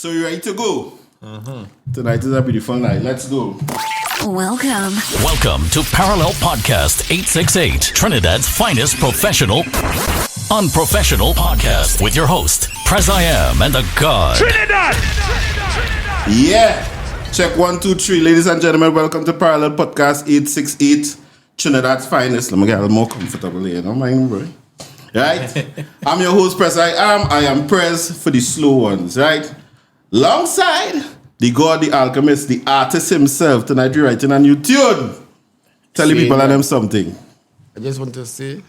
So you ready to go? Tonight is a beautiful night. Let's go. Welcome to Parallel Podcast 868, Trinidad's finest professional, unprofessional podcast with your host, Preziam and the God. Trinidad! Yeah. Check 1, 2, 3. Ladies and gentlemen, welcome to Parallel Podcast 868, Trinidad's finest. Let me get a little more comfortable here. Don't mind, bro. Right? I'm your host, Preziam. I am Prez for the slow ones, right? Alongside the God, the alchemist, the artist himself. Tonight we're writing a new tune. Tell the people and them something. I just want to say,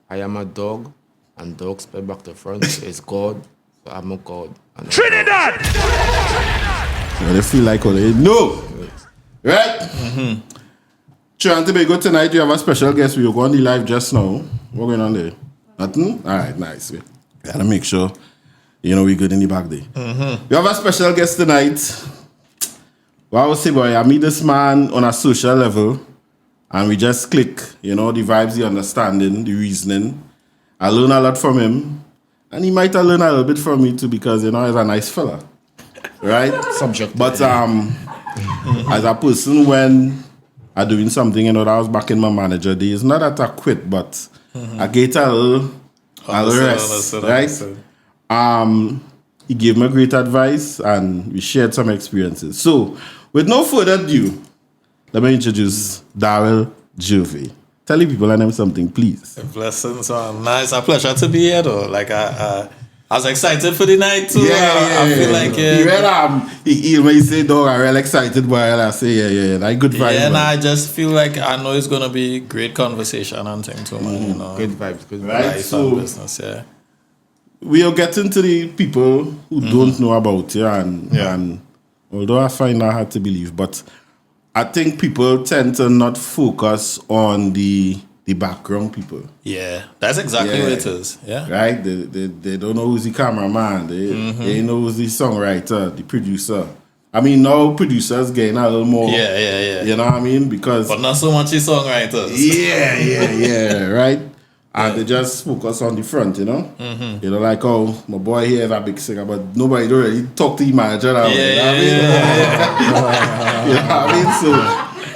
I am a dog, and dogs spell back to front is God, so I'm a God. Trinidad! Yeah, they feel like all they know. Right? Trinidad and Tobago, tonight you have a special guest. We were going the live just now. What's going on there? Nothing? All right, nice. We gotta make sure, we're good in the back there. We have a special guest tonight. Well, I would say, boy, I meet this man on a social level, and we just click, the vibes, the understanding, the reasoning. I learn a lot from him, and he might have learned a little bit from me too, because, he's a nice fella. Right? Subject. But as a person, when I'm doing something, that was back in my manager days, not that I quit, but I get a little rest, right? He gave me great advice, and we shared some experiences. So, with no further ado, let me introduce Darryl Gervais. Tell the people and them something, please. Blessings, nice. A pleasure to be here, though. Like I was excited for the night too. Yeah. I feel like when you say dog, I'm real excited, boy. I say yeah, like good vibes. Yeah, and I just feel like I know it's gonna be great conversation and thing too, man. Good vibes, good vibes. Right, Life so and business, yeah. we are getting to the people who don't know about you, and although I find that hard to believe, but I think people tend to not focus on the background people. Yeah, that's exactly what it is. Yeah. Right? They don't know who's the cameraman. They know who's the songwriter, the producer. I mean, now producers getting a little more. Yeah. You know what I mean? Because But not so much the songwriters. Yeah, right? And they just focus on the front, like, oh, my boy here is a big singer, but nobody don't really talk to the manager now. You know what I mean? So,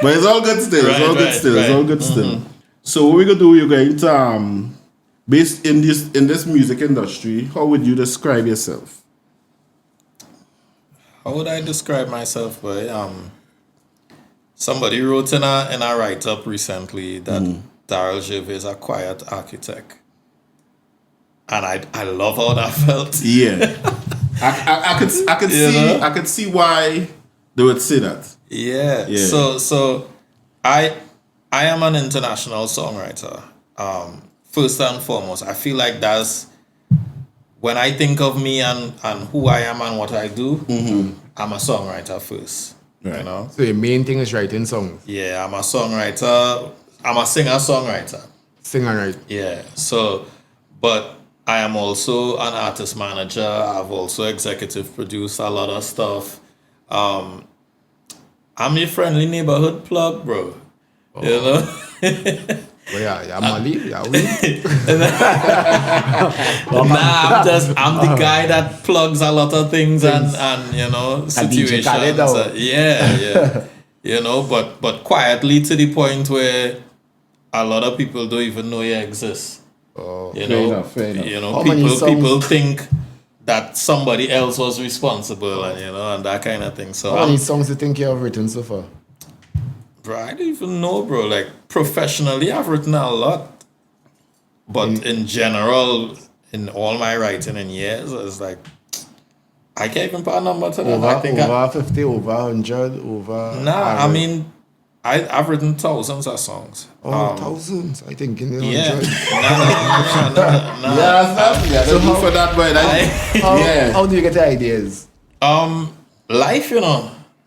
but it's all good still. It's all good still. So what we're gonna do, you're going to based in this music industry, how would you describe yourself? How would I describe myself, boy? Somebody wrote in a write-up recently that Darryl Gervais is a quiet architect. And I love how that felt. Yeah. I could see why they would say that. Yeah. So I am an international songwriter. First and foremost, I feel like that's when I think of me and who I am and what I do, I'm a songwriter first. Right. So the main thing is writing songs. Yeah, I'm a songwriter. I'm a singer-songwriter. Sing and write. Yeah. So, but I am also an artist manager. I've also executive produced a lot of stuff. I'm your friendly neighborhood plug, bro. Well, yeah, Mali, yeah, we. I'm the guy that plugs a lot of things and situations. But quietly to the point where a lot of people don't even know you exist. Fair enough. People think that somebody else was responsible and that kind of thing. So how many songs do you think you have written so far? Bro, I don't even know, bro. Like, professionally, I've written a lot. But in general, in all my writing in years, it's like, I can't even put a number to that. Over 50, over 100, over... Nah, I mean, I've written thousands of songs. Thousands, I think. In the Yeah. 100. Nah. Yeah, so for that, boy. How do you get the ideas? Life,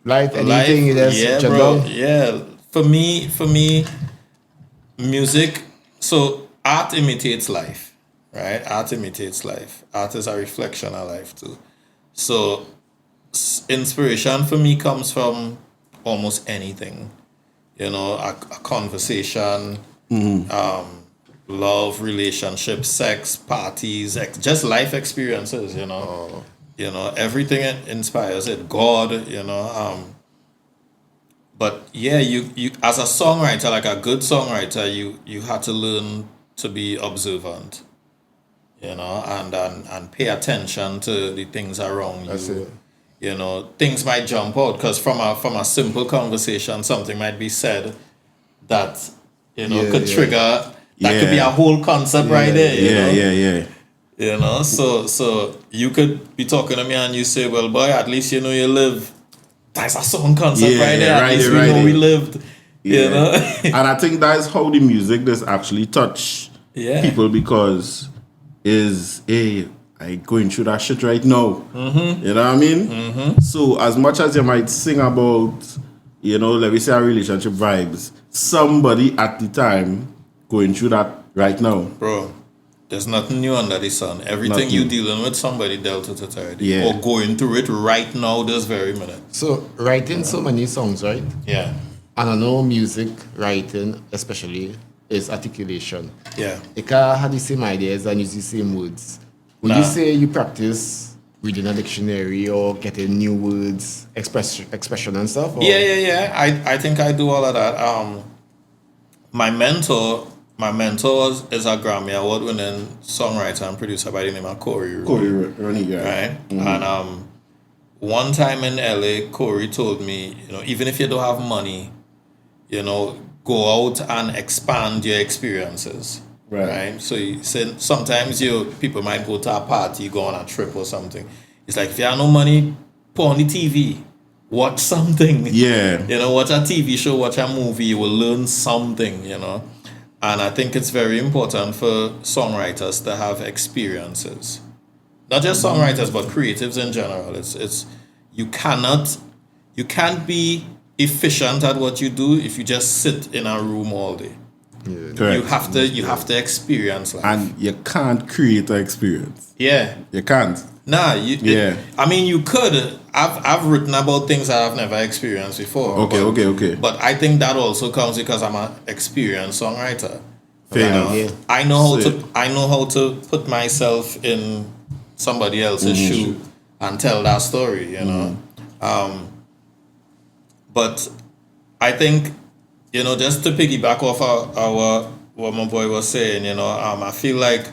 Life, anything you just jot down? Yeah. For me, music, so art imitates life, right? Art imitates life. Art is a reflection of life too. So inspiration for me comes from almost anything. A conversation, love, relationships, sex, parties, just life experiences, You know, everything inspires it. God, you know. But yeah, you as a songwriter, like a good songwriter, you had to learn to be observant, you know, and pay attention to the things around you. That's it. You know, things might jump out because from a simple conversation, something might be said that, you know, could trigger. That could be a whole concept right there. You know? Yeah. You know, so you could be talking to me and you say, "Well, boy, at least you know you live." That's a song concept right there. At least we know we lived. Yeah. You know, And I think that's how the music does actually touch people, because I going through that shit right now. Mm-hmm. You know what I mean? Mm-hmm. So as much as you might sing about, you know, let me say, our relationship vibes, somebody at the time going through that right now. bro. There's nothing new under the sun. Everything you dealing with, somebody dealt with it already, Yeah. or going through it right now, this very minute. So writing so many songs, right? Yeah, And I know music writing, especially, is articulation. yeah. You can't have the same ideas and use the same words. Would you say you practice reading a dictionary or getting new words, expression and stuff? Or? Yeah. I think I do all of that. My mentor is a Grammy award-winning songwriter and producer by the name of Cory Rooney. Cory Rooney, yeah. Right? And one time in LA, Cory told me, you know, even if you don't have money, you know, go out and expand your experiences. Right? So he said sometimes people might go to a party, go on a trip or something. It's like, if you have no money, put on the TV. Watch something. Yeah. You know, watch a TV show, watch a movie, you will learn something, you know. And I think it's very important for songwriters to have experiences. Not just songwriters, but creatives in general. It's you can't be efficient at what you do if you just sit in a room all day. Yeah. Correct. You have to experience life. And you can't create an experience. Yeah. You can't. Nah, you could. I've written about things that I've never experienced before. Okay. But I think that also comes because I'm an experienced songwriter. Fair enough. Yeah. I know how to put myself in somebody else's shoe and tell that story, you know. But I think, you know, just to piggyback off our what my boy was saying, you know, I feel like,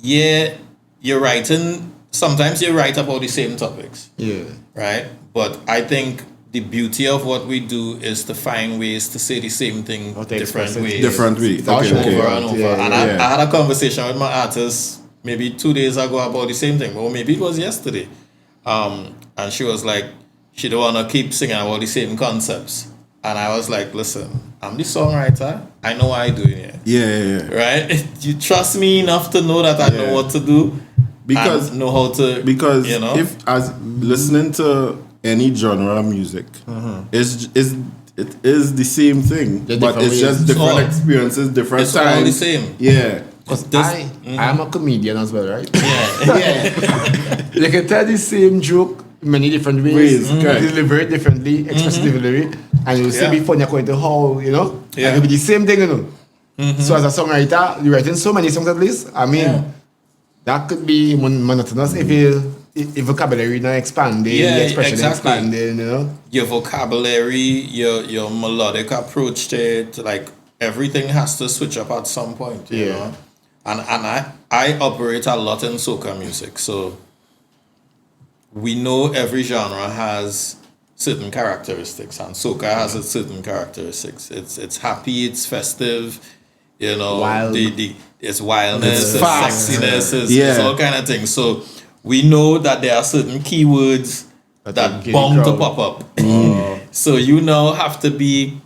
you're writing. Sometimes you write about the same topics. Yeah. Right? But I think the beauty of what we do is to find ways to say the same thing different ways. Different ways. Over Okay. and over. Yeah, and I had a conversation with my artist maybe 2 days ago about the same thing. Or maybe it was yesterday. And she was like, she don't want to keep singing about the same concepts. And I was like, listen, I'm the songwriter. I know what I'm doing here. Yeah. Right? You trust me enough to know that I know what to do. Because know how to, you know, if as listening to any genre of music, it is the same thing, but it's just different experiences, different it's times. all the same. Yeah. Because I am a comedian as well, right? Yeah. You can tell the same joke many different ways, correct. deliver it differently, express delivery, and you'll still be funny according to how, you know, Yeah. it'll be the same thing, you know. So as a songwriter, you're writing so many songs at least. I mean, that could be monotonous if vocabulary not expanding, the expression expanding, you know. Your vocabulary, your melodic approach to it, like everything has to switch up at some point, you know. And I operate a lot in soca music, so we know every genre has certain characteristics, and soca has its certain characteristics. It's happy, it's festive, you know. Wild. It's wildness, it's fast. sexiness, it's all kind of things. So we know that there are certain keywords that bound to pop up. So you now have to be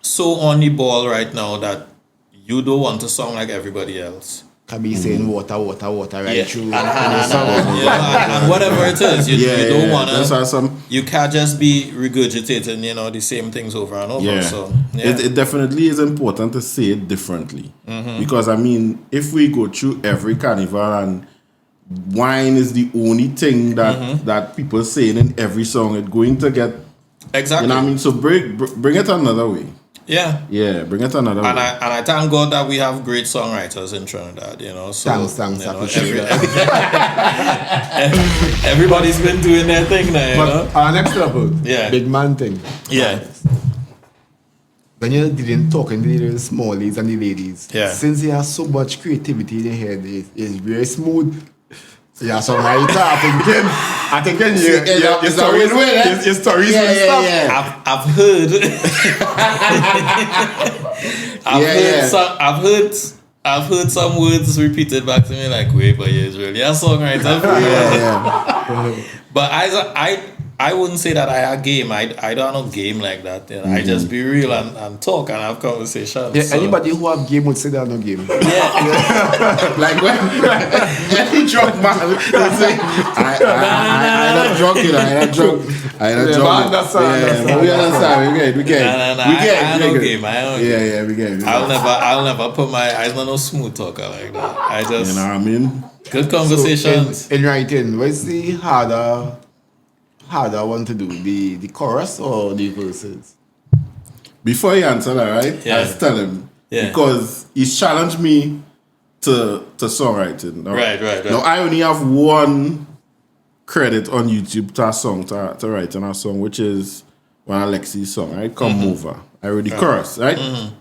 so on the ball right now that you don't want to sound like everybody else. Can be saying water right through. And whatever it is, you don't want to. You can't just be regurgitating, you know, the same things over and over. Yeah. So It definitely is important to say it differently. Because, I mean, if we go through every carnival and wine is the only thing that people saying in every song, it's going to get... Exactly. You know what I mean? So bring it another way. Yeah. Yeah, bring it another way. And I thank God that we have great songwriters in Trinidad, So, Thanks. everybody's been doing their thing now, But our next level, big man thing. Yeah. When you're dealing, talking to the little smallies and the ladies, Yeah. since you have so much creativity in your head, it's very smooth. So you're songwriter, I think your stories will stop. Yeah. I've heard I've heard some words repeated back to me like, wait, but you're really a songwriter. But I wouldn't say that I game. I don't know game like that. I just be real and talk and have conversations. Yeah, anybody who have game would say they are no game. Yeah. Like when any drunk man will say, I not drunk, I not drunk. I not drunk. We understand. We get. I don't game. Yeah, we get. I'll never put my eyes on no smooth talker like that. I just, you know what I mean? Good conversations. So in writing, what's the harder one to do? The chorus or the verses? Before you answer that, right? Yeah. I just tell him. Yeah. Because he's challenged me to songwriting. Right. Now, I only have one credit on YouTube to a song, to writing a song, which is one of Alexi's song, right? Come Over. I read the chorus, right? Mm-hmm.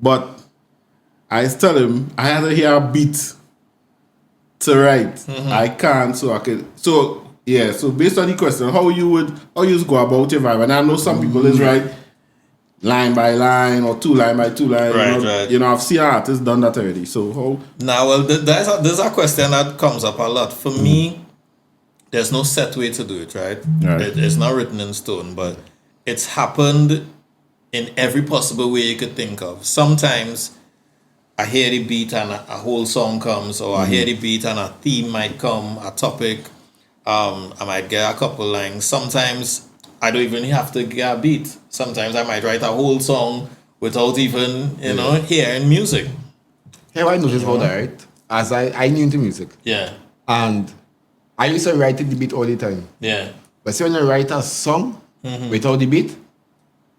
But I tell him I had to hear a beat to write. Mm-hmm. I can't, so I can. So based on the question, how you go about your vibe? And I know some people is right line by line or two line by two line. Right. I've seen artists done that already. So how? Now, well, there's a question that comes up a lot. For me, there's no set way to do it, right? It's not written in stone, but it's happened in every possible way you could think of. Sometimes I hear the beat and a whole song comes, or I hear the beat and a theme might come, a topic. I might get a couple lines. Sometimes I don't even have to get a beat. Sometimes I might write a whole song without even, hearing music. Here I noticed about that, right? As I knew into music. Yeah. And I used to write the beat all the time. Yeah. But see when you write a song without the beat,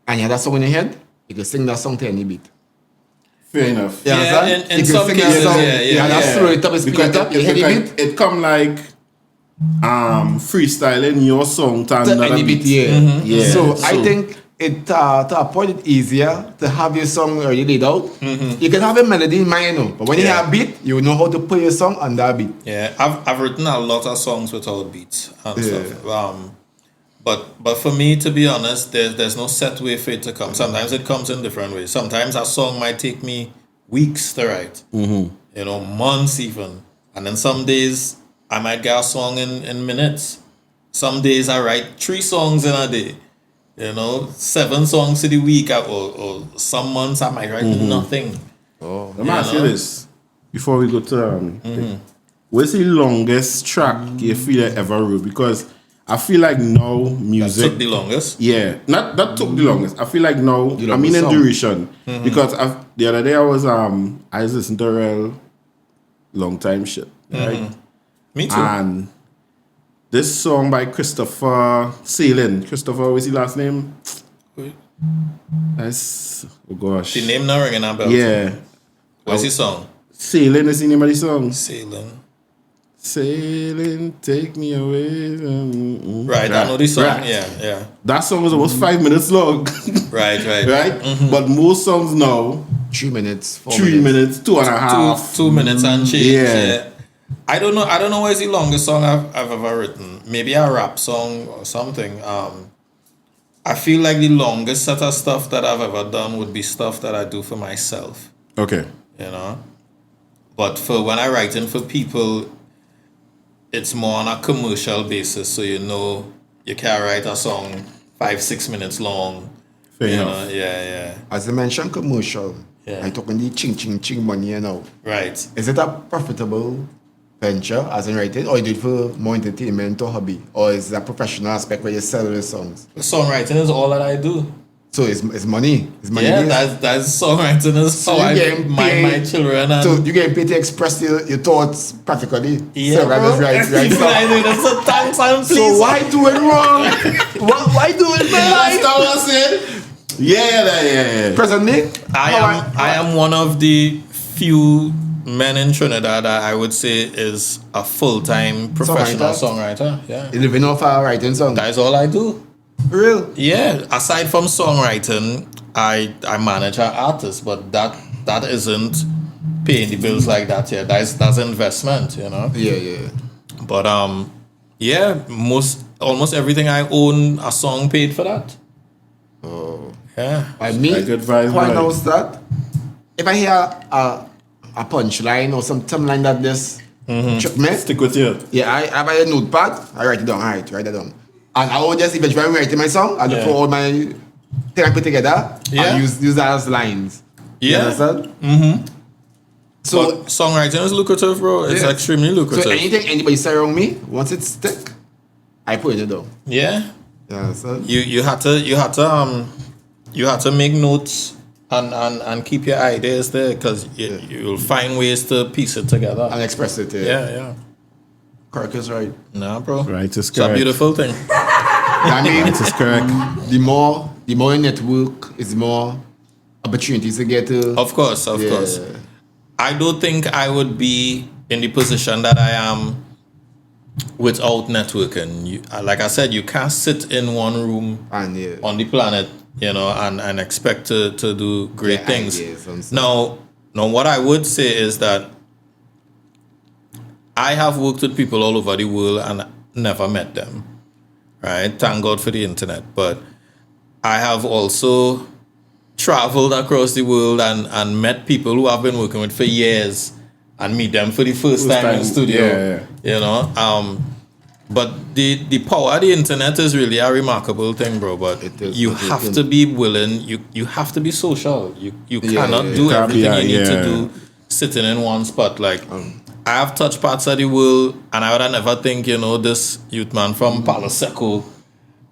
and you have that song in your head, you can sing that song to any beat. Fair enough. Yeah, in some cases, slow it up, speed it up, you hear the beat. It come like freestyling your song to another any beat. Yeah. So I think it to a point it's easier to have your song already laid out. You can have a melody in mind, but when you have a beat, you know how to put your song on that beat. Yeah, I've written a lot of songs without beats and stuff. But for me, to be honest, there's no set way for it to come. Sometimes it comes in different ways. Sometimes a song might take me weeks to write, months even. And then some days I might get a song in minutes. Some days I write 3 songs in a day. 7 songs in the week, or some months I might write nothing. Let me ask you this before we go to what's the longest track you feel you ever wrote? Because I feel like now music That took the longest. Yeah, not that took the longest. I feel like now I mean in duration because the other day I was listening to real long time shit, right? Me too. And this song by Christopher Sailing. Christopher, what's his last name? That's oh gosh. The name not ringing a bell. Yeah. What's his song? Sailing is the name of the song. Sailing, take me away. Right, I know this song. Right. Yeah. That song was almost 5 minutes long. Right. But most songs now 3 minutes, 4 3 minutes, 2.5. 2 minutes and change. Yeah. I don't know what is the longest song I've ever written. Maybe a rap song or something. I feel like the longest set of stuff that I've ever done would be stuff that I do for myself. Okay. But for when I write in for people, it's more on a commercial basis. So you can't write a song 5-6 minutes long. Fair enough. Yeah. As I mentioned, commercial. Yeah. I talking the ching money now. Right. Is it a profitable venture as in writing, or you do it for more entertainment or hobby, or is it a professional aspect where you sell your songs? Songwriting is all that I do. So it's money. It's money. Yeah, that's songwriting is how I mind my children. And so you get paid to express your thoughts practically. Yeah, so bro. Right. I do. That's a thanks and please. So why do it wrong? why do it bad? That's what I said. Yeah. Presently, I am one of the few men in Trinidad that I would say is a full-time professional songwriter. Yeah. You living off writing songs. That is all I do. Real? Yeah. Aside from songwriting, I manage our artists, but that isn't paying the bills like that. Yeah, that's investment. You know. Yeah. But yeah, almost everything I own, a song paid for that. Oh. Yeah. I mean, point out that if I hear a punchline or some line that this trick me, stick with you. Yeah, I have a notepad. I write it down. Alright, write it down. And I will just eventually write my song. I look for all my thing I put together and use that as lines. Yeah. You understand? So but songwriting is lucrative, bro. It's extremely lucrative. So anything anybody say around me, once it stick, I put it down. Yeah. Yeah. So You had to make notes and keep your ideas there because you'll find ways to piece it together and express it. Yeah. Correct is right. Nah, bro. Right is It's correct. a beautiful thing. I mean, Right is correct. The more you network, is the more opportunities to get to. Of course. I don't think I would be in the position that I am without networking. Like I said, you can't sit in one room and on the planet, you know, and expect to do great things. Now, what I would say is that I have worked with people all over the world and never met them. Right? Thank God for the internet. But I have also traveled across the world and met people who I've been working with for years and meet them for the first time in the studio. Yeah. You know? But the power of the internet is really a remarkable thing, bro. But you have to be willing, you have to be social. You cannot do everything you need to do sitting in one spot. Like I have touched parts of the world and I would have never think, you know, this youth man from Palo Seco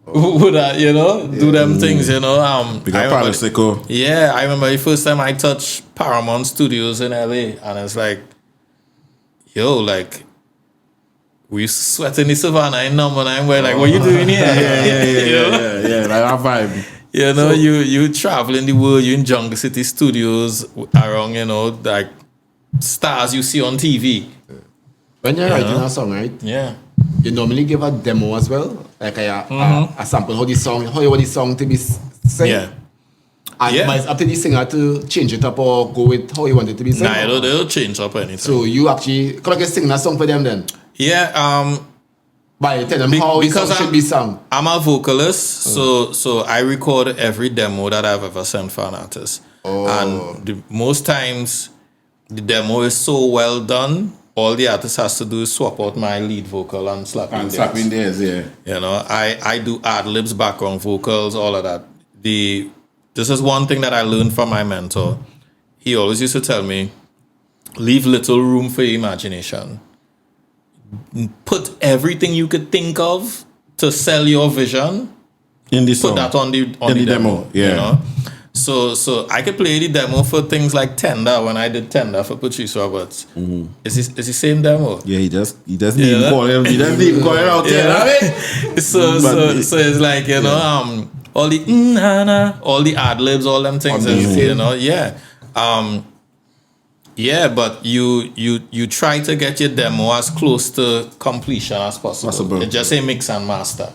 would do them things, you know. Palo Seco. Yeah, I remember the first time I touched Paramount Studios in LA and it's like, yo, like we sweat in the savannah in number 9. We're like, what you doing here? Yeah. Like that vibe. You know, you travel in the world, you in Jungle City Studios around, you know, like stars you see on TV. When you're writing a song, right? Yeah. You normally give a demo as well, like a sample how you want the song to be sing. Yeah. And it's up to the singer to change it up or go with how you want it to be sung. Nah, they'll change up anything. So you actually can sing a song for them then? Yeah. By tell them how the song should be sung. I'm a vocalist, so I record every demo that I've ever sent for an artist. And most times the demo is so well done. All the artist has to do is swap out my lead vocal and slap in theirs, yeah. You know, I do ad-libs, background vocals, all of that. This is one thing that I learned from my mentor. He always used to tell me, leave little room for imagination. Put everything you could think of to sell your vision in the song. Put that on the demo. Yeah. You know? So I could play the demo for things like Tender when I did Tender for Patrice Roberts. Mm-hmm. Is the same demo? Yeah, he doesn't even call him. He doesn't even call it out there. Right? So it's like, you know, all the all the ad libs, all them things, you know, but you try to get your demo as close to completion as possible. It just say mix and master,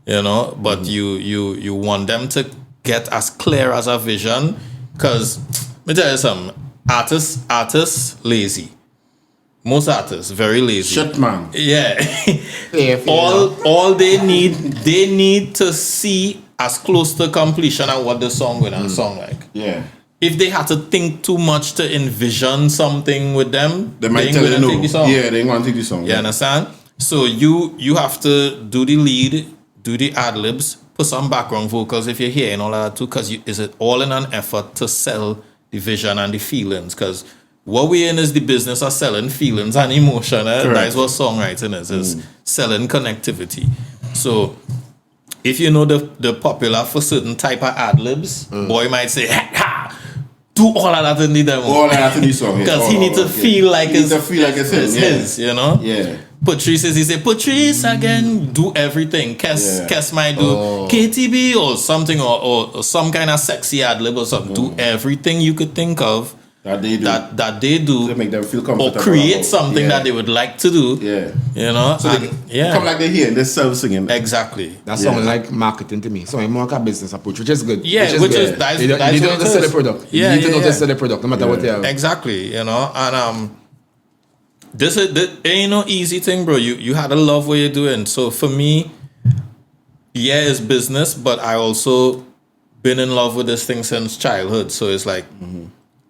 you know, but you want them to get as clear as a vision, because let me tell you something, artists lazy. Most artists very lazy. Shit, man. Yeah. all they need to see as close to completion and what the song will sound like. Yeah. If they had to think too much to envision something with them, they might tell you no. Take the song. Yeah, they ain't gonna take the song. You understand? So you have to do the lead, do the ad libs, put some background vocals if you're hearing all that too, because is it all in an effort to sell the vision and the feelings? Because what we're in is the business of selling feelings and emotion. That's what songwriting is selling connectivity. So if you know the popular for certain type of ad libs, boy might say, ha, do all of that in the demo. All that in the song. Because he need to feel like it's his, you know? Yeah. Patrice is, he say, Patrice again, do everything. Kes might do KTB or something or some kind of sexy ad-lib or something. Do everything you could think of that they do to make them feel comfortable. Or create something that they would like to do. Yeah. You know? So come like they hear and they're self-singing. Exactly. That sounds like marketing to me. So I'm more like a business approach, which is good. Yeah, which is that's you need to know to sell the product. You need to know to sell the product, no matter what they have. Exactly, you know, and this ain't no easy thing, bro. You had to love what you're doing. So for me, it's business, but I also been in love with this thing since childhood. So it's like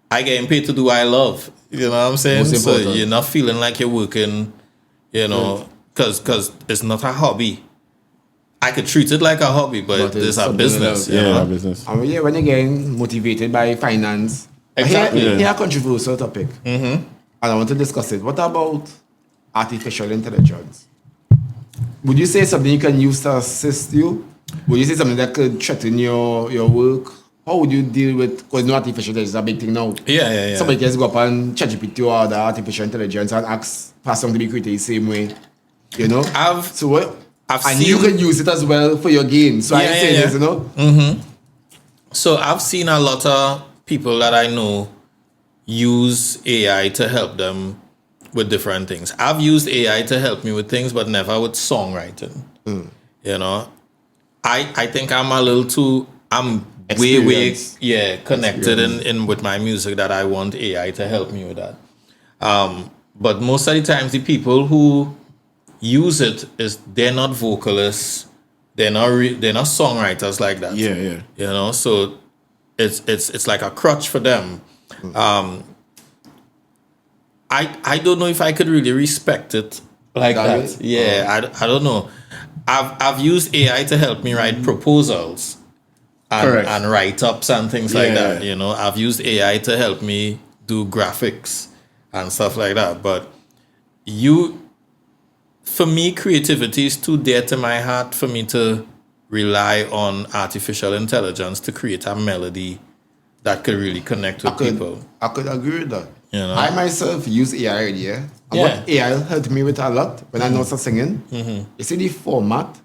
I getting paid to do what I love. You know what I'm saying? So you're not feeling like you're working, you know, because it's not a hobby. I could treat it like a hobby, but it's a business. A business. And when you're getting motivated by finance, exactly. Here a controversial topic. And I want to discuss it. What about artificial intelligence? Would you say something you can use to assist you? Would you say something that could threaten your work? How would you deal with, because artificial intelligence is a big thing now. Yeah. Somebody can go up and ChatGPT or the artificial intelligence and ask for something to be created the same way. You know? You can use it as well for your gain. So I say this, you know? So I've seen a lot of people that I know use AI to help them with different things. I've used AI to help me with things, but never with songwriting. You know, I think I'm way connected in with my music that I want AI to help me with that. But most of the times, the people who use it they're not vocalists, they're not songwriters like that. Yeah. You know, so it's like a crutch for them. I don't know if I could really respect it like that. Yeah, I don't know. I've used AI to help me write proposals and write-ups and things like that. You know, I've used AI to help me do graphics and stuff like that. But for me, creativity is too dear to my heart for me to rely on artificial intelligence to create a melody that could really connect with people. I could agree with that. You know? I myself use AI already, and what AI helped me with a lot when I know singing. You see the format.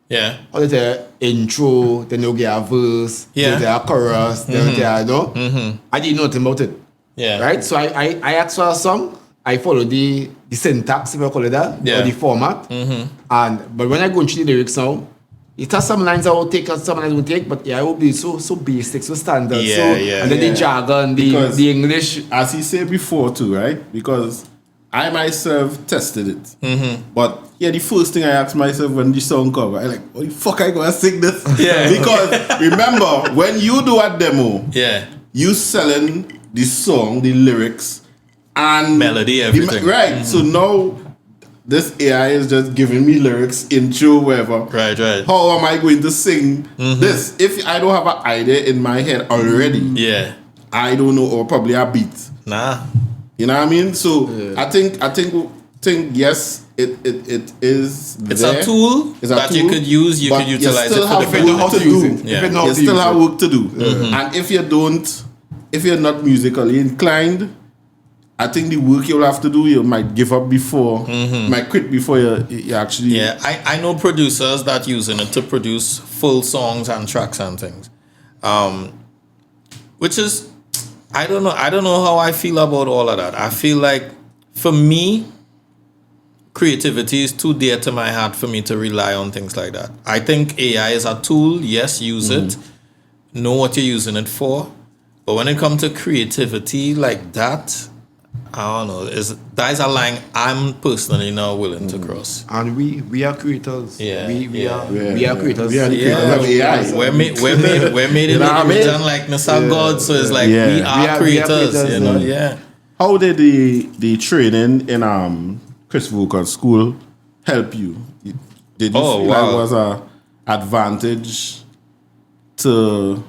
Yeah. All the intro, then you get a verse, then you get a chorus, then you get I didn't know nothing about it. Yeah. Right? So I asked for a song, I follow the syntax, if you call it that, or the format. But when I go into the lyrics now, it has some lines I will take and some lines I will take, but it will be so basic, so standard. And then the jargon, the English. As he said before too, right? Because I myself tested it. But the first thing I asked myself when the song cover, I like, what the fuck I gonna sing this? Because remember, when you do a demo, you selling the song, the lyrics, and melody, everything. So now this AI is just giving me lyrics, intro, whatever. Right. How am I going to sing this? If I don't have an idea in my head already, I don't know, or probably a beat. Nah. You know what I mean? So I think yes, it is. It's there. A tool that you could use. You could utilize it for different work to do. You still have work to do. And if you're not musically inclined, I think the work you'll have to do, you might give up before, might quit before you actually. Yeah, I know producers that using it to produce full songs and tracks and things, which is, I don't know how I feel about all of that. I feel like for me, creativity is too dear to my heart for me to rely on things like that. I think AI is a tool. Yes, use it. Know what you're using it for. But when it comes to creativity like that, I don't know. That is a line I'm personally not willing to cross. And we are creators. We are creators. We are the creators of AI. We're made in the image and likeness of God. So it's like we are creators. You know. Yeah. How did the training in Chris Vocal School help you? Did you feel like it was an advantage to?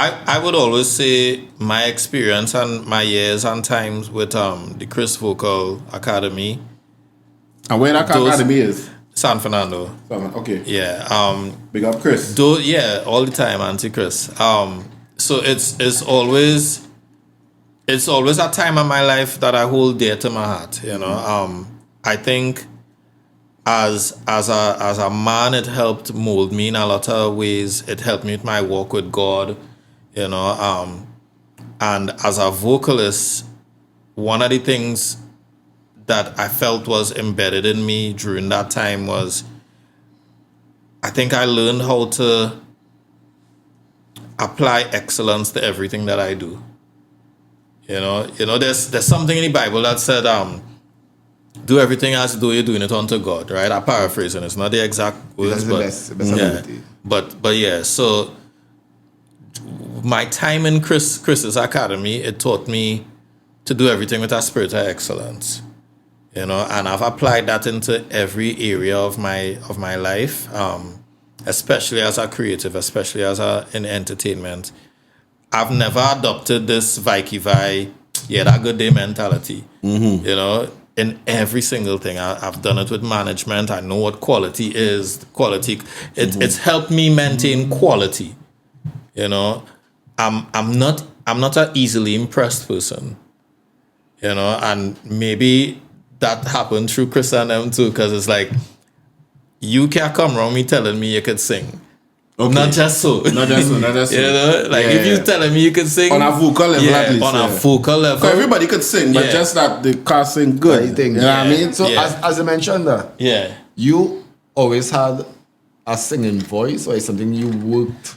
I would always say my experience and my years and times with the Chris Vocal Academy. And where that academy is? San Fernando. Okay. Yeah. Big up Chris. All the time, Auntie Chris. so it's always a time in my life that I hold dear to my heart. You know, I think as a man, it helped mold me in a lot of ways. It helped me with my walk with God. You know, and as a vocalist, one of the things that I felt was embedded in me during that time was, I think I learned how to apply excellence to everything that I do. You know, there's something in the Bible that said, do everything as though you're doing it unto God, right? I'm paraphrasing. It's not the exact words, but the best ability. But yeah, so my time in Chris's Academy, it taught me to do everything with a spirit of excellence. You know, and I've applied that into every area of my life, especially as a creative, especially in entertainment. I've never adopted this Vikey, that good day mentality. You know, in every single thing. I've done it with management. I know what quality is. It's helped me maintain quality. You know, I'm not an easily impressed person. You know, and maybe that happened through Chris and them too, because it's like, you can't come around me telling me you could sing. Okay. Not just so. You know, like if you're telling me you could sing on a vocal level, at least. On a vocal level. So everybody could sing, but just that they can't sing good. You know what I mean? So as I mentioned that, you always had a singing voice, or is something you worked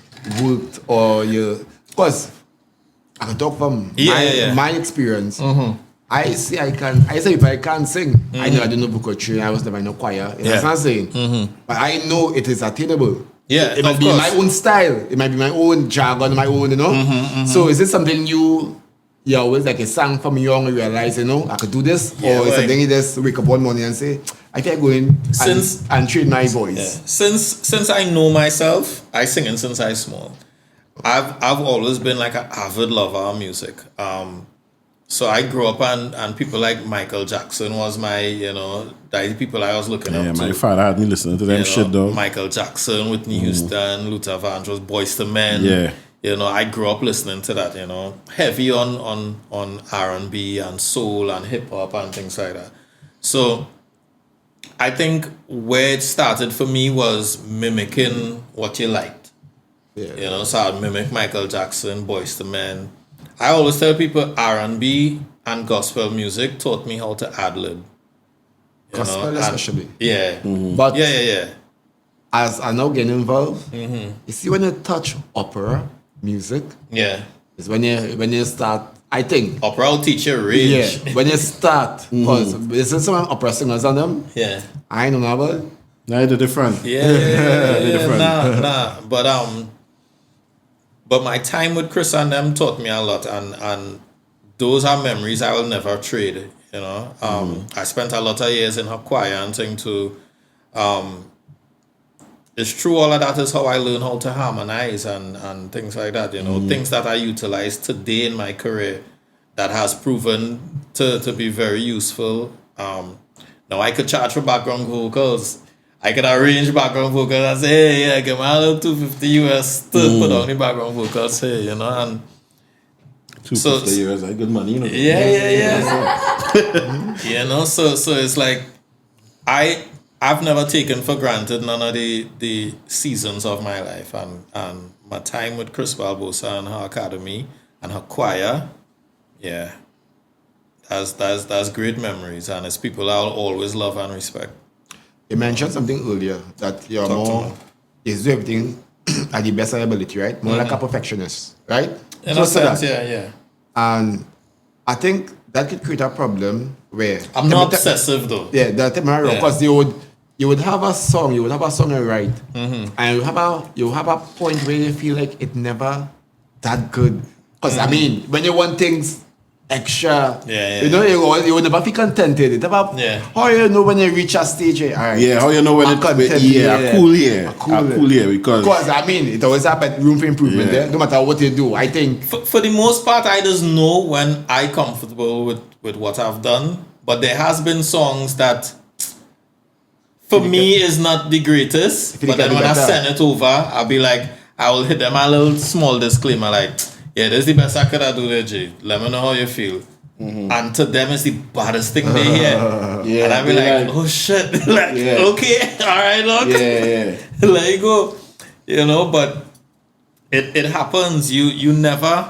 or you, because I can talk from my experience. I say if I can't sing, I know I don't know vocal training, I was never in a choir. You know what I'm saying? But I know it is attainable. Yeah, it might be my own style, it might be my own jargon, my own, you know. So is it something you always like a song from young and realize, you know, I could do this, or is something you just wake up one morning and say, I can't go in and train my voice? Since I know myself, I sing since I small. I've always been like an avid lover of music. So I grew up and people like Michael Jackson was my, you know, the people I was looking up to. Yeah, my father had me listening to them shit though. Michael Jackson, Whitney Houston, Luther Vandross, Boyz II Men. Yeah. You know, I grew up listening to that, you know, heavy on R&B and soul and hip hop and things like that. So I think where it started for me was mimicking what you liked. Yeah. You know, so I'd mimic Michael Jackson, Boyz II Men. I always tell people R&B and gospel music taught me how to ad-lib. Gospel especially. Yeah. But yeah. As I now get involved, you see when you touch opera music, it's when you start, I think. Opera will teach you range. Yeah, when you start, because there's some opera singers on them. Yeah. I don't know about it. No, they're different. Nah. But my time with Chris and them taught me a lot, and those are memories I will never trade. You know, I spent a lot of years in her choir and thing too. It's true, all of that is how I learned how to harmonize and things like that. You know, things that I utilize today in my career that has proven to be very useful. Now I could charge for background vocals. I could arrange background vocals and say, hey, I give me a little $250 US to put on the background vocals here, you know, and $250 US, good money, you know. Yeah. You know, so it's like I've never taken for granted none of the seasons of my life, and my time with Chris Barbosa and her academy and her choir, that's great memories, and it's people I'll always love and respect. You mentioned something earlier that you're is do everything at the best of your ability, right? More like a perfectionist, right? In a sense, yeah. And I think that could create a problem where I'm not obsessive though. Yeah, that's because you would have a song you write, and you have a point where you feel like it never that good. Because I mean, when you want things extra, you know, you would never be contented. How you know when you reach a stage, how you know when it's a cool year, because I mean, it always have room for improvement there, no matter what you do. I think for the most part, I just know when I'm comfortable with what I've done, but there has been songs that for me is not the greatest, but then when I send it over, I'll be like, I will hit them a little small disclaimer like, yeah, this is the best I could do there, G. Let me know how you feel. And to them, it's the baddest thing they hear. Yeah, and I be like, oh shit. Like, okay, all right, look. Yeah. Let it go. You know, but it happens. You never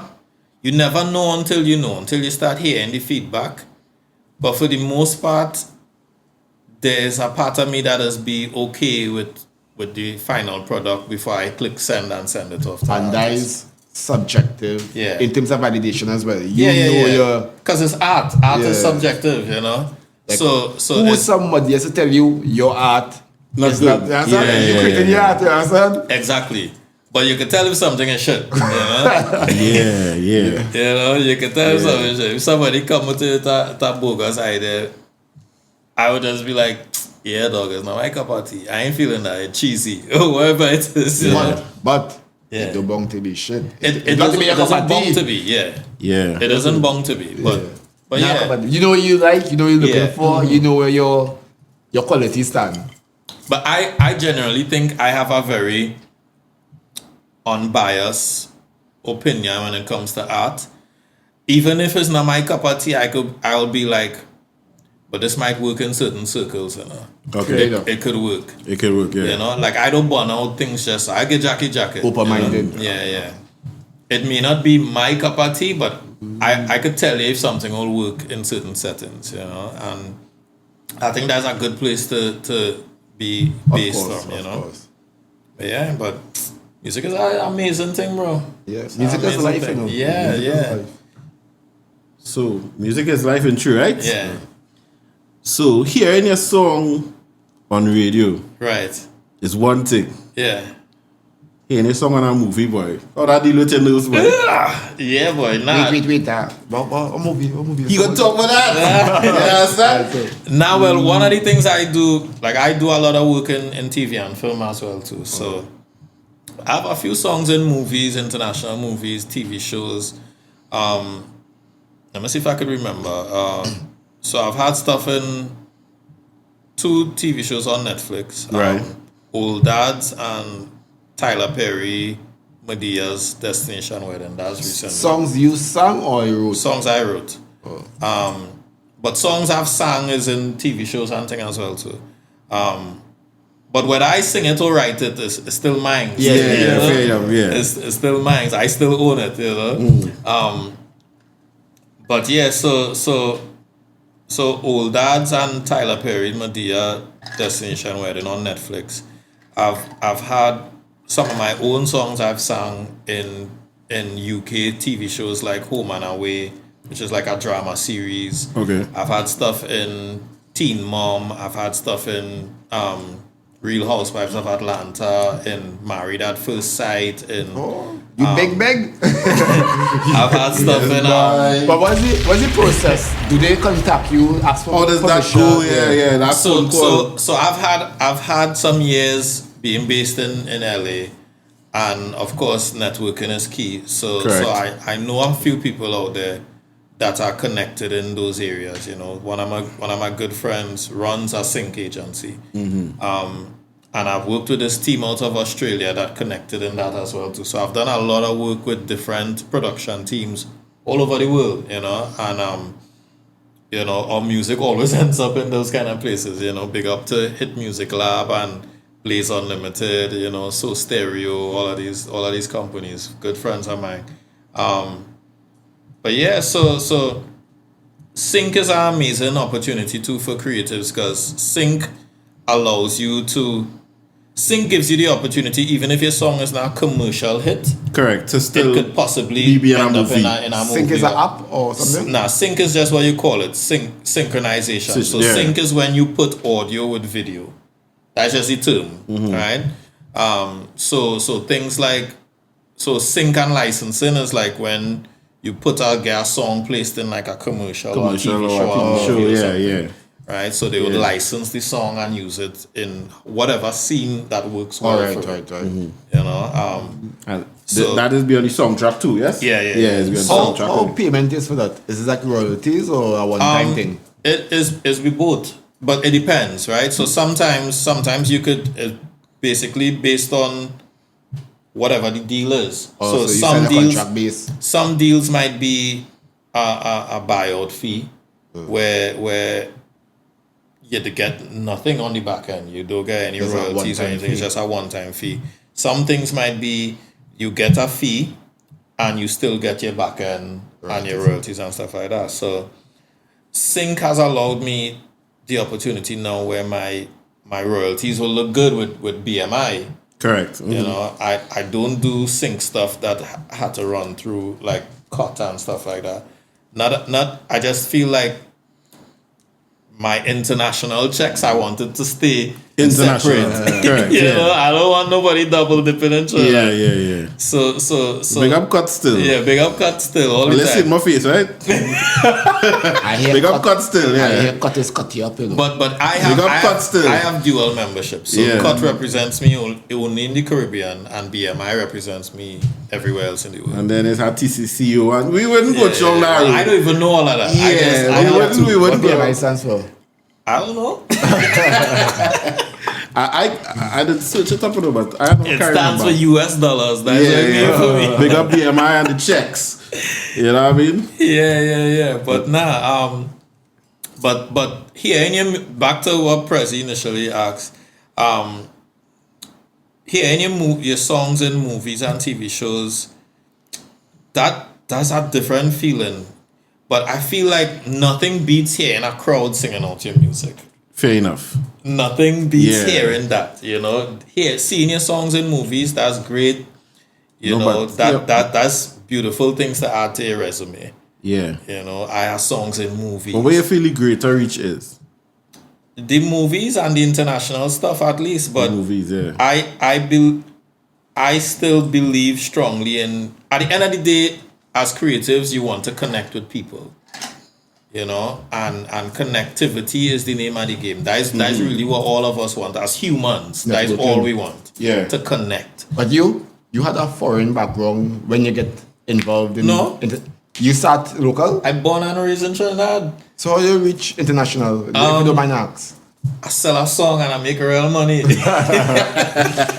know until you start hearing the feedback. But for the most part, there's a part of me that is be okay with the final product before I click send and send it off to And that is subjective in terms of validation as well. Because it's art. Art is subjective, you know. Like, so who's somebody has to tell you your art Not good. You creating your art, you understand? Exactly. But you can tell if something is shit, you know? Yeah. You know, you can tell if something is shit. If somebody come with that bogus idea, I would just be like, yeah, dog, it's not my cup of tea. I ain't feeling that. It's cheesy. Whatever it is. But it don't bound to be shit. It doesn't bound to be, yeah. It doesn't bound to be. But yeah. You know what you like, you know what you're looking for, you know where your quality stand. But I generally think I have a very unbiased opinion when it comes to art. Even if it's not my cup of tea, I'll be like, but this might work in certain circles, you know. Okay. It could work. It could work, yeah. You know, like I don't burn out things just I get jacket. Open-minded. You know? Yeah. It may not be my cup of tea, but I could tell you if something will work in certain settings, you know. And I think that's a good place to be based on, you know. But yeah, but music is an amazing thing, bro. Yes. Music is life, you know. Yeah. So, music is life and true, right? Yeah. So, hearing your song on radio Right. is one thing. Yeah. Hearing a song on a movie, boy. How that deal with your nose, boy? Yeah, boy. Nah. Wait. A movie. You gonna talk about that? You understand? Now, well, one of the things I do, like I do a lot of work in TV and film as well too. So I have a few songs in movies, international movies, TV shows. Let me see if I could remember. So I've had stuff in 2 TV shows on Netflix. Right. Old Dads and Tyler Perry, Medea's Destination Wedding. That's recent. Songs you sang or you wrote? Songs I wrote. But songs I've sang is in TV shows and things as well too. But whether I sing it or write it is still mine. Yeah. It's still mine. I still own it, you know. But yeah, so Old Dads and Tyler Perry, Medea, Destination Wedding on Netflix. I've had some of my own songs I've sang in UK TV shows like Home and Away, which is like a drama series. Okay. I've had stuff in Teen Mom. I've had stuff in Real Housewives of Atlanta, in Married at First Sight, in beg. I've had stuff in But what's the process? Do they contact you, ask for does that permission? go? Yeah. That's so I've had some years being based in LA, and of course networking is key. So I know a few people out there that are connected in those areas. You know, one of my good friends runs a sync agency. And I've worked with this team out of Australia that connected in that as well too. So I've done a lot of work with different production teams all over the world, you know, and you know, our music always ends up in those kind of places, you know. Big up to Hit Music Lab and Blaze Unlimited, you know, So Stereo, all of these companies, good friends of mine. But yeah, so sync is an amazing opportunity too for creatives, because sync allows you to. Sync gives you the opportunity, even if your song is not a commercial hit. Correct. To still it could possibly be end up in a movie. Sync is an app or something? Nah, sync is just what you call it. Synchronization. So sync is when you put audio with video. That's just the term, right? So things like sync and licensing is like when you put a song placed in like a commercial or a TV show. Yeah. Right, so they would license the song and use it in whatever scene that works well. Right. You know, so that is beyond the song track too, yes? Yeah. It's beyond the song track. How payment is for that? Is it like royalties or a one-time thing? It is with both, but it depends, right? So sometimes you could basically based on whatever the deal is. Oh, so some deals might be a buyout fee, where you get nothing on the back end. You don't get any royalties or anything. It's just a one-time fee. Some things might be you get a fee and you still get your back end and your royalties and stuff like that. So Sync has allowed me the opportunity now where my royalties will look good with BMI. Correct. You know, I don't do Sync stuff that had to run through like cut and stuff like that. Not. I just feel like my international checks, I wanted to stay international. Correct. You know, I don't want nobody double dipping into it. Yeah. So big up cut still. Yeah, big up cut still. All the let's time. see my face, right? Big up cut still. Yeah. I hear cut is cut you up. You know. But I have dual membership. So cut represents me only in the Caribbean, and BMI represents me everywhere else in the world. And then it's our TCCO, and we wouldn't go through now. I don't even know all of that. We wouldn't go. What BMI stands for? I don't know. I did search it up, but I don't It stands for US dollars. That's for me. Big up BMI and the checks. You know what I mean? Yeah. But but here, back to what Prezi initially asked. Hearing your songs in movies and TV shows, that's a different feeling. But I feel like nothing beats hearing a crowd singing out your music. Fair enough. Nothing beats hearing that, you know. Seeing your songs in movies, that's great. That's beautiful things to add to your resume. Yeah. You know, I have songs in movies. But where you feel the greater reach is? The movies and the international stuff at least. But the movies, yeah. I still believe strongly in, at the end of the day, as creatives, you want to connect with people, you know, and connectivity is the name of the game. That's really what all of us want as humans. That is all we want. Yeah. To connect. But you had a foreign background when you get involved in. No. You start local? I'm born and raised in Trinidad. So how you reach international? If you don't mind ask. I sell a song and I make real money.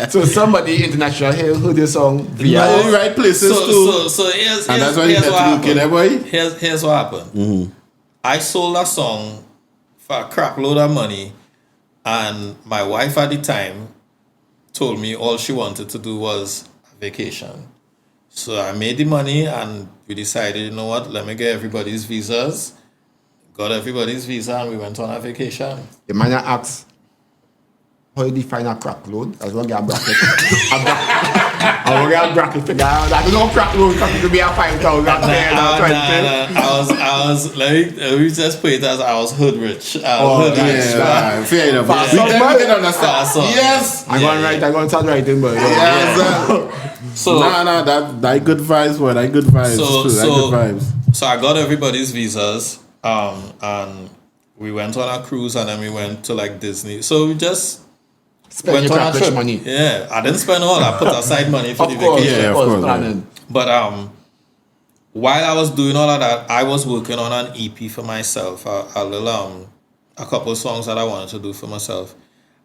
So somebody international here heard your song via right places too. So here's that's why you get to look boy. Here's what happened. Mm-hmm. I sold a song for a crap load of money, and my wife at the time told me all she wanted to do was a vacation. So I made the money and we decided, you know what, let me get everybody's visas. Got everybody's visa and we went on a vacation. The man asks, how do you define a crack load? As well, get a bracket. I will get a bracket figure. That is no crack load, because it could be a 5,000. I was let me just put it as I was hood rich. Fair enough. We can understand. Yes. I'm going to start writing, but So that good vibes, boy. That good vibes. Good vibes. So I got everybody's visas. And we went on a cruise and then we went to like Disney. So we just spend your trip. Money. Yeah, I didn't spend all. I put aside money for the vacation. Yeah, of course. Planning. But while I was doing all of that, I was working on an EP for myself. A couple of songs that I wanted to do for myself,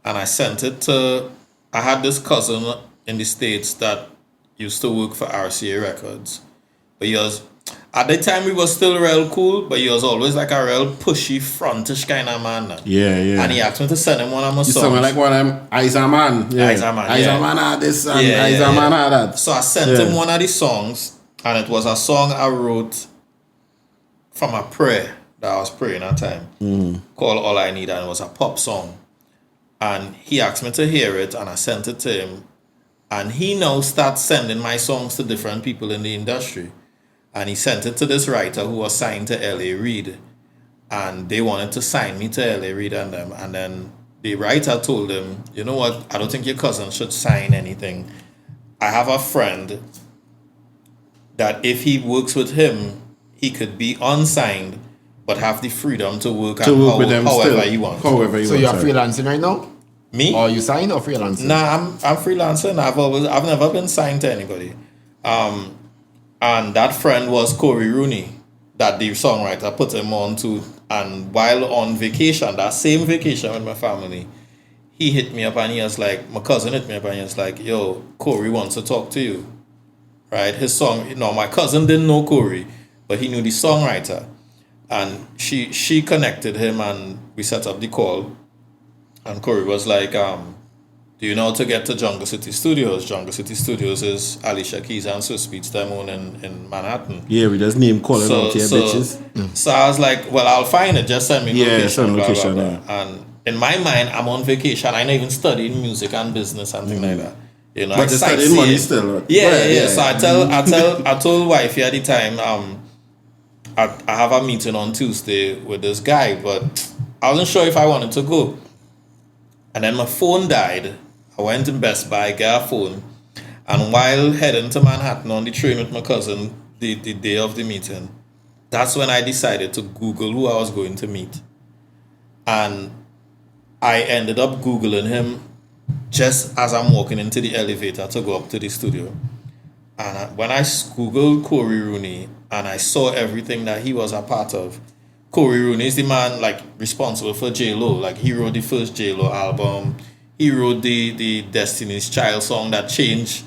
and I sent it to. I had this cousin in the States that used to work for RCA Records, but he was. At the time, we was still real cool, but he was always like a real pushy, frontish kind of man. Yeah. And he asked me to send him one of my songs. You sound like one of them, Isa Man. Yeah. Isa Man had this and Isa Man had that. So I sent him one of the songs, and it was a song I wrote from a prayer that I was praying at the time, called All I Need, and it was a pop song. And he asked me to hear it, and I sent it to him. And he now starts sending my songs to different people in the industry. And he sent it to this writer who was signed to L.A. Reid. And they wanted to sign me to L.A. Reid and them. And then the writer told him, you know what, I don't think your cousin should sign anything. I have a friend that if he works with him, he could be unsigned, but have the freedom to work with them however he wants. So you're freelancing right now? Me? Or you sign or freelancing? Nah, I'm freelancing. I've never been signed to anybody. And that friend was Cory Rooney, that the songwriter put him on to. And while on vacation, that same vacation with my family, he hit me up and he was like, my cousin hit me up and he was like, yo, Cory wants to talk to you. Right? His song, my cousin didn't know Cory, but he knew the songwriter. And she connected him and we set up the call. And Cory was like, do you know how to get to Jungle City Studios? Jungle City Studios is Alicia Keys and Swiss Beats them own in Manhattan. Yeah, we just name calling out here, bitches. So I was like, well, I'll find it. Just send me location. Send location, blah, blah, blah. And in my mind, I'm on vacation. I not even studying music and business and things like that. But you're studying money still, right? Yeah. So I told wifey at the time, I have a meeting on Tuesday with this guy, but I wasn't sure if I wanted to go. And then my phone died. I went to Best Buy, got a phone, and while heading to Manhattan on the train with my cousin the day of the meeting, that's when I decided to Google who I was going to meet. And I ended up Googling him just as I'm walking into the elevator to go up to the studio. And when I Googled Cory Rooney and I saw everything that he was a part of, Cory Rooney is the man responsible for J-Lo. He wrote the first J-Lo album. He wrote the Destiny's Child song that changed,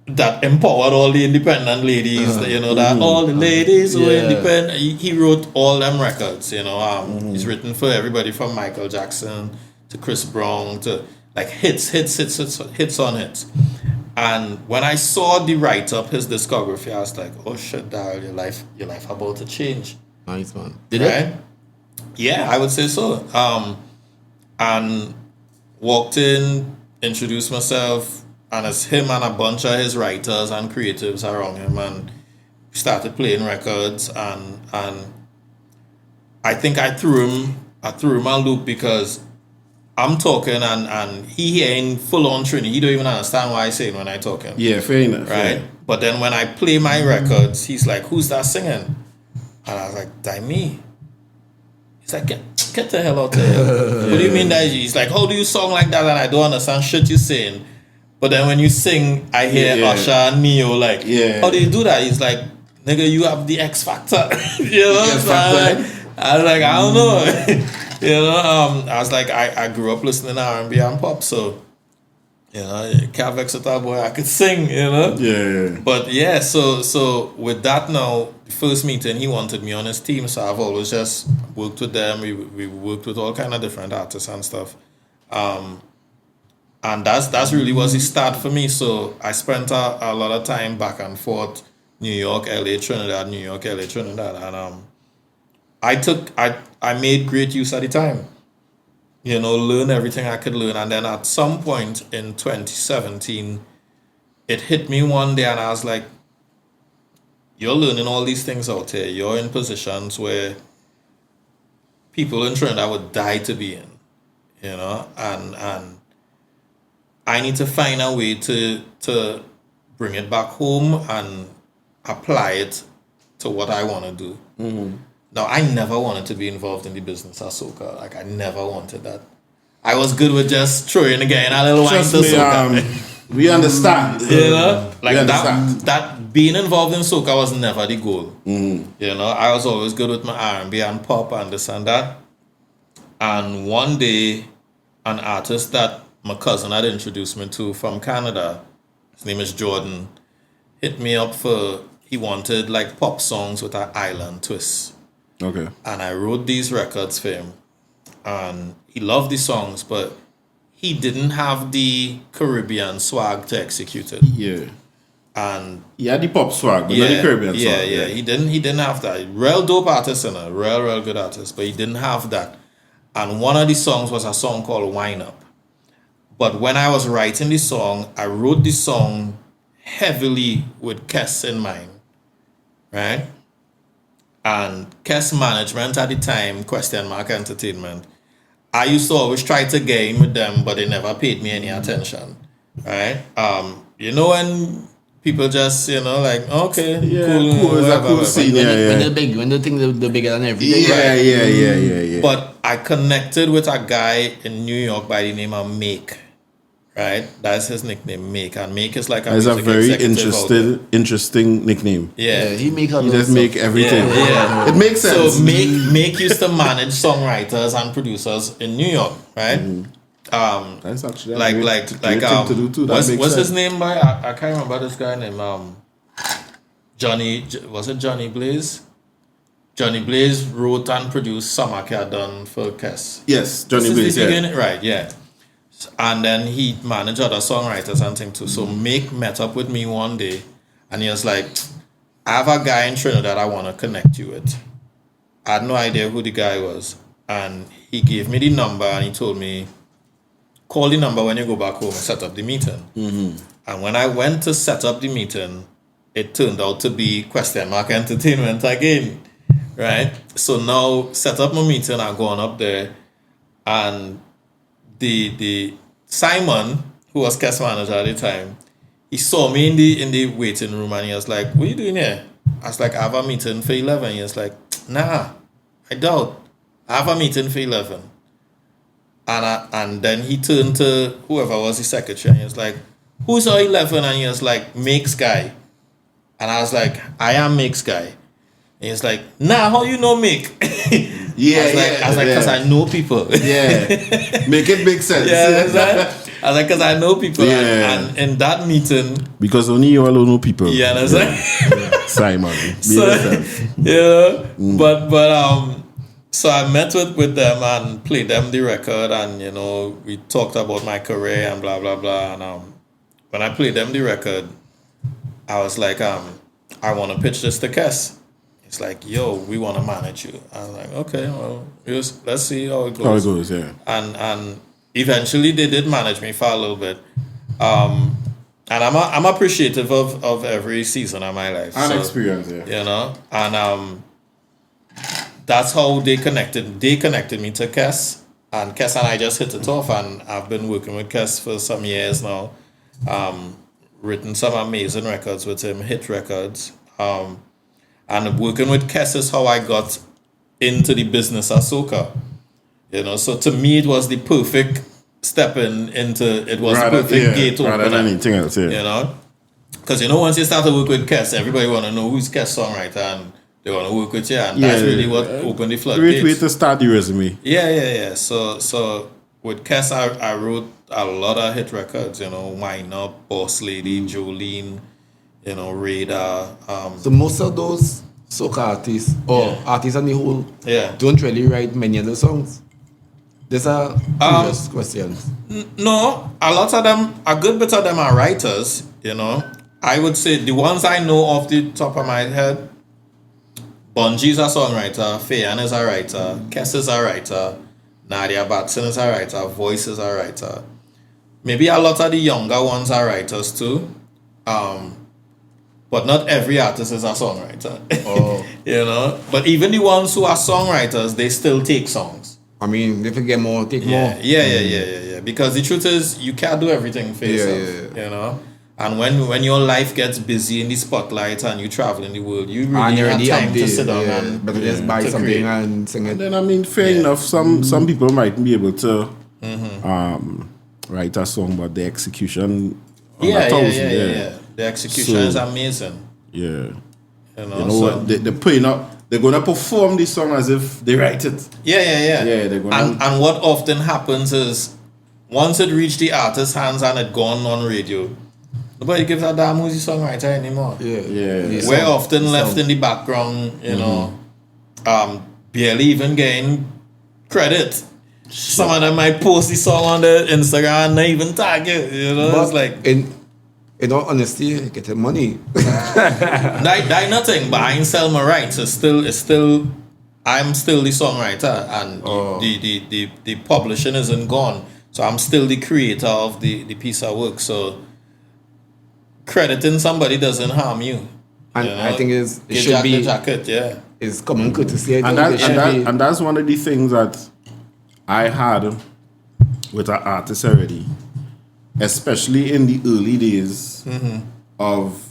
that empowered all the independent ladies. That all the ladies who are independent. He wrote all them records. He's written for everybody from Michael Jackson to Chris Brown to hits on hits. And when I saw the write-up, his discography, I was like, oh shit, Darryl, your life about to change. Nice, man. Did it? Yeah, I would say so. And walked in, introduced myself, and it's him and a bunch of his writers and creatives around him, and started playing records. And I think I threw him a loop because I'm talking and he hearing full on Trini. He don't even understand what I say when I talk him. Yeah, fair enough. Right? Yeah. But then when I play my records, he's like, who's that singing? And I was like, that me. He's like, get the hell out of here. What do you mean that? He's like, how do you song like that? And I don't understand shit you're saying. But then when you sing, I hear Usher and Neo how do you do that? He's like, nigga, you have the X Factor. You know what I'm saying? I was like, I don't know. I was like, I grew up listening to R&B and pop, so can't vex with that boy. I could sing, Yeah. But yeah, so with that now, the first meeting he wanted me on his team, so I've always just worked with them. We worked with all kind of different artists and stuff, and that's really was the start for me. So I spent a lot of time back and forth, New York, LA, Trinidad, New York, LA, Trinidad, and I made great use of the time. Learn everything I could learn. And then at some point in 2017, it hit me one day and I was like, you're learning all these things out here. You're in positions where people in Trinidad would die to be in, and I need to find a way to bring it back home and apply it to what I want to do. Mm-hmm. Now, I never wanted to be involved in the business of soca. I never wanted that. I was good with just throwing again a little wine to soca. We understand. That being involved in soca was never the goal. Mm-hmm. I was always good with my R&B and pop and this and that. And one day, an artist that my cousin had introduced me to from Canada, his name is Jordan, hit me up he wanted pop songs with an island twist. Okay. And I wrote these records for him. And he loved the songs, but he didn't have the Caribbean swag to execute it. Yeah. And he had the pop swag, but not the Caribbean swag. Yeah. He didn't have that. Real dope artist and a real good artist, but he didn't have that. And one of the songs was a song called Wine Up. But when I was writing the song, I wrote the song heavily with Kes in mind. Right? And Kes Management at the time, Question Mark Entertainment, I used to always try to get in with them, but they never paid me any attention. Right? When people just, okay, cool. It's a cool scene. When they think they're bigger than everything. Yeah. But I connected with a guy in New York by the name of Make. Right? That's his nickname, Make. And Make is like a very interesting nickname. Yeah. He just make everything. Yeah. It makes sense. So Make used to manage songwriters and producers in New York, right? Mm-hmm. That's actually like to do too. What's his name? I can't remember this guy name. Was it Johnny Blaze? Johnny Blaze wrote and produced Samaka done for Kes. Yes, Johnny Blaze. Yeah. Right, yeah. And then he managed other songwriters and things too. So Mick met up with me one day, and he was like, "I have a guy in Trinidad I want to connect you with." I had no idea who the guy was, and he gave me the number and he told me, "Call the number when you go back home and set up the meeting." And when I went to set up the meeting, it turned out to be Question Mark Entertainment again. Right? So now set up my meeting, I'm going up there, and the Simon, who was cast manager at the time, he saw me in the waiting room and he was like, "What are you doing here?" I was like, "I have a meeting for 11. He was like, "Nah, I doubt. I have a meeting for 11. And then he turned to whoever was the secretary and he was like, "Who's our 11? And he was like, "Make's guy." And I was like, "I am Make's guy." And he's like, "Nah, how you know Make?" I was like, "Cause I know people." Yeah, make it make sense. Yeah, I was like, "Cause I know people." Yeah. And in that meeting, because only you alone know people. Yeah, that's right. Simon, but so I met with them and played them the record, and we talked about my career and blah blah blah. And when I played them the record, I was like, I want to pitch this to Kes. It's like, "Yo, we want to manage you." I was like, "Okay, well, let's see how it goes." How it goes, yeah. And eventually they did manage me for a little bit. And I'm appreciative of every season of my life. And experience, yeah. And that's how they connected. They connected me to Kes, and Kes and I just hit it off. And I've been working with Kes for some years now. Written some amazing records with him, hit records. And working with Kes is how I got into the business of soca. So to me it was the perfect stepping into it was the perfect gate opener. Rather than anything else, yeah. Because once you start to work with Kes, everybody wanna know who's Kes Songwriter and they wanna work with you, and that's really what opened the floodgates. Great way to start the resume. Yeah. So with Kes I wrote a lot of hit records, Wine Up, Boss Lady, Jolene, Radar. So most of those soca artists or artists on the whole don't really write many of the songs. These are curious questions. No, a lot of them, a good bit of them are writers, I would say the ones I know off the top of my head, Bunji's a songwriter, Fayan is a writer, Kes is a writer, Nadia Batson is a writer, Voice is a writer. Maybe a lot of the younger ones are writers too. But not every artist is a songwriter. But even the ones who are songwriters, they still take songs. I mean, if you get more, take more. Yeah. Because the truth is, you can't do everything for yourself. And when your life gets busy in the spotlight and you travel in the world, you really have time to sit down and but just buy something create. And sing it. And then fair enough. Some people might be able to write a song, but the execution. The execution is amazing. Yeah. They're putting up. They're gonna perform this song as if they write it. Yeah. They're gonna. And what often happens is, once it reached the artist's hands and it gone on radio, nobody gives a damn who's the songwriter anymore. Yeah. We're often left in the background, barely even getting credit. Some of them might post the song on their Instagram and not even tag it. But it's like in all honesty, getting money. Die nothing, but I ain't sell my rights. I'm still the songwriter, and the publishing isn't gone. So I'm still the creator of the piece of work. So crediting somebody doesn't harm you. And I think it should be the jacket, it's common courtesy. And that's one of the things that I had with an artist already, especially in the early days of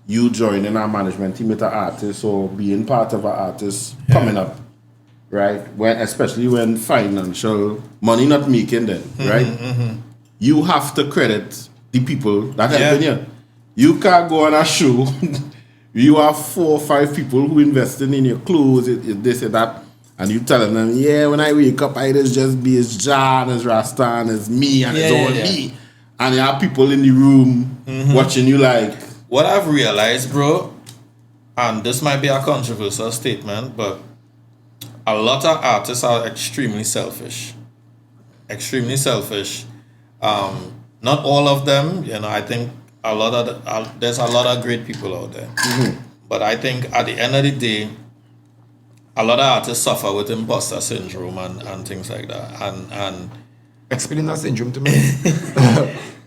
you joining our management team with an artist or being part of an artist coming up, right? Especially when financial money not making them, right? You have to credit the people that helping you. You can't go on a show. You have 4 or 5 people who invested in your clothes, this and that, And you telling them, yeah, when I wake up, I just be as John, as Rasta, and as me, and it's all me. And there are people in the room watching you like... What I've realized, bro, and this might be a controversial statement, but a lot of artists are extremely selfish. Extremely selfish. Not all of them, I think there's a lot of great people out there. But I think at the end of the day, a lot of artists suffer with imposter syndrome and things like that. And explain that syndrome to me.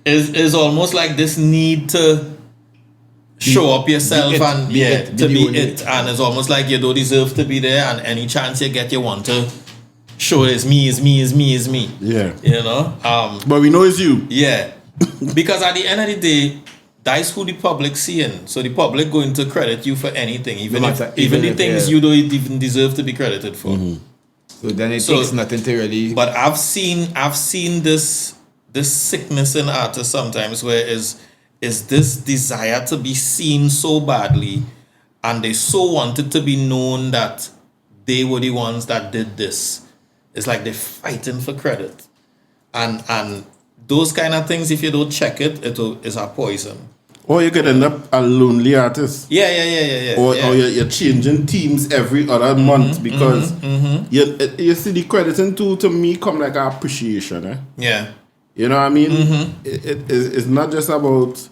is almost like this need to show up yourself and be it. And it's almost like you don't deserve to be there, and any chance you get, you want to show it's me. Yeah. But we know it's you. Yeah. Because at the end of the day, that's who the public seeing. So the public going to credit you for anything, even the things you don't even deserve to be credited for. So then it takes nothing to really. But I've seen this sickness in artists sometimes, where is this desire to be seen so badly, and they so wanted to be known that they were the ones that did this. It's like they're fighting for credit, and those kind of things, if you don't check it, it's a poison. Or you could end up a lonely artist. Yeah. Or you're changing teams every other month because you see the crediting tool to me come like an appreciation. Eh? Yeah. You know what I mean? It's not just about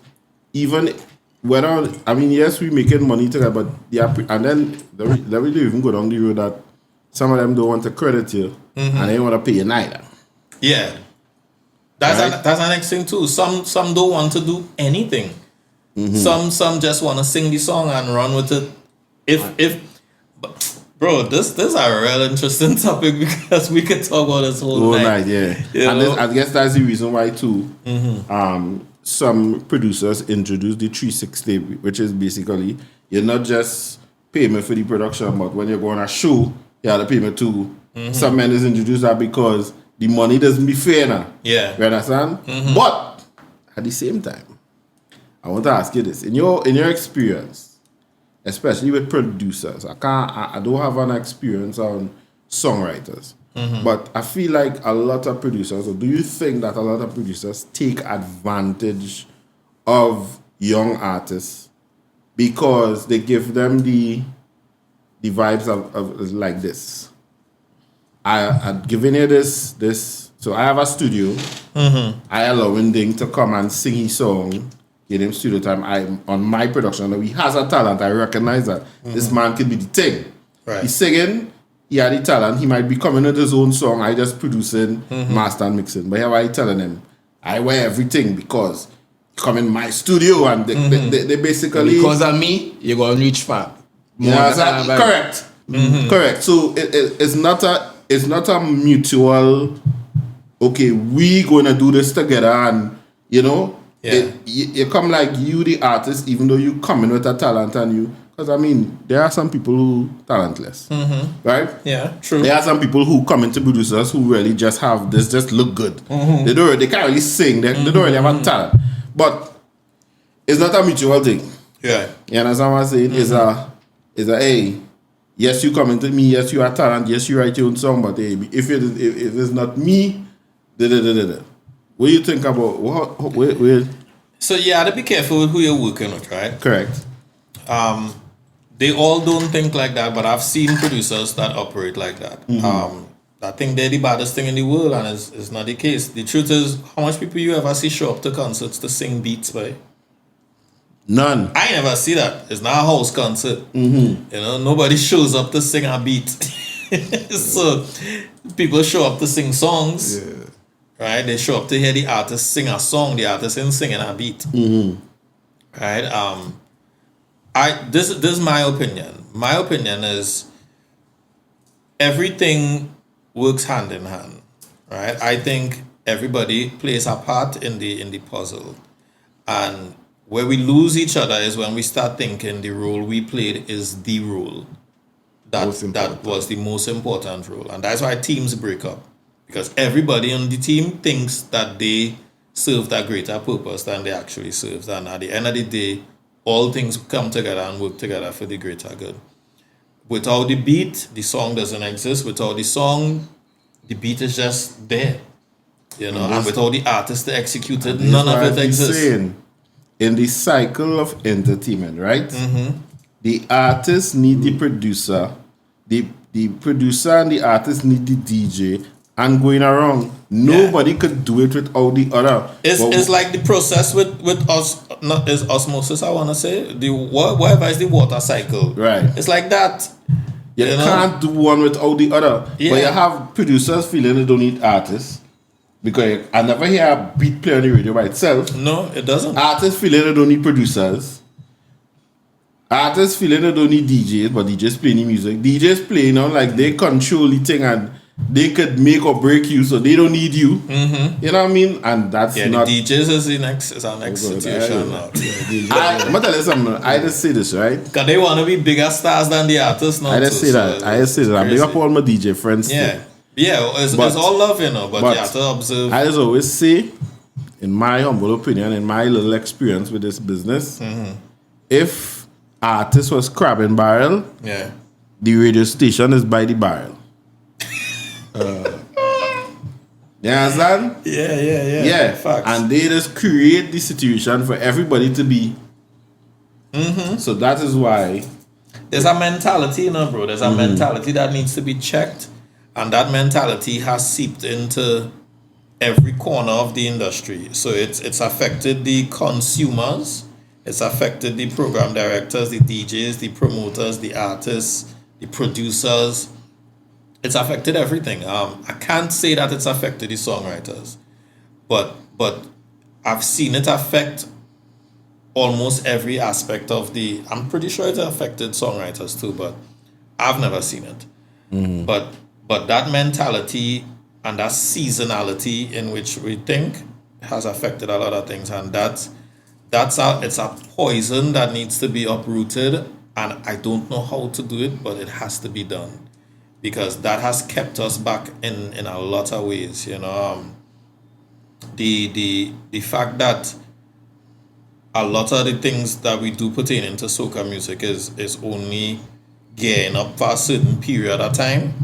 even whether, yes, we making money together, but and then they really even go down the road that some of them don't want to credit you and they don't want to pay you neither. Yeah. That's the next thing too. Some don't want to do anything. Some just want to sing the song and run with it. Bro, this is a real interesting topic, because we could talk about this whole night. Yeah. I guess that's the reason why too. Some producers introduce the 360, which is basically you're not just payment for the production, but when you're going on a show, you have to payment too. Some men is introduced that because the money doesn't be fair now. Yeah. You understand? But at the same time, I want to ask you this. In your experience, especially with producers, I don't have an experience on songwriters. But I feel like a lot of producers, or do you think that a lot of producers take advantage of young artists because they give them the vibes of like this? I'm giving you this. So I have a studio. I allow Ding to come and sing his song, give him studio time. I'm on my production. He has a talent. I recognize that. This man could be the thing. Right. He's singing. He had the talent. He might be coming with his own song. I just producing, master and mixing. But here I telling him, I wear everything because you come in my studio and they basically... Because of me, you're going to reach far. Correct. Correct. So it's not a mutual, okay, we going to do this together and, you come like you, the artist, even though you come in with a talent and you... Because, there are some people who talentless, right? Yeah, true. There are some people who come into producers who really just have this, just look good. They can't really sing. They don't really have a talent. But it's not a mutual thing. Yeah. You understand what I'm saying? It's a, hey, yes, you come into me. Yes, you are talent. Yes, you write your own song. But hey, if it's not me, What do you think about what? So you have to be careful with who you're working with, right? Correct. They all don't think like that, but I've seen producers that operate like that. I think they're the baddest thing in the world, and it's not the case. The truth is, how much people you ever see show up to concerts to sing beats by? None. I never see that. It's not a house concert. Nobody shows up to sing a beat. So people show up to sing songs. Yeah. Right? They show up to hear the artist sing a song, the artist is singing a beat. Right? This is my opinion. My opinion is everything works hand in hand, right? I think everybody plays a part in the puzzle, and where we lose each other is when we start thinking the role we played is the role that was the most important role, and that's why teams break up, because everybody on the team thinks that they served a greater purpose than they actually served, and at the end of the day, all things come together and work together for the greater good. without the beat, the song doesn't exist. Without the song, the beat is just there. You know, and without the artist to execute it, none of it exists. Saying, in the cycle of entertainment, right? The artist need the producer, the producer and the artist need the DJ, and going around. Nobody could do it without the other. It's like the process with us, not is osmosis, I want to say. Whatever is the water cycle. Right. It's like that. You can't do one without the other. Yeah. But you have producers feeling they don't need artists. Because I never hear a beat play on the radio by itself. No, it doesn't. Artists feeling they don't need producers. Artists feeling they don't need DJs, but DJs playing the music. DJs playing, like they control the thing and they could make or break you, so they don't need you. You know what I mean? And that's not. The DJs is our next situation now. I'm gonna tell you something. I just say this, right? Because they want to be bigger stars than the artists now. I just say that. I big up all my DJ friends. Yeah. Yeah, it's all love, but you have to observe. I just always say, in my humble opinion, in my little experience with this business, if artist was crabbing barrel, the radio station is by the barrel. You understand? Yeah. Facts. And they just create the situation for everybody to be. So that is why. There's a mentality, bro. There's a mentality that needs to be checked. And that mentality has seeped into every corner of the industry. So it's affected the consumers, it's affected the program directors, the DJs, the promoters, the artists, the producers. It's affected everything. I can't say that it's affected the songwriters, but I've seen it affect almost every aspect of the. I'm pretty sure it affected songwriters too, but I've never seen it. But that mentality and that seasonality in which we think has affected a lot of things, and it's a poison that needs to be uprooted, and I don't know how to do it, but it has to be done, because that has kept us back in a lot of ways. The fact that a lot of the things that we do pertaining to soca music is only gearing up for a certain period of time.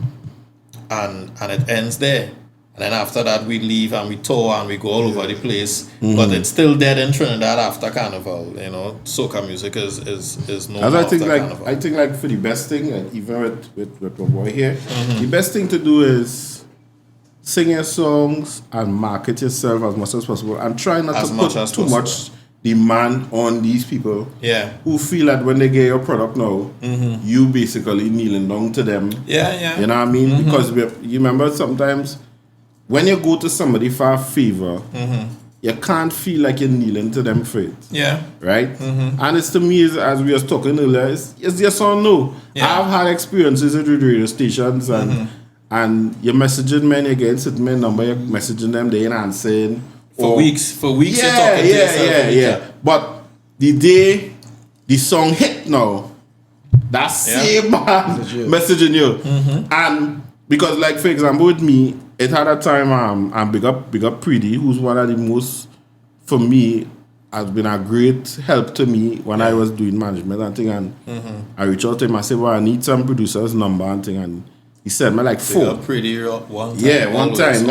And it ends there. And then after that, we leave and we tour and we go all over the place. But it's still dead in Trinidad after Carnival. Soca music is no more after Carnival. I think for the best thing, even with my boy here, the best thing to do is sing your songs and market yourself as much as possible, and try not to put too much demand on these people who feel that when they get your product now, you basically kneeling down to them. You know what I mean? Because you remember sometimes when you go to somebody for a favor, you can't feel like you're kneeling to them for it. Right? And it's to me, as we were talking earlier, it's yes or no. I've had experiences at radio stations and you're messaging men, you get certain men number, you're messaging them, they ain't answering. For weeks, you're talking to yourself. But the day the song hit now, that same man messaging you. And because, like, for example, with me, it had a time, and big up Preziam, who's one of the most, for me, has been a great help to me when I was doing management and thing. And I reached out to him, I said, well, I need some producer's number and thing. And he said me like 4. Pretty one time. Yeah, one time.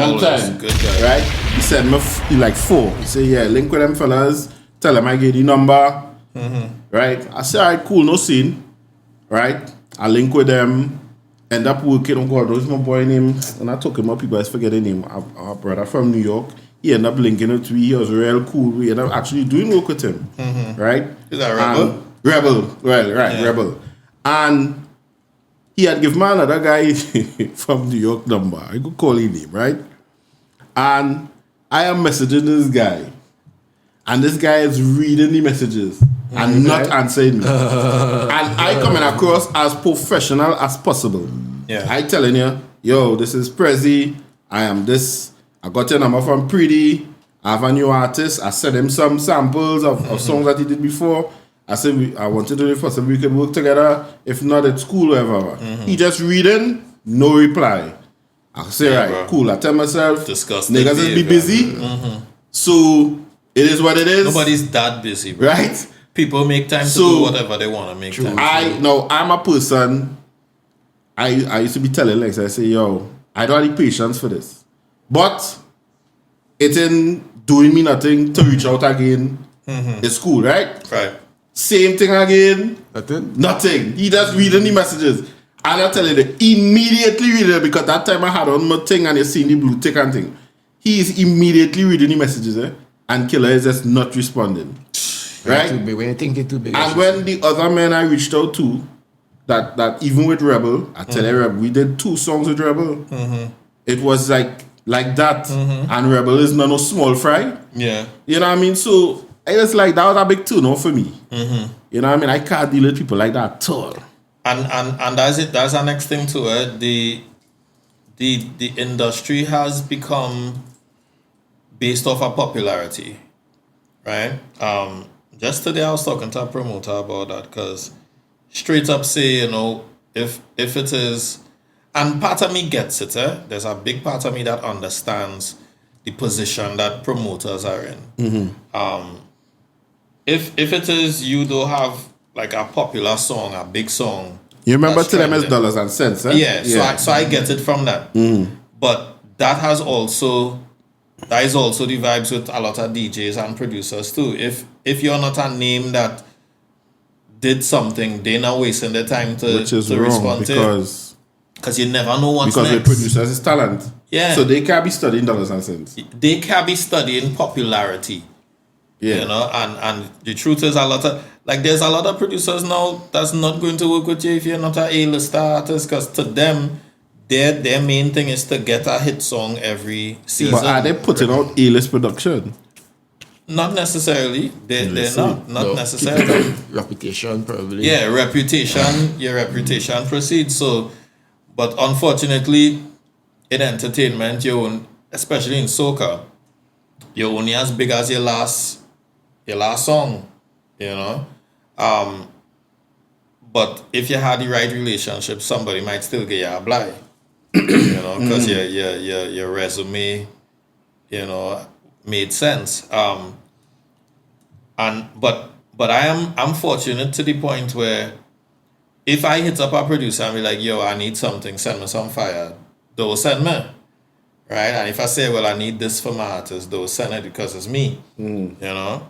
Good guy. Right? He said me like 4. He said, yeah, link with them fellas. Tell them I get the number. Right? I said, all right, cool, no scene. Right? I link with them. End up working. Oh God, what's my boy name? And I took him up, people, I forget the name. Our brother from New York. He ended up linking it to me. He was real cool. We ended up actually doing work with him. Right? Is that Rebel? Rebel. Right, Rebel. And he had given me another guy from New York number. I could call his name, right? And I am messaging this guy. And this guy is reading the messages and not answering me. And I coming across as professional as possible. I telling you, yo, this is Prezi. I am this. I got your number from Preziam. I have a new artist. I sent him some samples of songs that he did before. I said, I wanted to do it first so we could work together. If not, at school or whatever. He just reading, no reply. I say, right, bro. Cool. I tell myself, niggas is be busy. So, it is what it is. Nobody's that busy, bro. Right? People make time to do whatever they want to make time to do. I'm a person I used to be telling Lex, I say, yo, I don't have the patience for this. But it ain't doing me nothing to reach out again. It's cool, right? Right. Same thing again. Nothing. He just reading the messages. And I tell you, immediately reading it because that time I had on my thing and you seen the blue tick and thing. He is immediately reading the messages, and Killer is just not responding. Right? Too big. When you think it's too big. And when the other men I reached out to, that even with Rebel, I tell you, Rebel, we did 2 songs with Rebel. It was like that. And Rebel is no small fry. Yeah. You know what I mean? So it's like that was a big turn off for me. You know what I mean? I can't deal with people like that at all. And that's it. That's our next thing to it. The industry has become based off of popularity, right? Just today I was talking to a promoter about that because straight up say, you know, if it is, and part of me gets it, there's a big part of me that understands the position that promoters are in. If it is you don't have like a popular song, a big song. You remember to them as dollars and cents, eh? Yeah. So I get it from that. But that is also the vibes with a lot of DJs and producers too. If you're not a name that did something, they're not wasting their time to respond because you never know what's next. Because the producers is talent. Yeah. So they can't be studying dollars and cents. They can't be studying popularity. Yeah. You know, and the truth is there's a lot of producers now that's not going to work with you if you're not an A-list artist, because to them, their main thing is to get a hit song every season. But are they putting out A-list production? Not necessarily. They're not necessarily. Reputation, probably. Yeah, your reputation precedes. So, but unfortunately, in entertainment, especially in soca, you're only as big as your last song, you know. But if you had the right relationship, somebody might still get you a blind, you know, because your resume, you know, made sense. But I'm fortunate to the point where if I hit up a producer and be like, yo, I need something, send me some fire, they'll send me. Right? And if I say, well, I need this for my artist, they'll send it because it's me. You know?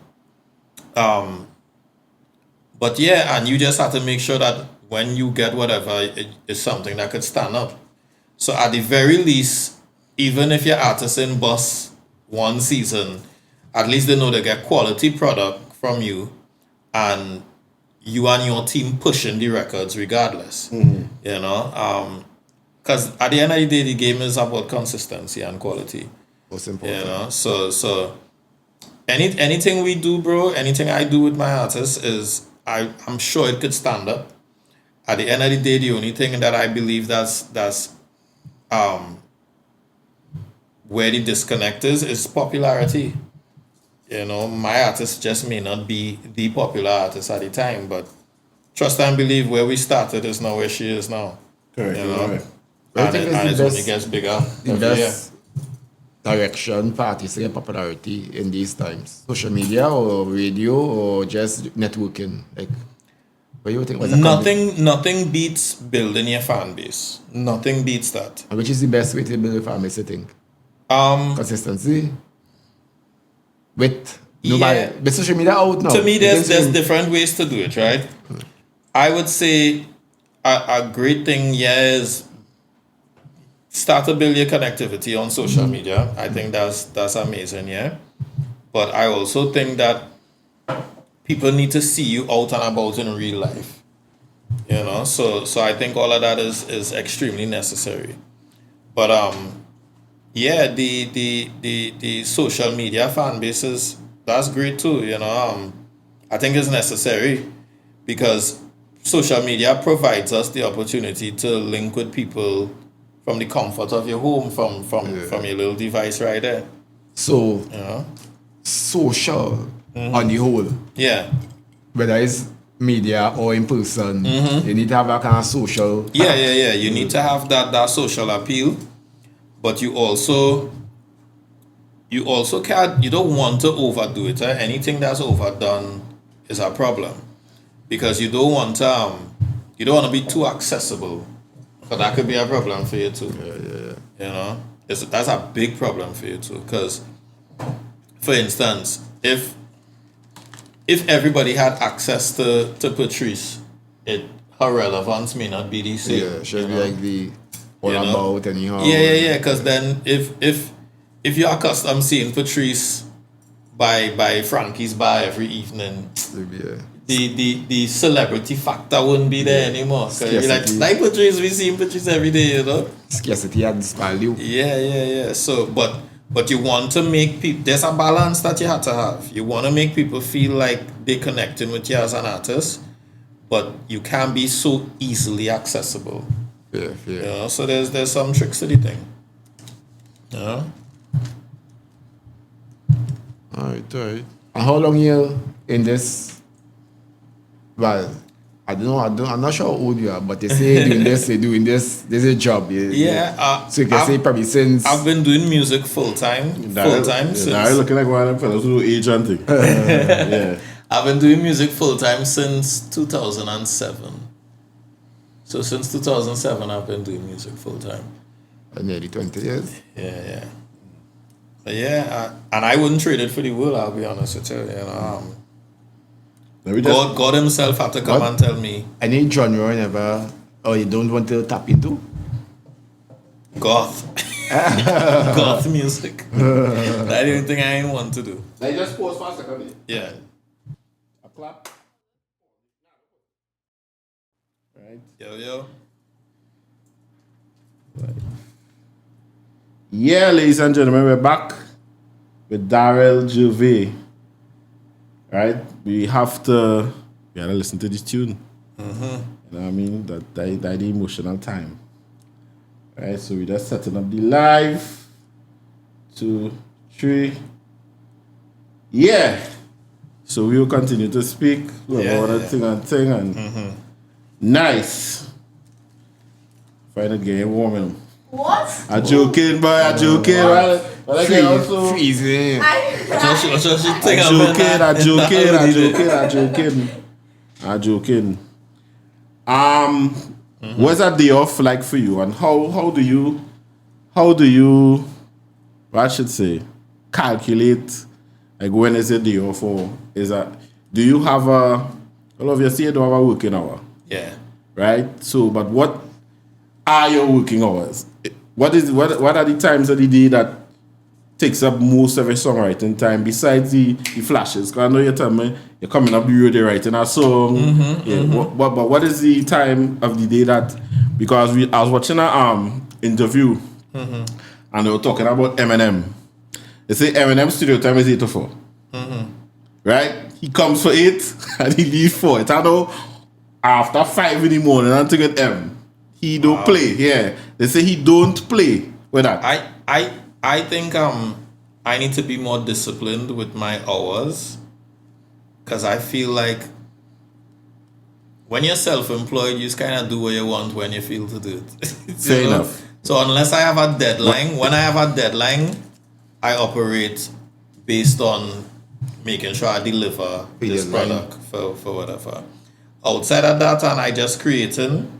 But yeah, and you just have to make sure that when you get whatever, it is something that could stand up. So at the very least, even if your artist in bus one season, at least they know they get quality product from you, and you and your team pushing the records regardless. You know? Because at the end of the day, the game is about consistency and quality. Most important. You know? So anything we do, bro, anything I do with my artists is I'm sure it could stand up. At the end of the day, the only thing that I believe that's where the disconnect is popularity. You know, my artist just may not be the popular artist at the time, but trust and believe where we started is not where she is now. Correct. You know? Right. And it only gets bigger. The best direction parties to get popularity in these times? Social media or radio or just networking? Like, what do you think? Nothing beats building your fan base. Nothing beats that. And which is the best way to build a fan base, you think? Consistency? With nobody, with social media out now. To me, there's different ways to do it, right? I would say a great thing, is start to build your connectivity on social media. I think that's amazing, yeah. But I also think that people need to see you out and about in real life. You know, so I think all of that is extremely necessary. But the social media fan bases, that's great too, you know. I think it's necessary because social media provides us the opportunity to link with people from the comfort of your home, from your little device right there. So, you know? Social on the whole. Yeah. Whether it's media or in person, you need to have that kind of social. Yeah. You need to have that social appeal, but you also can't. You don't want to overdo it. Anything that's overdone is a problem because you don't want to be too accessible. But that could be a problem for you too. You know, that's a big problem for you too. Because, for instance, if everybody had access to Patrice, her relevance may not be the same. Yeah, should be like the all about anyhow. Yeah. Because then if you're accustomed seeing Patrice by Frankie's bar every evening, the celebrity factor wouldn't be there anymore. Because you're like Patrice, we see Patrice every day, you know. Scarcity adds value. Yeah. So, but you want to make people. There's a balance that you have to have. You want to make people feel like they're connecting with you as an artist, but you can't be so easily accessible. Yeah. You know, so there's some tricks to the thing. You know? Alright. And how long you in this? Well, I don't know. I'm not sure how old you are, but they say doing this. There's a job. Yeah. So you can say probably since I've been doing music full time since. Now you're looking like one of them fellows who do agent thing. Yeah. I've been doing music full time since 2007. So since 2007, I've been doing music full time. Nearly 20 years. Yeah. But and I wouldn't trade it for the world. I'll be honest with you. You know, God Himself had to come and tell me. Any genre you don't want to tap into? Goth. Goth music. That's the only thing I ain't want to do. Like just pause for a second. Yeah. A clap. Right. Yo. Right. Yeah, ladies and gentlemen, we're back with Darryl Gervais. Right? We gotta listen to this tune. You know what I mean? That the emotional time. Right? So we just setting up the live. 2, 3. Yeah. So we will continue to speak about thing and nice. Find a game warming. What? I'm joking, boy. I'm joking. But I can also freezing. I'm joking. What's that day off like for you, and how do you I should say calculate like when is a day off, or is that do you have all of you say you don't have a working hour? Yeah. Right? So but what are your working hours? What are the times of the day that takes up most of your songwriting time besides the flashes? Because I know you tell me you're coming up the road writing a song. But what is the time of the day that, because I was watching a interview and they were talking about Eminem. They say Eminem studio time is 8 to 4. Right? He comes for 8 and he leaves for it. I know after 5 in the morning I'm thinking he don't play. Yeah. They say he don't play with that. I think I need to be more disciplined with my hours, because I feel like when you're self-employed, you just kind of do what you want when you feel to do it. Fair enough. So unless I have a deadline, when I have a deadline, I operate based on making sure I deliver this product for whatever. Outside of that, and I just creating,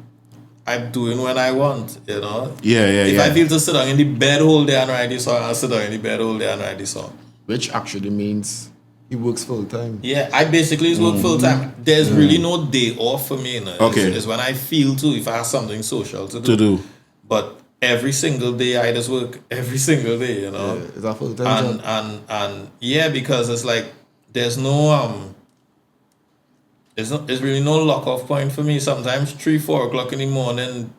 I'm doing when I want, you know. If I feel to sit down in the bed whole day and write this song, I'll sit down in the bed whole day and write this song. Which actually means he works full time. Yeah, I basically work full time. There's really no day off for me. You know? Okay. It's when I feel to, if I have something social to do. But every single day I just work every single day, you know. Yeah, it's a full time job. And yeah, because it's like there's no there's really no lock off point for me. Sometimes 3-4 o'clock in the morning,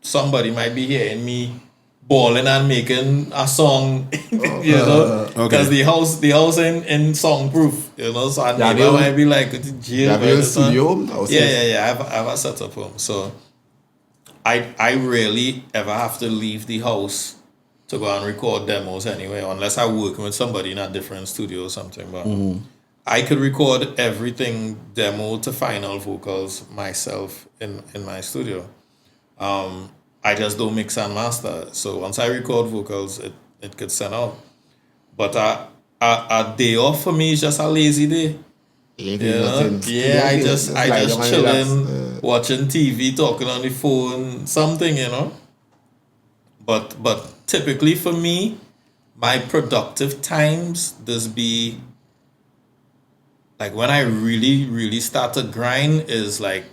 somebody might be hearing me balling and making a song, you know, because the house in song proof, you know. So I might be like, yeah, I have a setup home. So I rarely ever have to leave the house to go and record demos anyway, unless I'm working with somebody in a different studio or something. But I could record everything demo to final vocals myself in my studio. I just don't mix and master. So once I record vocals, it could send out. But a day off for me is just a lazy day. Yeah, I just chilling. watching TV, talking on the phone, something, you know. But typically for me, my productive times does be like when I really start to grind is like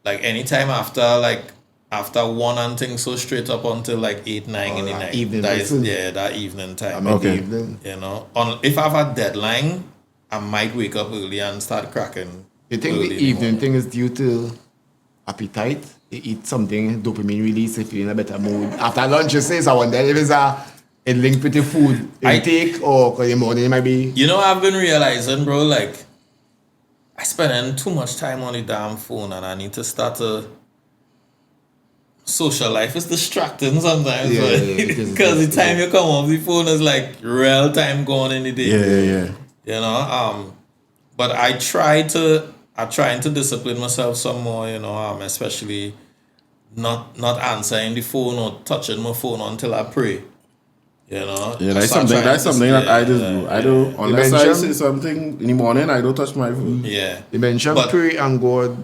anytime after 1 and things so straight up until like 8-9 in the night. Evening that evening time. Okay. You know, if I have a deadline, I might wake up early and start cracking. You think the evening thing is due to appetite? You eat something, dopamine release, if you're in a better mood. After lunch, you say, so I wonder if it's a link with the food intake or in the morning it might be. You know, I've been realizing, bro, like, I spend too much time on the damn phone and I need to start to... Social life is distracting sometimes, because the time you come off the phone is like real time gone in the day. Yeah. You know, but I try to discipline myself some more, you know, especially not answering the phone or touching my phone until I pray. You know? Yeah, that's something that I just do. I don't, unless I say something in the morning, I don't touch my phone. Yeah. You mentioned pray and God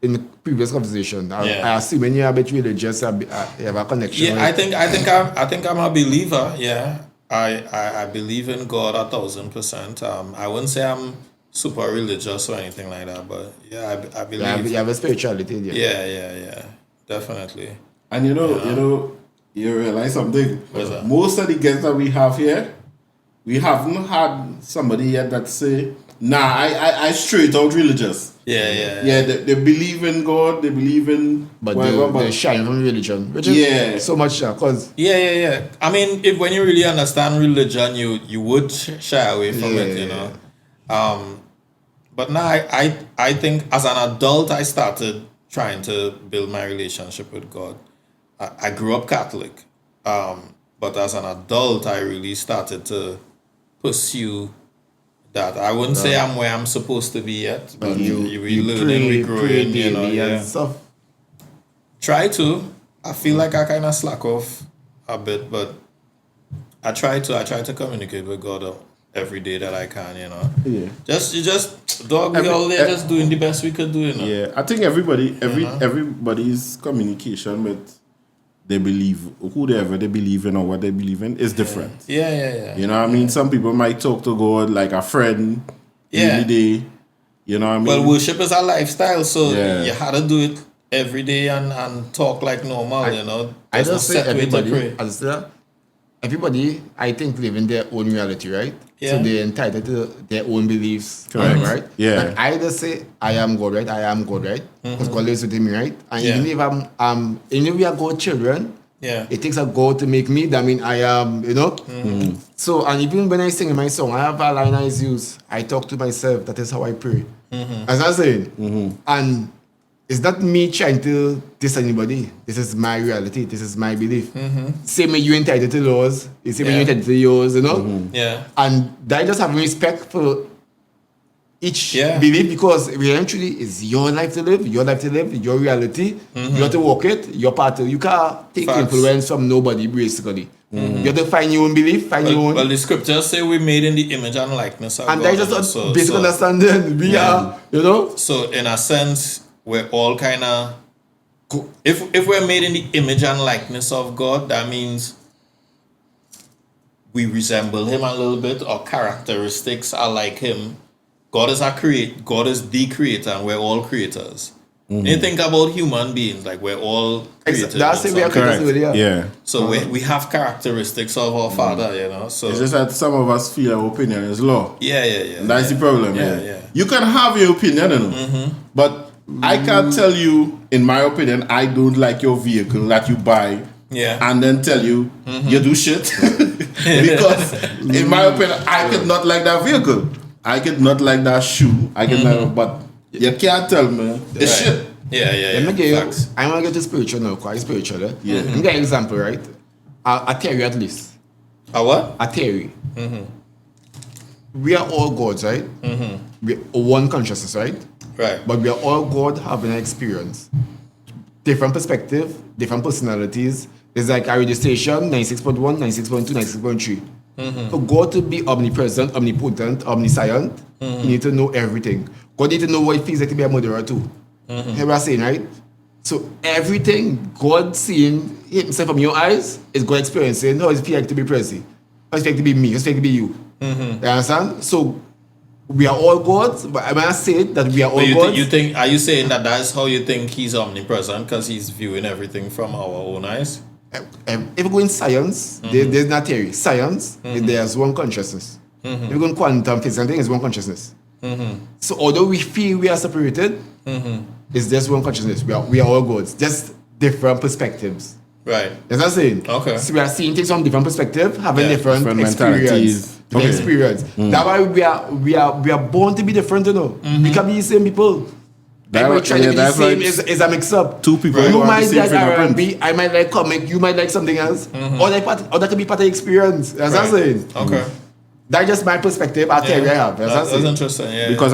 in the previous conversation. I assume when you're a bit religious, you have a connection. Yeah, I think I'm a believer, yeah. I believe in God 1,000%. I wouldn't say I'm super religious or anything like that, but yeah, I believe. You have a spirituality, Yeah, definitely. And you know, you realize something. What's that? Most of the guests that we have here, we haven't had somebody yet that say, nah, I straight out religious. Yeah. They believe in God, they believe in but they shine from religion, which is so much because yeah. I mean, if when you really understand religion, you would shy away from it, you know. But now I think as an adult I started trying to build my relationship with God. I grew up Catholic, but as an adult I really started to pursue that. I wouldn't say I'm where I'm supposed to be yet, but you learning, we growing, you know. Yeah. Stuff. Try to. I feel like I kind of slack off a bit, but I try to communicate with God every day that I can, you know. Yeah. Just dog we all there, just doing the best we could do, you know. Yeah, I think everybody's communication with they believe whoever they believe in or what they believe in is different. Yeah. You know what I mean? Some people might talk to God like a friend every day. You know what I mean? Well, worship is a lifestyle, so you had to do it every day and talk like normal, you know. I just say everybody, I think, live in their own reality, right? Yeah. So they're entitled to their own beliefs, right? Yeah. And I just say, I am God, right? I am God, right? Because God lives within me, right? And even if even if we are God children, it takes a God to make me. That means I am, you know? So, and even when I sing in my song, I have a line I use. I talk to myself. That is how I pray. As I'm saying. And it's not me trying to diss anybody. This is my reality. This is my belief. Same way you entitled to yours. Same way you entitled to yours, you know? Yeah. And that just having respect for each belief, because eventually it's your life to live, your reality. You have to walk it, your part. You can't take influence from nobody, basically. You have to find your own belief, your own. Well, the scriptures say we're made in the image and likeness of God. And that's just a basic understanding. We are, you know? So, in a sense, we're all kind of... If we're made in the image and likeness of God, that means we resemble Him a little bit. Our characteristics are like Him. God is the creator, and we're all creators. When you think about human beings, like we're all creators. That's it, we are creators. Yeah. So we have characteristics of our Father, you know. So it's just that some of us feel our opinion is law. Yeah. That's the problem. Yeah. You can have your opinion, you know, but I can't tell you, in my opinion, I don't like your vehicle that you buy. Yeah. And then tell you you do shit. Because in my opinion, I could not like that vehicle. I could not like that shoe. I could not, but you can't tell me it's shit. Yeah. I'm gonna get to spiritual now, quite spiritual. Yeah. Let me get an example, right? A theory at least. A what? A theory. We are all gods, right? We're one consciousness, right? Right. But we are all God having an experience. Different perspective, different personalities. There's like a radio station, 96.1, 96.2, 96.3. For God to be omnipresent, omnipotent, omniscient, you need to know everything. God need to know what it feels like to be a murderer too. Hear what I'm saying, right? So everything God seeing himself from your eyes is God experiencing how it feels like to be Prezi. How it feels like to be me, how it feels like to be you. You understand? So we are all gods, but I might say that we are all gods. Are you saying that that's how you think he's omnipresent because he's viewing everything from our own eyes? If we go in science, there's not theory. Science, there's one consciousness. If we go in quantum physics, I think it's one consciousness. So although we feel we are separated, it's just one consciousness. We are all gods, just different perspectives. Right. That's what I'm saying. Okay. So we are seeing things from different perspectives, having different mentalities. Experience. That's why we are born to be different, you know. We can be the same people. Everybody trying to be the same is a mix-up. Two people. You might like R&B, I might like comic, you might like something else. Or that could be part of the experience. That's what I'm saying. Okay. That's just my perspective. I'll tell you I have. That's interesting. Yeah. Because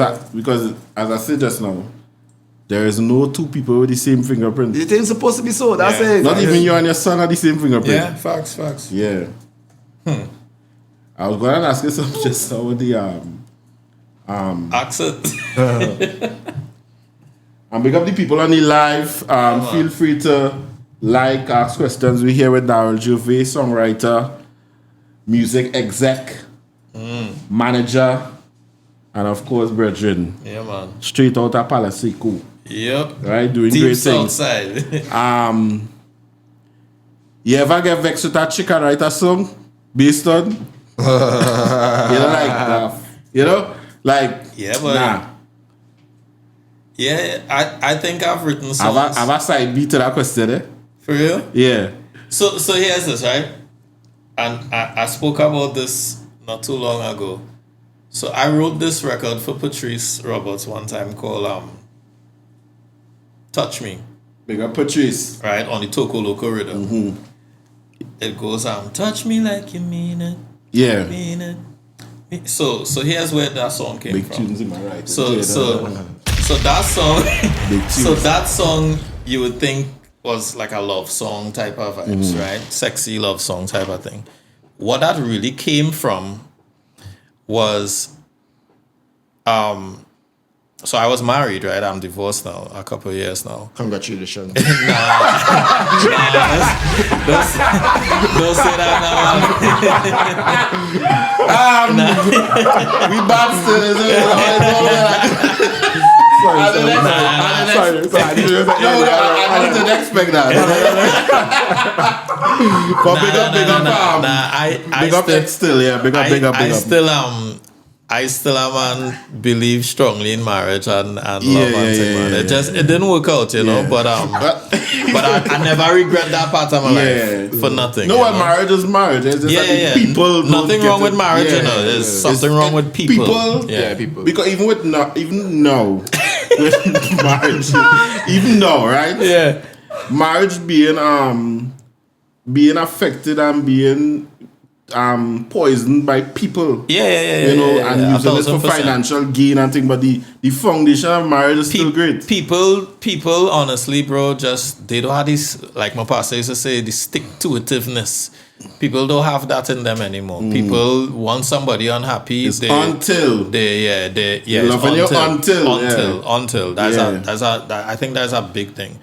as I said just now, there is no two people with the same fingerprint. It ain't supposed to be so. That's it. Not even you and your son are the same fingerprint. Yeah, facts. Yeah. I was going to ask you something just now with the accent. And big up the people on the live. Feel free to ask questions. We're here with Darryl Gervais, songwriter, music exec, manager, and of course, brethren. Yeah, man. Straight out of Palacico. Yep. Right, doing Deep great things. Southside. You ever get vexed with that chick and write a song based on? Yeah, but nah. Yeah, I think I've written songs. Have a side beat to that question, eh? For real? Yeah. So here's this, right? And I spoke about this not too long ago. So I wrote this record for Patrice Roberts one time called Touch Me. Big up Patrice. Right, on the Toko Loco rhythm. It goes, touch me like you mean it. Yeah. Mean it. So here's where that song came Big from. tunes in my right. So that song you would think was like a love song type of vibes, right? Sexy love song type of thing. What that really came from was so I was married, right? I'm divorced now, a couple of years now. Congratulations. Don't say that now. We bad still, isn't it? Sorry. I didn't expect that. But big up X still, yeah. Big up. I still am and believe strongly in marriage and love and thing, man. It didn't work out, you know. But I never regret that part of my life for nothing. No, what marriage is marriage. It's just people. Nothing wrong with marriage, you know. There's something wrong with people. People. Because even now, with marriage, even now, right? Yeah. Marriage being affected and being poisoned by people. You know, and using it for financial gain and thing. But the foundation of marriage is still great. People, honestly, bro, they don't have this, like my pastor used to say, the stick-to-itiveness. People don't have that in them anymore. People want somebody unhappy. It's until. I think that's a big thing.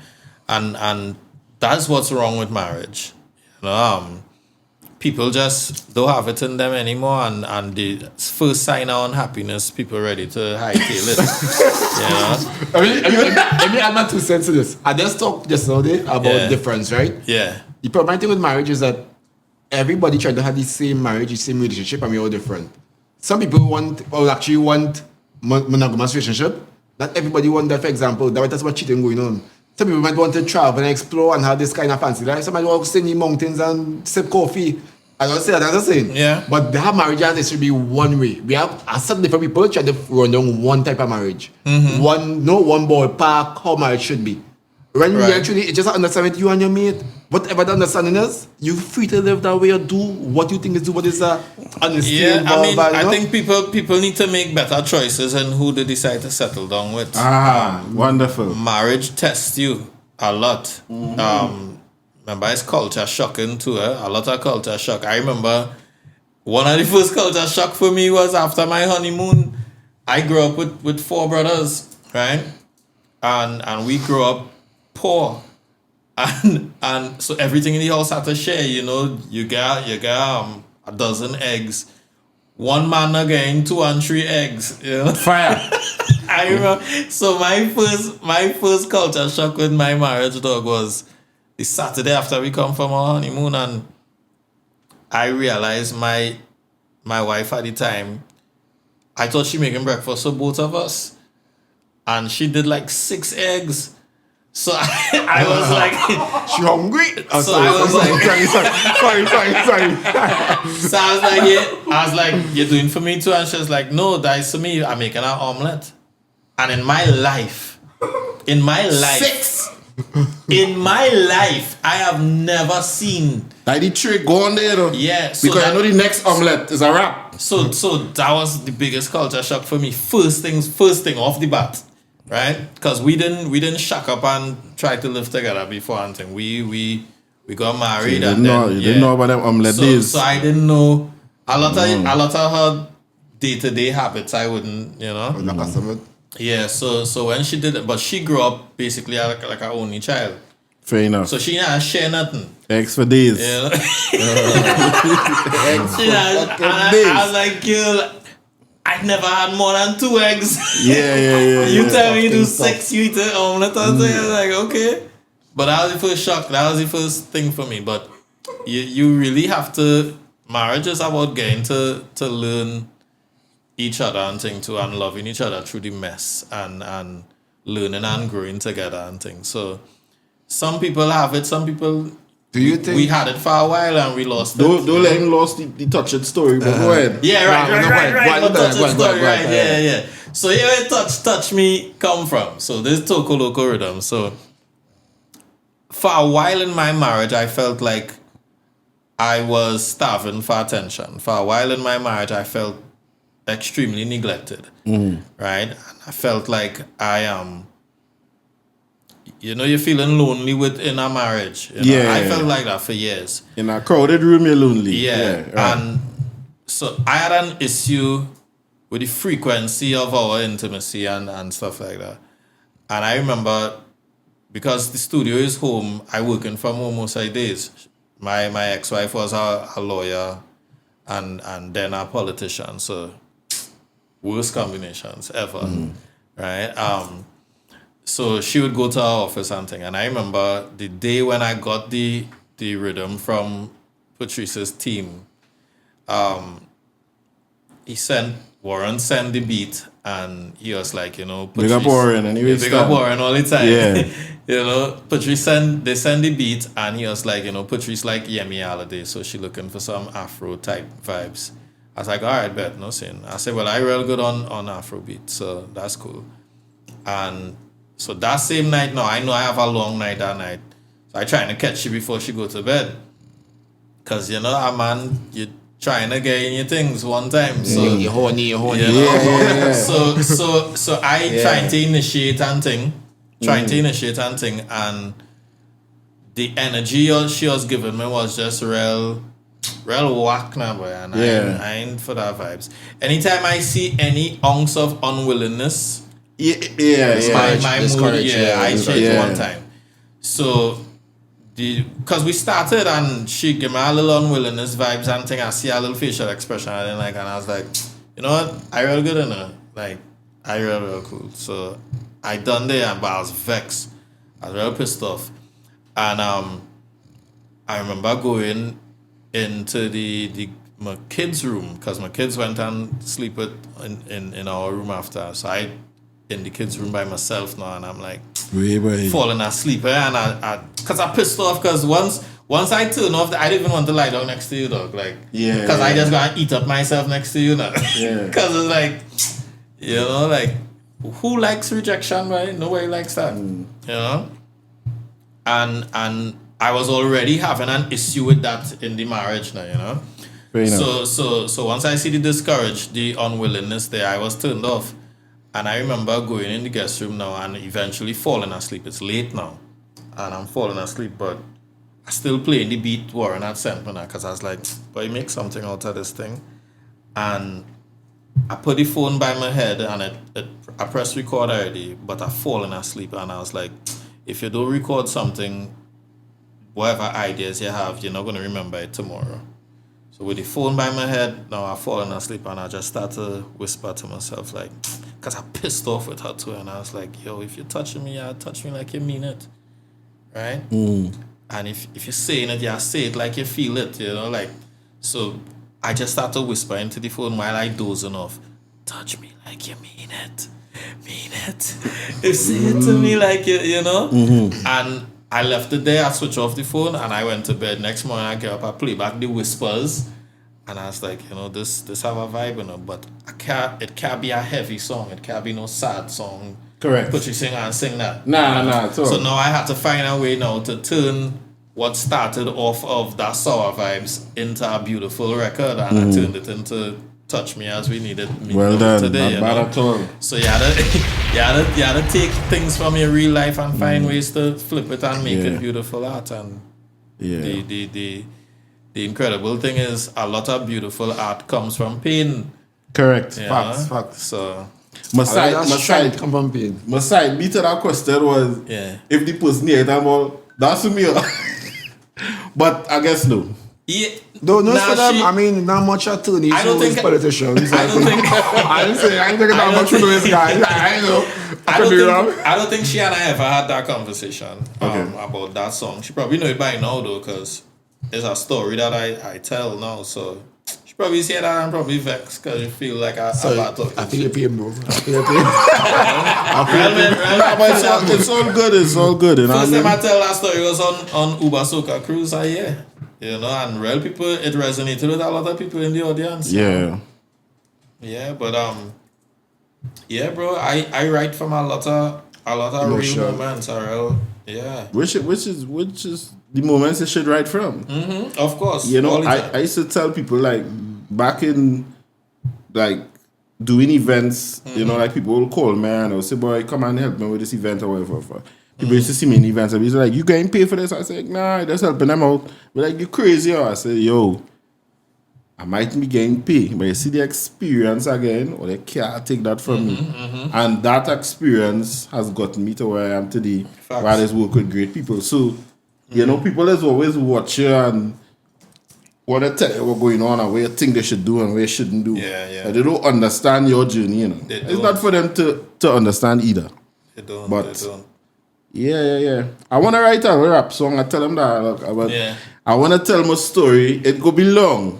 And that's what's wrong with marriage. You know, people just don't have it in them anymore, and the first sign of unhappiness, people ready to hightail it. I mean, I'm not too sensitive to this. I just talked just now about difference, right? Yeah. The problem thing with marriage is that everybody try to have the same marriage, the same relationship, and we're all different. Some people want monogamous relationship. Not everybody want that, for example. That's what cheating going on. Some people might want to travel and explore and have this kind of fancy life. Somebody want to stay in the mountains and sip coffee. I don't say that, I'm saying. Yeah. But that marriage, it should be one way. We have some different people try to run down one type of marriage. One ballpark, how marriage should be. When we actually just understand with you and your mate, whatever the understanding is, you're free to live that way or do what you think is what is honesty. Yeah, I think people need to make better choices in who they decide to settle down with. Wonderful. Marriage tests you a lot. Remember, it's culture shocking too. A lot of culture shock. I remember one of the first culture shock for me was after my honeymoon. I grew up with 4 brothers, right? And we grew up poor. And so everything in the house had to share, you know. You get a dozen eggs. One man again, 2 and 3 eggs, you know. Fire. I remember. So my first culture shock with my marriage, dog, was the Saturday after we come from our honeymoon, and I realized my wife at the time, I thought she making breakfast for both of us, and she did like 6 eggs. So I was like, she hungry. Oh, so I was like, sorry. So I was like, you're doing for me too, and she was like, no, that's for me. I'm making an omelet. And in my life, 6. in my life, I have never seen Like the trick, go on there though. Yeah, so because I know the next omelette is a wrap. So that was the biggest culture shock for me. First thing off the bat, right? Because we didn't shack up and try to live together before and thing. We got married So and then you didn't know about them omelette days. So I didn't know a lot of her day-to-day habits. I wouldn't, you know. Yeah. So when she did it, but she grew up basically like her only child. Fair enough. So she didn't share nothing. Eggs for days. You know? I was like, girl, I never had more than 2 eggs. Yeah. You tell me you do 6, you eat an omelette. I was like, okay. But that was the first shock. That was the first thing for me. But you really have to. Marriage is about getting to learn each other and things too, and loving each other through the mess and learning and growing together and things. So some people have it. Some people. Do you think we had it for a while and we lost it? Don't let him lost the touched story, but go ahead. Yeah, right. Right. Yeah. So here where touch me come from. So this Toko Loco rhythm. So for a while in my marriage, I felt like I was starving for attention. For a while in my marriage, I felt extremely neglected. Right? And I felt like I am. You're feeling lonely within a marriage. I felt like that for years. In a crowded room, you're lonely. Yeah. Right. And so I had an issue with the frequency of our intimacy and stuff like that. And I remember, because the studio is home, I working from home most of the days. My ex-wife was a lawyer and then a politician. So worst combinations ever. Right? So she would go to our office and thing. And I remember the day when I got the rhythm from Patrice's team, Warren sent the beat and he was like, Patrice. Big up Warren and big up Warren all the time. Yeah. Patrice they send the beat and he was like, Patrice like Yemi Alade, so she looking for some Afro type vibes. I was like, all right, bet, no sin. I said, well, I real good on Afro beat, so that's cool. And so that same night now, I know I have a long night that night. So I trying to catch you before she go to bed. Because, a man, you trying to get in your things one time. So you're horny. Yeah. So I trying to initiate and thing. And the energy she was giving me was just real whack now, boy. And I ain't for that vibes. Anytime I see any ounce of unwillingness, my mood, I changed one time. So, because we started and she gave me a little unwillingness vibes and thing, I see a little facial expression I didn't like, and I was like, you know what, I real good in her. Like, I real cool. So, I done there, but I was vexed. I was real pissed off. And I remember going into my kids' room, because my kids went and sleep in our room after. So I in the kids' room by myself now, and I'm like falling asleep. And I because I pissed off, because once I turn off, I didn't even want to lie down next to you, dog. Like, because I just gotta eat up myself next to you now. Because it's like, like, who likes rejection, right? Nobody likes that, And I was already having an issue with that in the marriage now, So once I see the unwillingness there, I was turned off. And I remember going in the guest room now and eventually falling asleep. It's late now, and I'm falling asleep, but I still playing the beat Warren had sent me now, because I was like, boy, make something out of this thing. And I put the phone by my head and I pressed record already, but I fallen asleep and I was like, if you don't record something, whatever ideas you have, you're not going to remember it tomorrow. So with the phone by my head, now I've fallen asleep and I just start to whisper to myself like, because I pissed off with her too, and I was like, yo, if you're touching me, touch me like you mean it, right? And if you're saying it, say it like you feel it, like, so I just start to whisper into the phone while I dozing off, touch me like you mean it. You say it to me like you know. And I left it there, I switched off the phone and I went to bed. Next morning I get up, I play back the whispers and I was like, this have a vibe, but it can't be a heavy song, it can't be no sad song. Correct. Put you sing and sing that. Nah. So now I had to find a way now to turn what started off of that sour vibes into a beautiful record, and I turned it into Touch Me As We Needed Me well done. Today. Not bad at all. So you had to take things from your real life and find ways to flip it and make it beautiful art. And the incredible thing is a lot of beautiful art comes from pain. Correct. Facts. So my side come from pain. My side beat to that question was if the person here that well, that's me. But I guess no. Yeah. No, for them. I mean, not much attorneys who politicians. I don't think that much to this guy. I know. I don't think she and I ever had that conversation about that song. She probably know it by now though, because it's a story that I tell now. So she probably see that and probably vexed because you feel like I feel your pain, bro. It's all good. First time I tell that story was on Uber Soca Cruise a year. And real people, it resonated with a lot of people in the audience. Yeah. Yeah, but bro, I write from a lot of real moments, Which is the moments you should write from. Of course. I used to tell people like back in like doing events, like people will call me and I'll say, boy, come and help me with this event or whatever. People used to see me in events and they're like, you getting paid for this? I said, nah, just helping them out. But like, you crazy? I said, yo, I might be getting paid, but you see the experience again, or they can't take that from me. And that experience has gotten me to where I am today, where I just work with great people. So, people is always watch you and want to tell you what's going on and what you think they should do and what you shouldn't do. Yeah. They don't understand your journey, It's not for them to understand either. They don't. Yeah. I want to write a rap song. I tell them that. I want to tell my story. It could be long,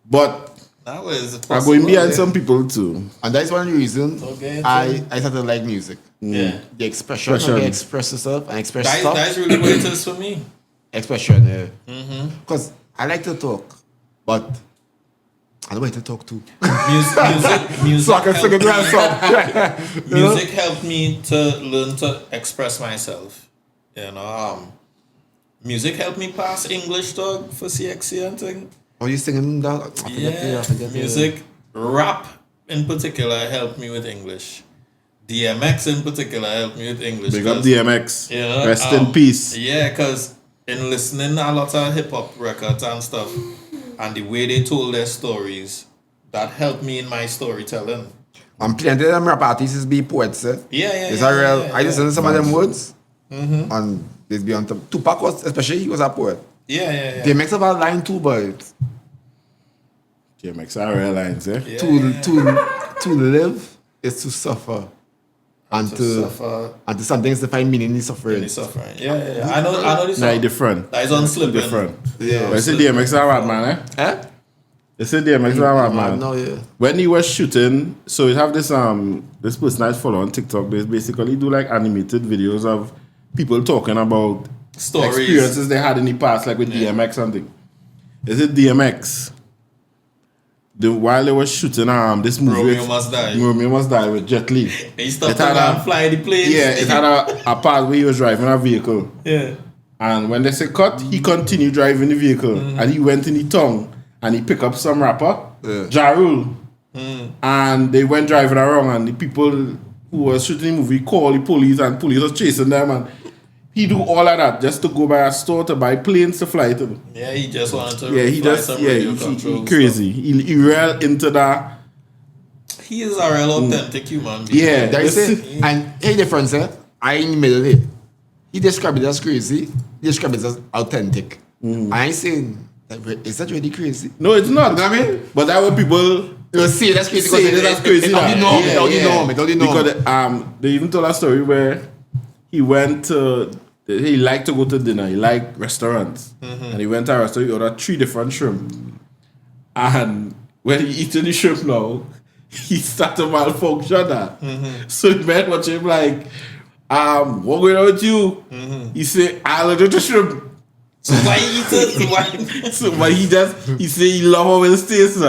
but that was I'm going behind some people too. And that's one reason I started to like music. Yeah. The expression, how you express yourself and express stuff. That's really what it is for me. Expression, yeah. Because I like to talk, but I don't want to talk too. Music so I can sing a grand song. Music helped me to learn to express myself. Music helped me pass English talk for CXC and thing. Oh, you singing that? I forget Music, rap in particular helped me with English. DMX in particular helped me with English. Big up DMX. Rest in peace. Yeah, because in listening a lot of hip hop records and stuff, and the way they told their stories, that helped me in my storytelling. And plenty of them rap artists be poets. I listen to some of them words, and they be on top. Tupac was, especially, he was a poet. Yeah. They mix up a line too, but DMX are real lines, To live is to suffer. And to some things to find meaning in suffering. Yeah. I know this song. Nah, different. That is on Slippin'. Different. Yeah. They say DMX are rap man, They say DMX are rap man. No, yeah. When he was shooting, so he have this person I follow on TikTok. They basically do like animated videos of people talking about stories, experiences they had in the past, like with DMX and thing. Is it DMX? While they were shooting this movie, Romeo Must Die with Jet Li. He stopped and fly the plane. Yeah, it had a part where he was driving a vehicle. Yeah. And when they say cut, he continued driving the vehicle. And he went in the tongue and he picked up some rapper, Ja Rule. And they went driving around and the people who were shooting the movie called the police and police was chasing them and he do all of that just to go by a store to buy planes to fly to. Yeah, he just wanted to fly some radio control. He crazy. He real into that he is a real authentic human being. Yeah, That's it. And hey, difference, I in the middle here. He described it as crazy. He described it as authentic. I ain't saying, is that really crazy? No, it's not. You know what I mean? But that what people You see, that's crazy say because that's crazy. It only know me. Because they even told a story where he went to, he liked to go to dinner. He liked restaurants. And he went to a restaurant, he ordered 3 different shrimp. And when he eating the shrimp now, he started malfunction. So the man watch him like, what going on with you? He said, I'll do the shrimp. So why he eat it? Why? So but he said he love how it tastes.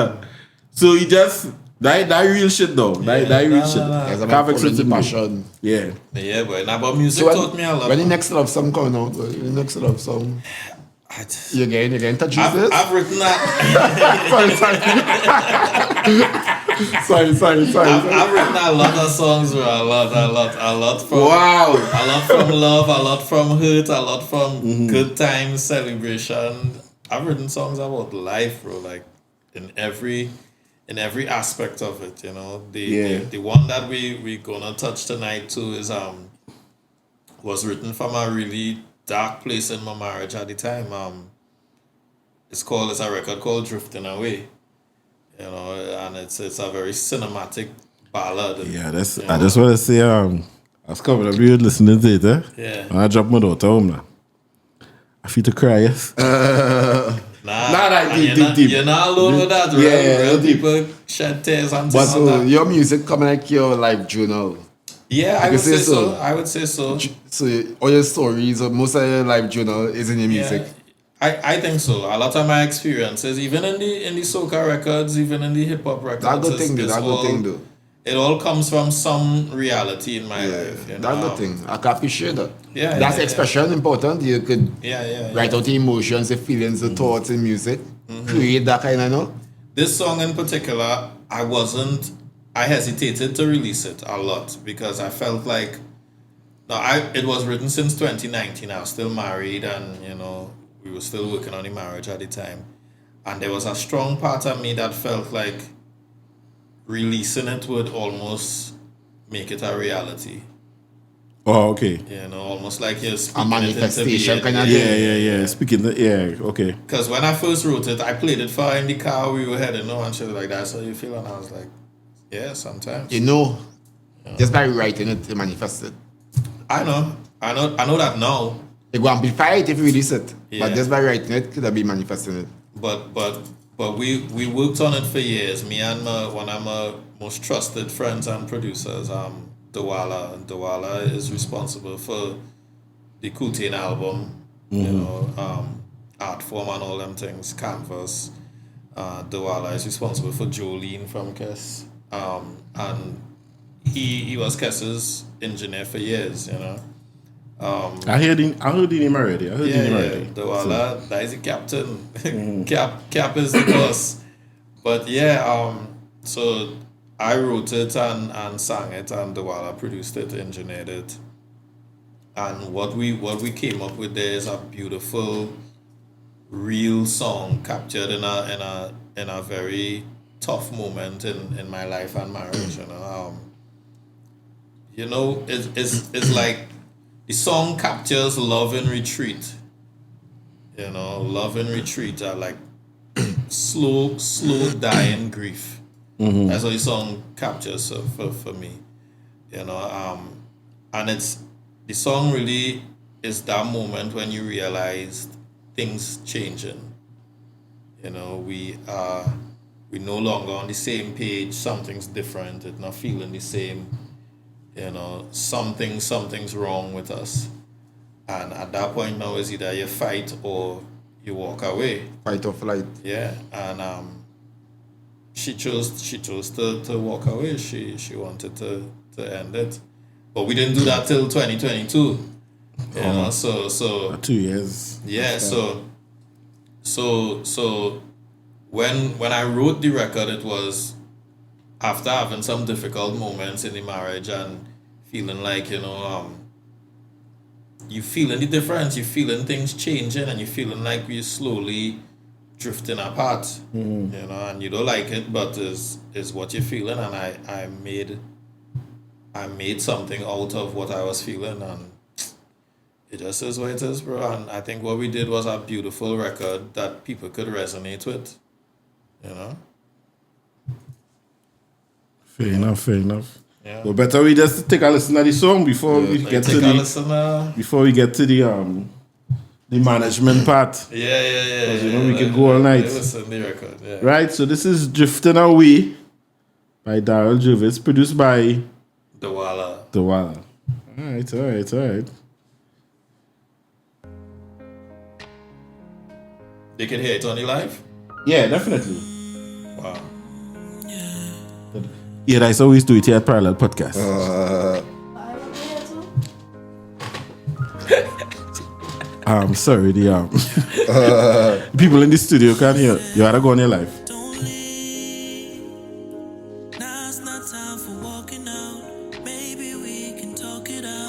So he just that real shit though. That real shit. There's a Can't man fix it to me. passion. Yeah. Yeah, but now but music So taught me a lot. when the next love song coming out, the next love song, you getting touch this? I've written that. Sorry. I've written a lot of songs, bro. A lot from Wow. a lot from love, a lot from hurt, a lot from good times, celebration. I've written songs about life, bro. Like in every aspect of it, you know. The one that we gonna touch tonight too is was written from a really dark place in my marriage at the time. It's a record called Drifting Away. You know, and it's a very cinematic ballad. Yeah, that's I just wanna say I was coming up here listening to it, Yeah. When I dropped my daughter home now. I feel to cry, yes. Deep. You're not alone with that, right? Yeah, Real deep. people shed tears and But things like so that. your music coming like your life journal. Yeah, I can would say say so. so. I would say so. So all your stories or most of your life journal is in your music. Yeah. I think so. A lot of my experiences, even in the soca records, even in the hip hop records, That good thing though. It all comes from some reality in my life. You know? That good thing. I can appreciate that. Yeah, That's yeah, expression important. You could Yeah. write out the emotions, the feelings, the thoughts in music. Create that kind of know. This song in particular, I hesitated to release it a lot because I felt like, it was written since 2019. I was still married and, you know, we were still working on the marriage at the time. And there was a strong part of me that felt like releasing it would almost make it a reality. Oh, okay. You know, almost like you're A speaking manifestation it into kind of being. thing. Yeah. Speaking okay. Because when I first wrote it, I played it for her in the car. We were heading home and she was like, "That's how you feel?" And I was like, "Yeah, sometimes." You know, just by writing it, you manifest it. I know that now. You go amplify it if you release it. Yeah. But just by writing it, could have been manifesting it. But we worked on it for years. Me and one of my most trusted friends and producers, Dawala. And Dawala is responsible for the Kutain album, you know, art form and all them things, Canvas. Dawala is responsible for Jolene from Kess. And he was Kess's engineer for years, you know. I heard the name already. Dawala, that is the captain. Cap is the boss. But yeah, so I wrote it and sang it, and Dawala produced it, engineered it. And what we came up with there is a beautiful, real song captured in a very tough moment in my life and marriage. You know, it's like the song captures love in retreat. You know, love in retreat are like slow dying grief. That's what the song captures for me. You know, and the song really is that moment when you realize things changing. You know, we no longer on the same page. Something's different. It's not feeling the same. You know, something's wrong with us. And at that point now is either you fight or you walk away. Fight or flight. Yeah. And she chose to walk away. She wanted to end it. But we didn't do that till 2022. You know, so 2 years. yeah, so when I wrote the record, it was after having some difficult moments in the marriage and feeling like, you know, you feeling the difference, you feeling things changing, and you feeling like we're slowly drifting apart, you know, and you don't like it, but is what you're feeling, and I made something out of what I was feeling, and it just is what it is, bro. And I think what we did was a beautiful record that people could resonate with, you know. Fair enough. Yeah. Well, better we just take a listen to the song before we get to the management part. Yeah. Because you know we can go all night. Listen to the record. Yeah. Right. So this is "Drifting Away" by Darryl Gervais, produced by Dawala. All right. They can hear it on the live? Yeah, definitely. Wow. Yeah, I always do it here at Parallel Podcast. I'm sorry, the people in the studio can't hear. You gotta go on your live.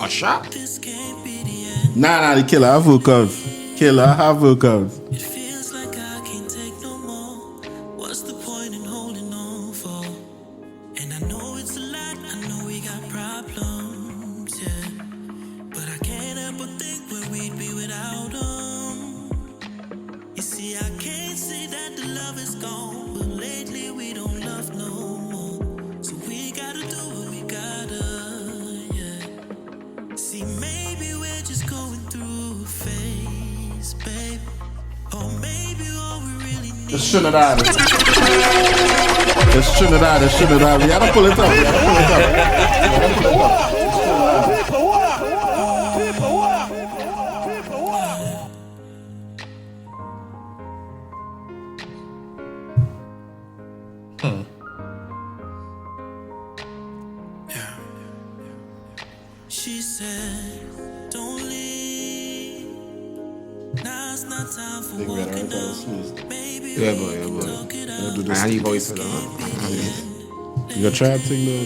Usher? Nah, the killer have vocals. It feels like I can't take no more. What's the point in holding on for? And I know it's a lot, I know we got problems, yeah. But I can't help but think where we'd be without them. You see, I can't say that the love is gone, but lately we don't love no more. So we gotta do what we gotta, yeah. See, maybe we're just going through a phase, babe. Or maybe all we really need It's Trinidad. We gotta pull it up. She said, don't leave. Now's not time for walking out. Maybe Yeah, we boy. can talk it out. I had your voice for that. You gonna try to sing though?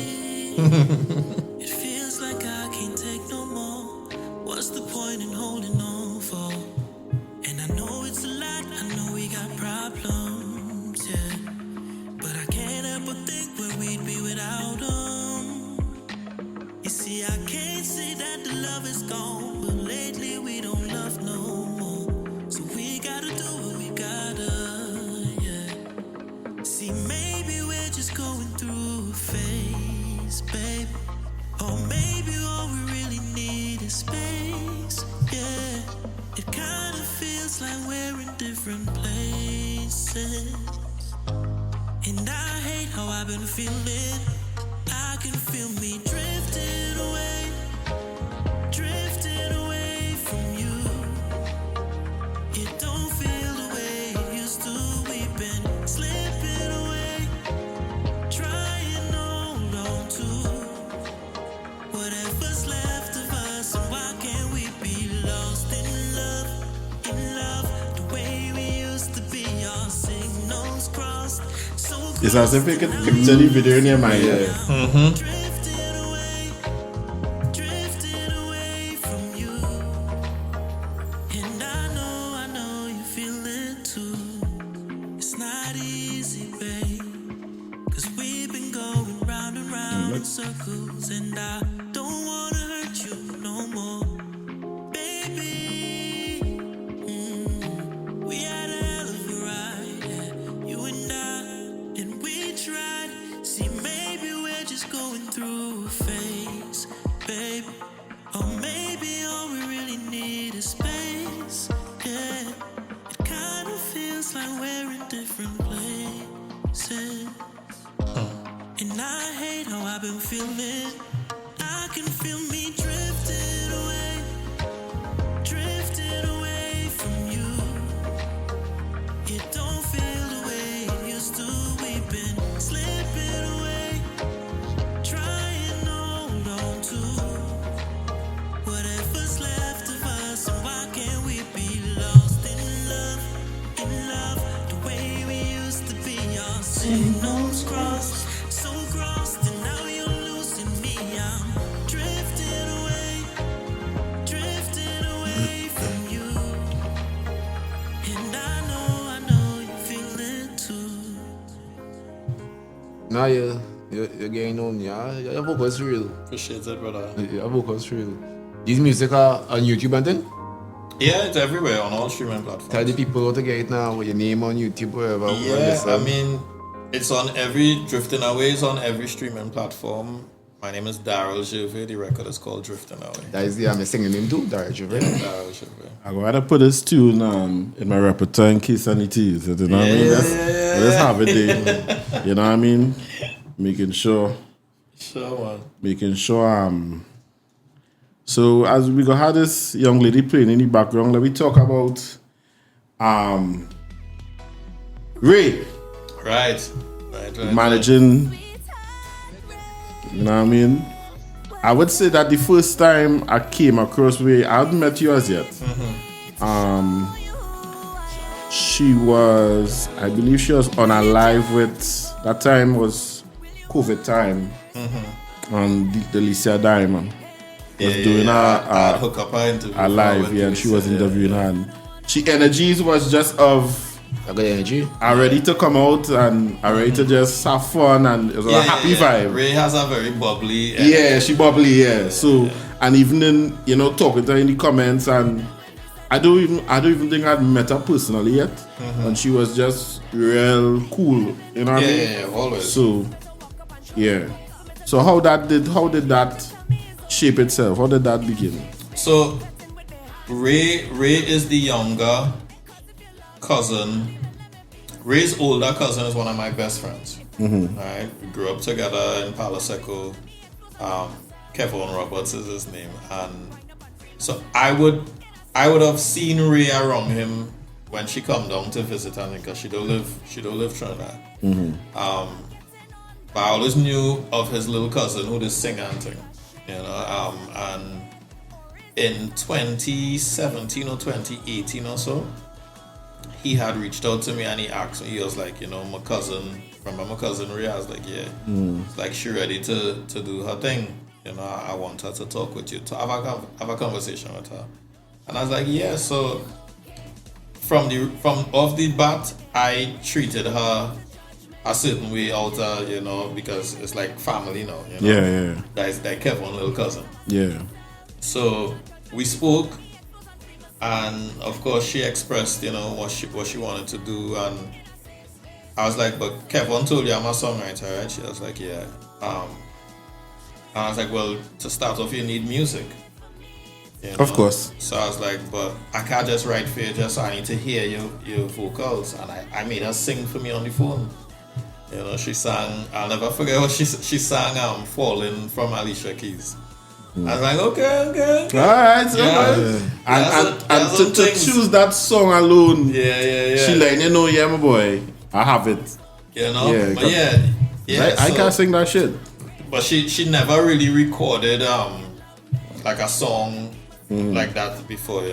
It feels like I can't take no more. What's the point in holding on for? And I know it's a lot, I know we got problems, yeah. But I can't help but think where we'd be without them. You see, I can't say that the love is gone, but lately we don't love no more. So we gotta do what we gotta, yeah. See, maybe we're just going through a phase, babe. Or maybe all we really need is space, yeah. It kind of feels like we're in different places. And I hate how I've been feeling. I can feel me drifting away from you. It don't feel the way it used to. We've been slipping away, trying to hold on to whatever's left of us. And why can't we be lost in love, the way we used to be? Our signals crossed, so It's as if you could picture the video in your mind. drifting away from you. And I know you feel it too. It's not easy, babe, 'cause we've been going round and round in circles. And I don't wanna hurt you no more, baby. We had a hell of a ride, yeah, you and I, and we tried. See, maybe we're just going through a phase, baby. Or maybe all we really need is space, yeah. It kind of feels like we're in different places. And I hate how I've been feeling. I can feel me drifting away from you. It don't feel the way it used to. We've been slipping away, trying to hold on to whatever's left of us. And why can't we be lost in love, the way we used to be? Our signals crossed, so crossed, and now you're losing me. I'm drifting away from you. And I know you Nah, you're getting on. Yeah, your vocals real. Appreciate it, brother. Your vocals real. These music are on YouTube and then? Yeah, it's everywhere on all streaming platforms. Tell the people how to get it now, with your name on YouTube, wherever. Yeah, I mean, it's on every Drifting Away is on every streaming platform. My name is Darryl Gervais. The record is called Drifting Away. That is I'm singing name too, Darryl Gervais. Darryl Gervais. I'm going to put this tune in my repertoire in case I need to use it. You know what I mean? Let's have it there. You know what I mean? Making sure. Sure, man. Making sure. So as we go have this young lady playing in the background, let me talk about Ray. Right. Managing. You know what I mean? I would say that the first time I came across Ray, I hadn't met you as yet. She was, I believe she was on a live with, that time was COVID time, on the Alicia Diamond. Was doing a hook up her interview. A live, and she was interviewing her. And she energies was just of a good energy. Are ready to come out and are ready to just have fun, and it was a happy vibe. Ray has a very bubbly energy. Yeah, she bubbly, So and even in talking to her in the comments, and I don't even think I'd met her personally yet. And she was just real cool. You know what I mean? Yeah, always. So So how did that shape itself? How did that begin? So Ray is the younger cousin. Ray's older cousin is one of my best friends. Right? We grew up together in Palo Seco. Kevin Roberts is his name. And so I would have seen Ray around him when she come down to visit her, because she don't live Trinidad. But I always knew of his little cousin who does sing and thing. And in 2017 or 2018 or so, he had reached out to me and he asked me, he was like, my cousin Ray? I was like, yeah. It's like, she ready to do her thing. I want her to talk with you, to have a conversation with her. And I was like, yeah. So from off the bat, I treated her a certain way out, because it's like family now. Yeah. That's like Kevin's little cousin. Yeah. So we spoke, and of course she expressed, what she wanted to do, and I was like, but Kevin told you I'm a songwriter, right? She was like, yeah. And I was like, well, to start off, you need music. Of course. So I was like, but I can't just write for you, just I need to hear your vocals. And I made her sing for me on the phone. She sang, I'll never forget what she sang, Falling from Alicia Keys. I was like, okay. Alright, so and to choose that song alone, she like, yeah, my boy, I have it. I can't sing that shit. But she never really recorded like a song like that before,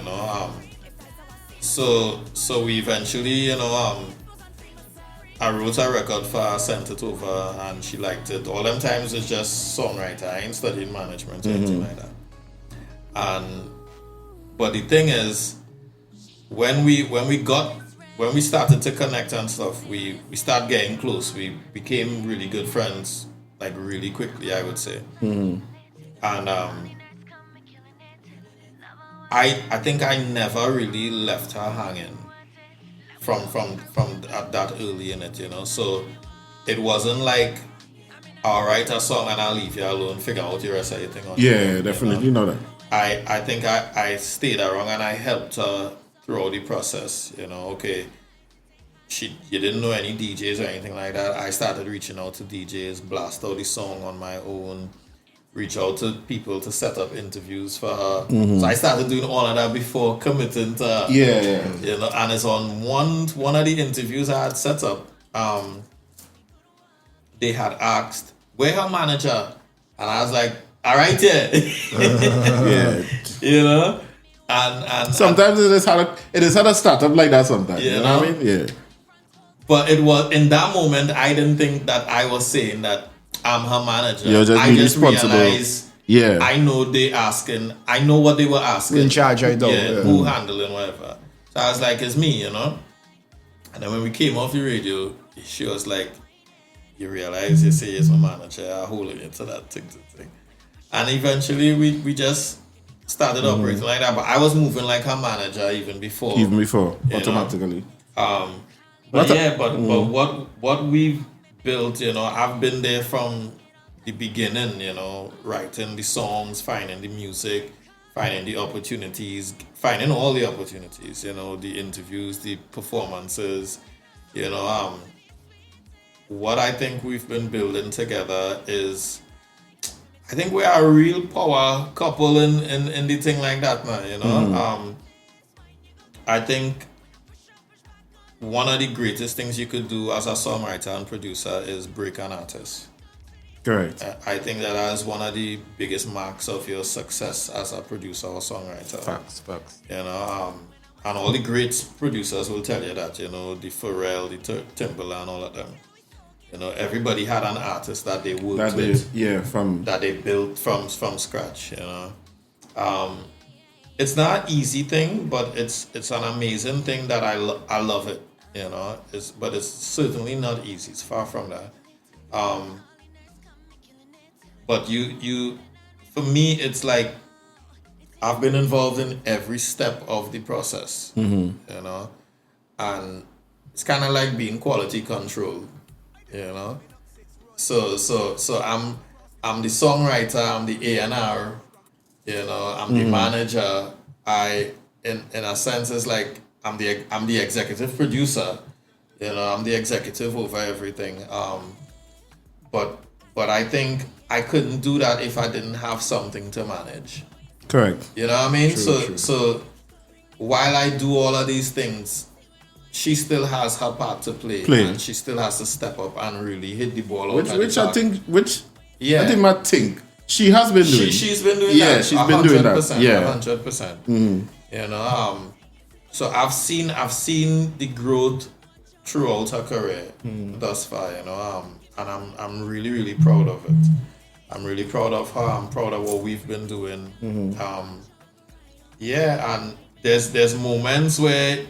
So we eventually, I wrote a record for her, sent it over, and she liked it. All them times it's just songwriter. I ain't studied management or anything like that. But the thing is, when we started to connect and stuff, we started getting close. We became really good friends, like really quickly, I would say. And I think I never really left her hanging from that early in it, So it wasn't like, I'll write a song and I'll leave you alone, figure out the rest of your thing on your own, definitely, you know that. I think I stayed around and I helped her throughout the process, Okay, you didn't know any DJs or anything like that. I started reaching out to DJs, blast out the song on my own, reach out to people to set up interviews for her. So I started doing all of that before committing to her. And it's on one of the interviews I had set up, they had asked, where her manager? And I was like, all right, And sometimes it is how to start up like that sometimes. You know what I mean? Yeah. But it was, in that moment, I didn't think that I was saying that I'm her manager. You're just I just responsible. realized I know what they were asking. In charge, I don't. Who handling whatever. So I was like, it's me, And then when we came off the radio, she was like, you realize you say it's my manager, I'm holding it to that thing. And eventually we just started operating like that. But I was moving like a manager even before. Automatically. But what we've built, I've been there from the beginning, writing the songs, finding the music, finding the opportunities, finding all the opportunities, the interviews, the performances, what I think we've been building together is, I think we are a real power couple in the thing like that now, I think one of the greatest things you could do as a songwriter and producer is break an artist. Correct. I think that is one of the biggest marks of your success as a producer or songwriter. Facts. And all the great producers will tell you that, the Pharrell, the Timbaland, all of them. Everybody had an artist that they worked with. That they built from scratch, It's not an easy thing, but it's an amazing thing that I love it, But it's certainly not easy. It's far from that. But you, for me, it's like I've been involved in every step of the process, and it's kind of like being quality control, So I'm the songwriter, I'm the A&R, I'm the manager. In a sense, it's like I'm the executive producer, I'm the executive over everything. But I think I couldn't do that if I didn't have something to manage. Correct. You know what I mean? True. So while I do all of these things, she still has her part to play. And she still has to step up and really hit the ball out. I think she has been doing. She's been doing that. Yeah, she's been doing that. 100%. So I've seen the growth throughout her career thus far, and I'm really, really proud of it. I'm really proud of her. I'm proud of what we've been doing. And there's moments where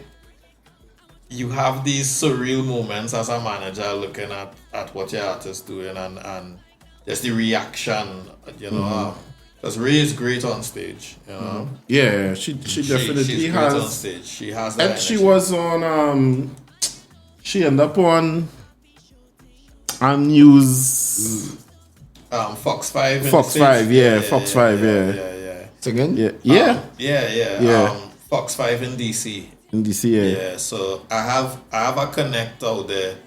you have these surreal moments as a manager looking at what your artist doing and just the reaction, because Ray is great on stage, Yeah, she definitely she's has. Great on stage. She has that. And she was on. She ended up on news. Fox 5. Fox 5, yeah. Fox 5, yeah. Again? Yeah. Fox 5 in DC. In DC, yeah. Yeah. So I have a connect out there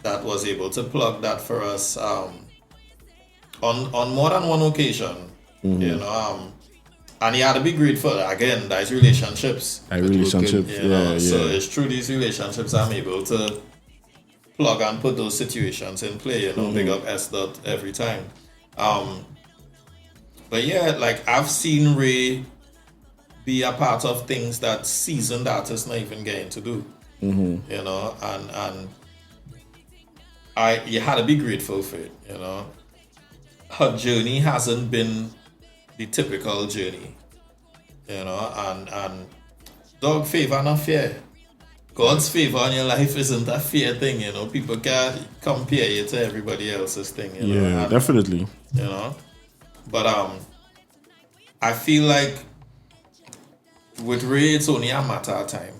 that was able to plug that for us on more than one occasion. And he had to be grateful. Again, that's relationships. So it's through these relationships I'm able to plug and put those situations in play, big up S. Dot every time. But yeah, like I've seen Ray be a part of things that seasoned artists not even getting to do. And you had to be grateful for it, Her journey hasn't been the typical journey, and dog favor not fear. God's favor in your life isn't a fair thing, People can't compare you to everybody else's thing, Definitely. But I feel like with Ray, it's only a matter of time.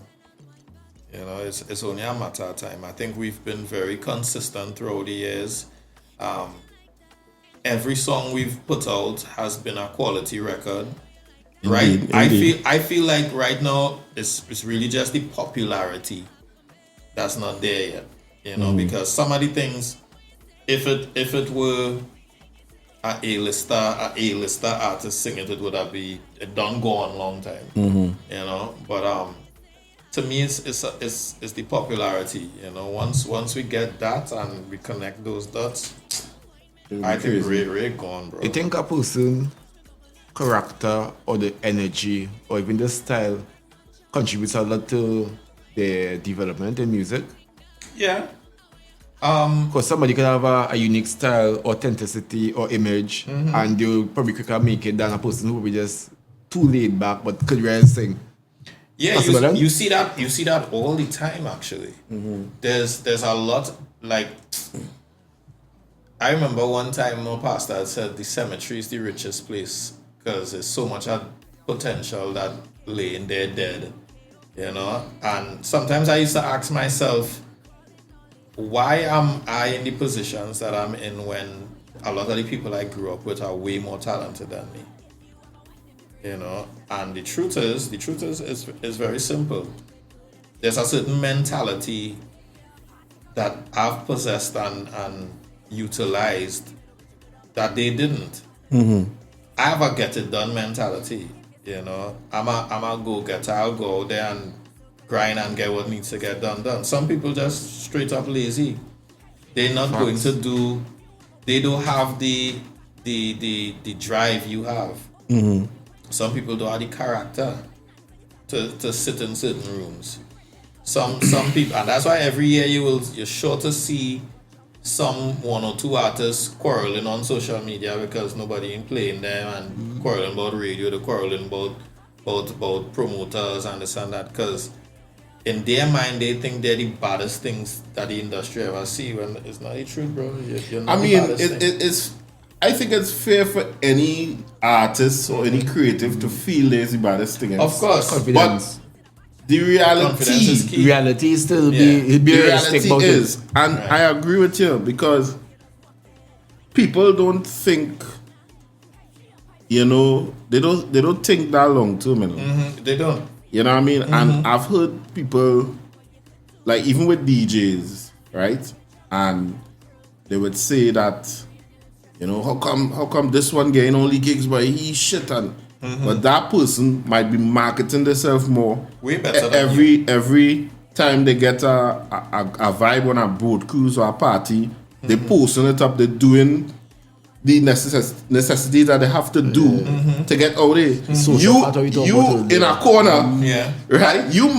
It's only a matter of time. I think we've been very consistent throughout the years. Every song we've put out has been a quality record. Right? I feel like right now it's really just the popularity that's not there yet. Because some of the things, if it were a A-lister artist singing it would have been done gone long time. But to me it's the popularity. Once we get that and we connect those dots, I think Ray gone, bro. You think a person character or the energy or even the style contributes a lot to their development in music? Yeah. Because somebody can have a unique style, authenticity or image, and they'll probably quicker make it than a person who will be just too laid back but could really sing. Yeah, you see that all the time actually. There's a lot, like I remember one time my pastor had said the cemetery is the richest place because there's so much potential that lay in there dead, you know. And sometimes I used to ask myself, why am I in the positions that I'm in when a lot of the people I grew up with are way more talented than me? You know, and the truth is very simple. There's a certain mentality that I've possessed and utilized that they didn't. I have a get it done mentality. You know, I'm a go getter. I'll go out there and grind and get what needs to get done. Some people just straight up lazy. They're not going to do. They don't have the drive you have. Some people don't have the character to sit in certain rooms. Some people, and that's why every year you're sure to see one or two artists quarreling on social media because nobody ain't playing them and quarreling about radio, they're quarreling about promoters and this and that, because in their mind they think they're the baddest things that the industry ever see, when it's not the truth, bro. You're not it's I think it's fair for any artist or any creative to feel there's the baddest thing. Of course. Confidence. But the reality is still the be reality about is, it. and right. I agree with you, because people don't think, you know, they don't think that long term, you know. They don't. You know what I mean? And I've heard people, like even with DJs, right? And they would say that, you know, how come this one getting only gigs but he shit, and but that person might be marketing themselves more. Way better every time they get a vibe on a boat cruise or a party, they posting it up, they're doing the necessities that they have to do to get out there. So you in a corner, right? You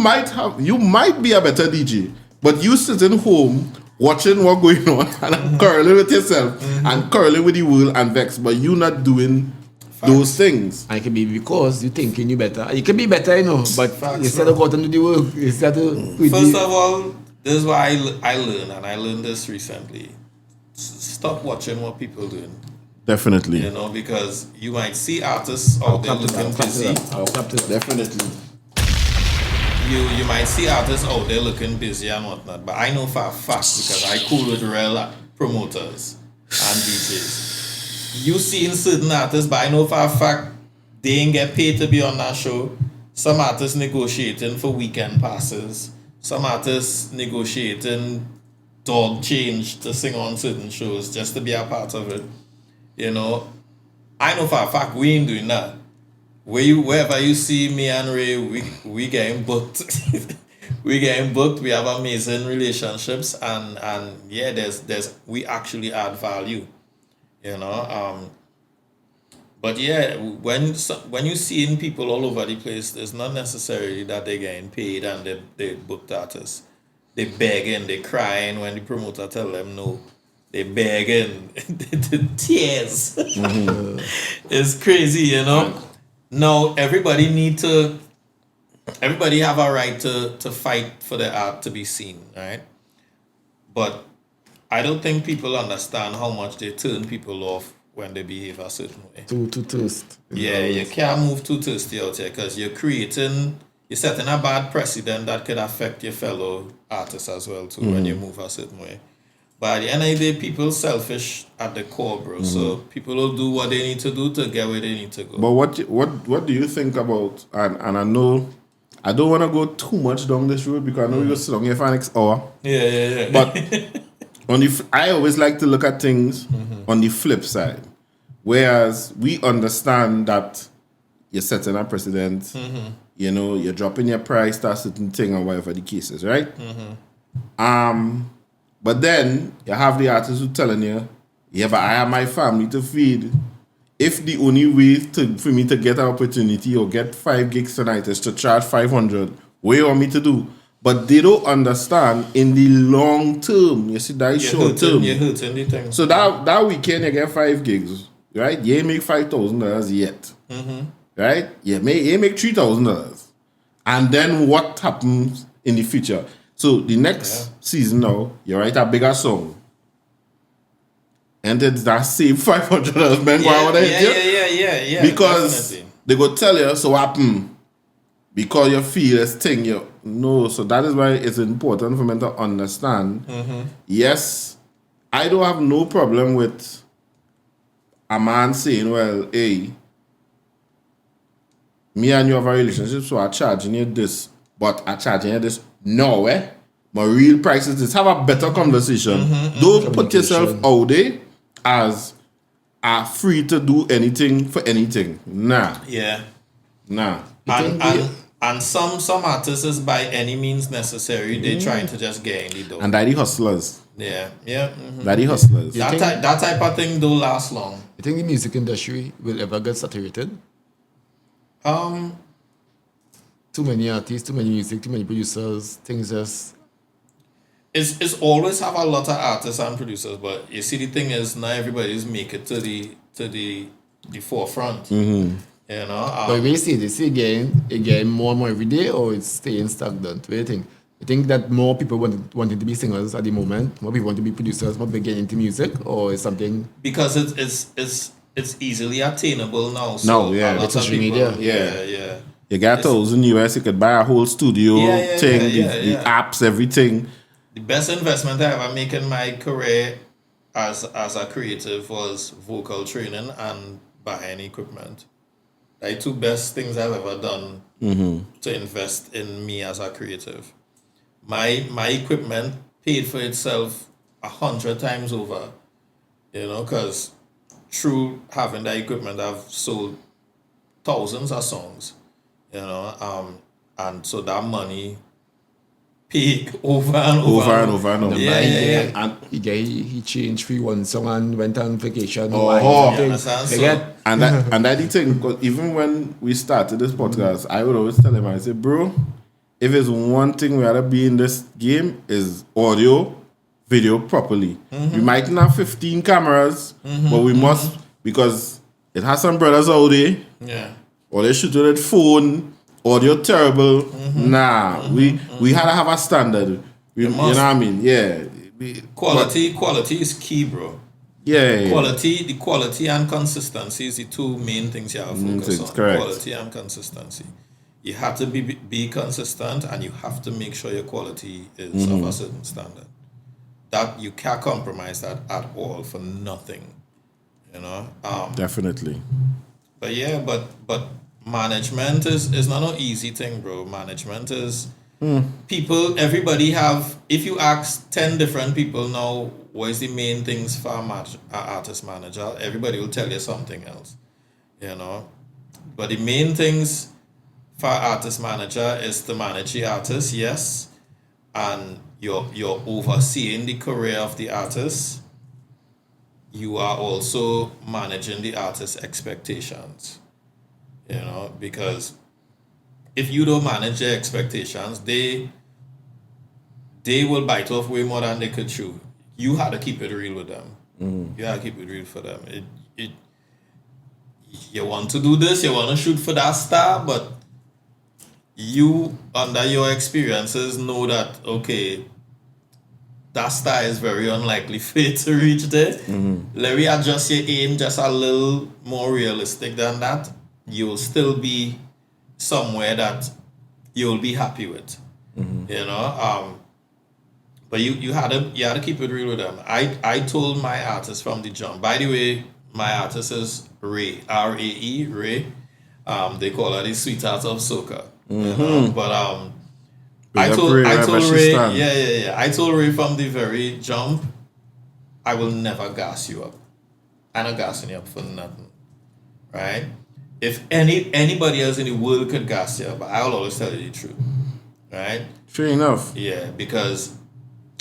might be a better DJ, but you sitting home watching what going on and curling with yourself and curling with the world and vex, but you not doing those things. And it can be because you thinking you better. You can be better, you know, but instead of going to do the work, instead of... First of all, this is why I learned, and I learned this recently. Stop watching what people doing. Definitely. You know, because you might see artists out there looking busy. Definitely. You might see artists out there looking busy and whatnot, but I know for a fact, because I cool with real promoters and DJs. You seen certain artists, but I know for a fact they ain't get paid to be on that show. Some artists negotiating for weekend passes. Some artists negotiating dog change to sing on certain shows just to be a part of it. You know, I know for a fact we ain't doing that. Wherever you see me and Ray, we getting booked. We getting booked. We have amazing relationships, and yeah, there's we actually add value. You know, but yeah, when you seeing people all over the place, it's not necessarily that they're getting paid and they booked artists. They begging, they crying when the promoter tell them no. They begging, the tears. It's crazy, you know. No, everybody have a right to fight for their art to be seen, right? But I don't think people understand how much they turn people off when they behave a certain way. Too thirst. Yeah, you can't move too thirsty out here, because you're setting a bad precedent that could affect your fellow artists as well too when you move a certain way. But at the end of the day, people selfish at the core, bro. So people will do what they need to do to get where they need to go. But what do you think about, and I know I don't want to go too much down this road because I know we're going to sit down here for the next hour. Yeah. But I always like to look at things on the flip side. Whereas we understand that you're setting a precedent, you know, you're dropping your price to a certain thing or whatever the case is, right? But then you have the artists who telling you, yeah, but I have my family to feed. If the only way for me to get an opportunity or get 5 gigs tonight is to charge 500, what do you want me to do? But they don't understand in the long term. You see, that is short term. You're hurting the thing. So that weekend you get 5 gigs, right? You ain't make $5,000 yet, right? You make $3,000. And then what happens in the future? So the next season now, you write a bigger song. and it's that same $500 man go out there. Yeah. Because definitely. they go tell you, so happen. Because you feel this thing, you know. So that is why it's important for me to understand. Yes, I don't have no problem with a man saying, well, hey, me and you have a relationship, so I'm charging you this, but I'm charging you this. No, my real price is this. Have a better conversation. Don't put yourself out there as free to do anything for anything. Nah. Yeah. Nah. And some artists is by any means necessary. They trying to just get in the door. And that the hustlers. Yeah. That the hustlers. That type of thing don't last long. You think the music industry will ever get saturated? Too many artists, too many music, too many producers, things just... It's always have a lot of artists and producers, but you see the thing is not everybody's make it to the forefront. You know. But we see this again more and more every day, or it's staying stagnant? What do you think? You think that more people wanting to be singers at the moment, more people want to be producers, more people getting into music, or is something? Because it's easily attainable now. So it's social media. Yeah. You got those in the US, you could buy a whole studio thing, the apps, everything. The best investment I ever make in my career as a creative was vocal training and buying equipment. Like two best things I've ever done to invest in me as a creative. My equipment paid for itself 100 times over, you know, because through having that equipment, I've sold thousands of songs, you know, and so that money paid over and over. Yeah. And he changed for one song and went on vacation. And that the thing, because even when we started this podcast, I would always tell him, I say, bro, if it's one thing we gotta be in this game is audio, video properly. We might not have 15 cameras, but we must, because it has some brothers out there, or they shoot with a phone, audio terrible. Nah, we had to have a standard. You know what I mean? Yeah. Quality is key, bro. Yeah. The quality and consistency is the two main things you have to focus on. Correct. Quality and consistency. You have to be consistent, and you have to make sure your quality is of a certain standard. That you can't compromise that at all for nothing. You know? Definitely. But yeah, but management is not an easy thing, bro. Management is everybody have, if you ask 10 different people now, what is the main things for an artist manager, everybody will tell you something else, you know. But the main things for artist manager is to manage the artist, yes, and you're overseeing the career of the artist. You are also managing the artist's expectations, you know, because if you don't manage their expectations, they will bite off way more than they could chew. You had to keep it real with them. You had to keep it real for them. You want to do this, you want to shoot for that star, but you, under your experiences, know that, okay, that star is very unlikely for you to reach there. Let me adjust your aim just a little more realistic than that. You'll still be somewhere that you'll be happy with. You know? But you had to keep it real with them. I told my artist from the jump. By the way, my artist is Ray, R-A-E, Ray. They call her the sweetheart of soca. You know? But I told Ray, I told Ray from the very jump, I will never gas you up. I'm not gassing you up for nothing, right? If anybody else in the world could gas you up, I will always tell you the truth, right? Fair enough. Yeah, because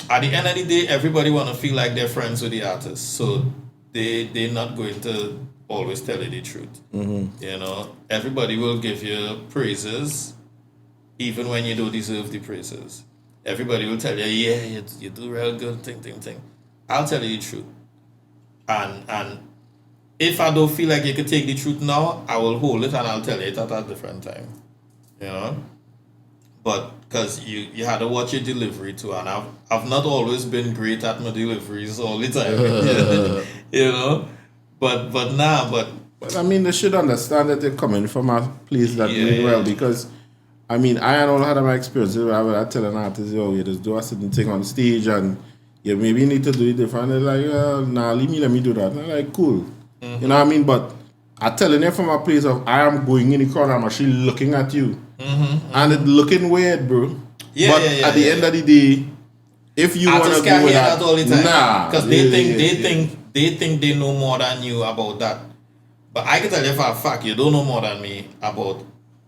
at the end of the day, everybody want to feel like they're friends with the artist, so they're not going to always tell you the truth. You know, everybody will give you praises, even when you don't deserve the praises. Everybody will tell you, yeah, you do real good, thing. I'll tell you the truth. And if I don't feel like you could take the truth now, I will hold it and I'll tell you it at a different time. You know? But because you had to watch your delivery too, and I've not always been great at my deliveries all the time. you know. But I mean, they should understand that they're coming from a place that doing well, because I mean, I had all had my experiences where I would tell an artist, yo, you just do a certain thing on stage and you maybe need to do it different. They're like, nah, let me do that. And I'm like, cool. You know what I mean? But I'm telling you from a place of I am going in the corner, I'm actually looking at you. And it's looking weird, bro. But at the end of the day, if you want to do that all the time, nah. Because they think they know more than you about that. But I can tell you for a fact, you don't know more than me about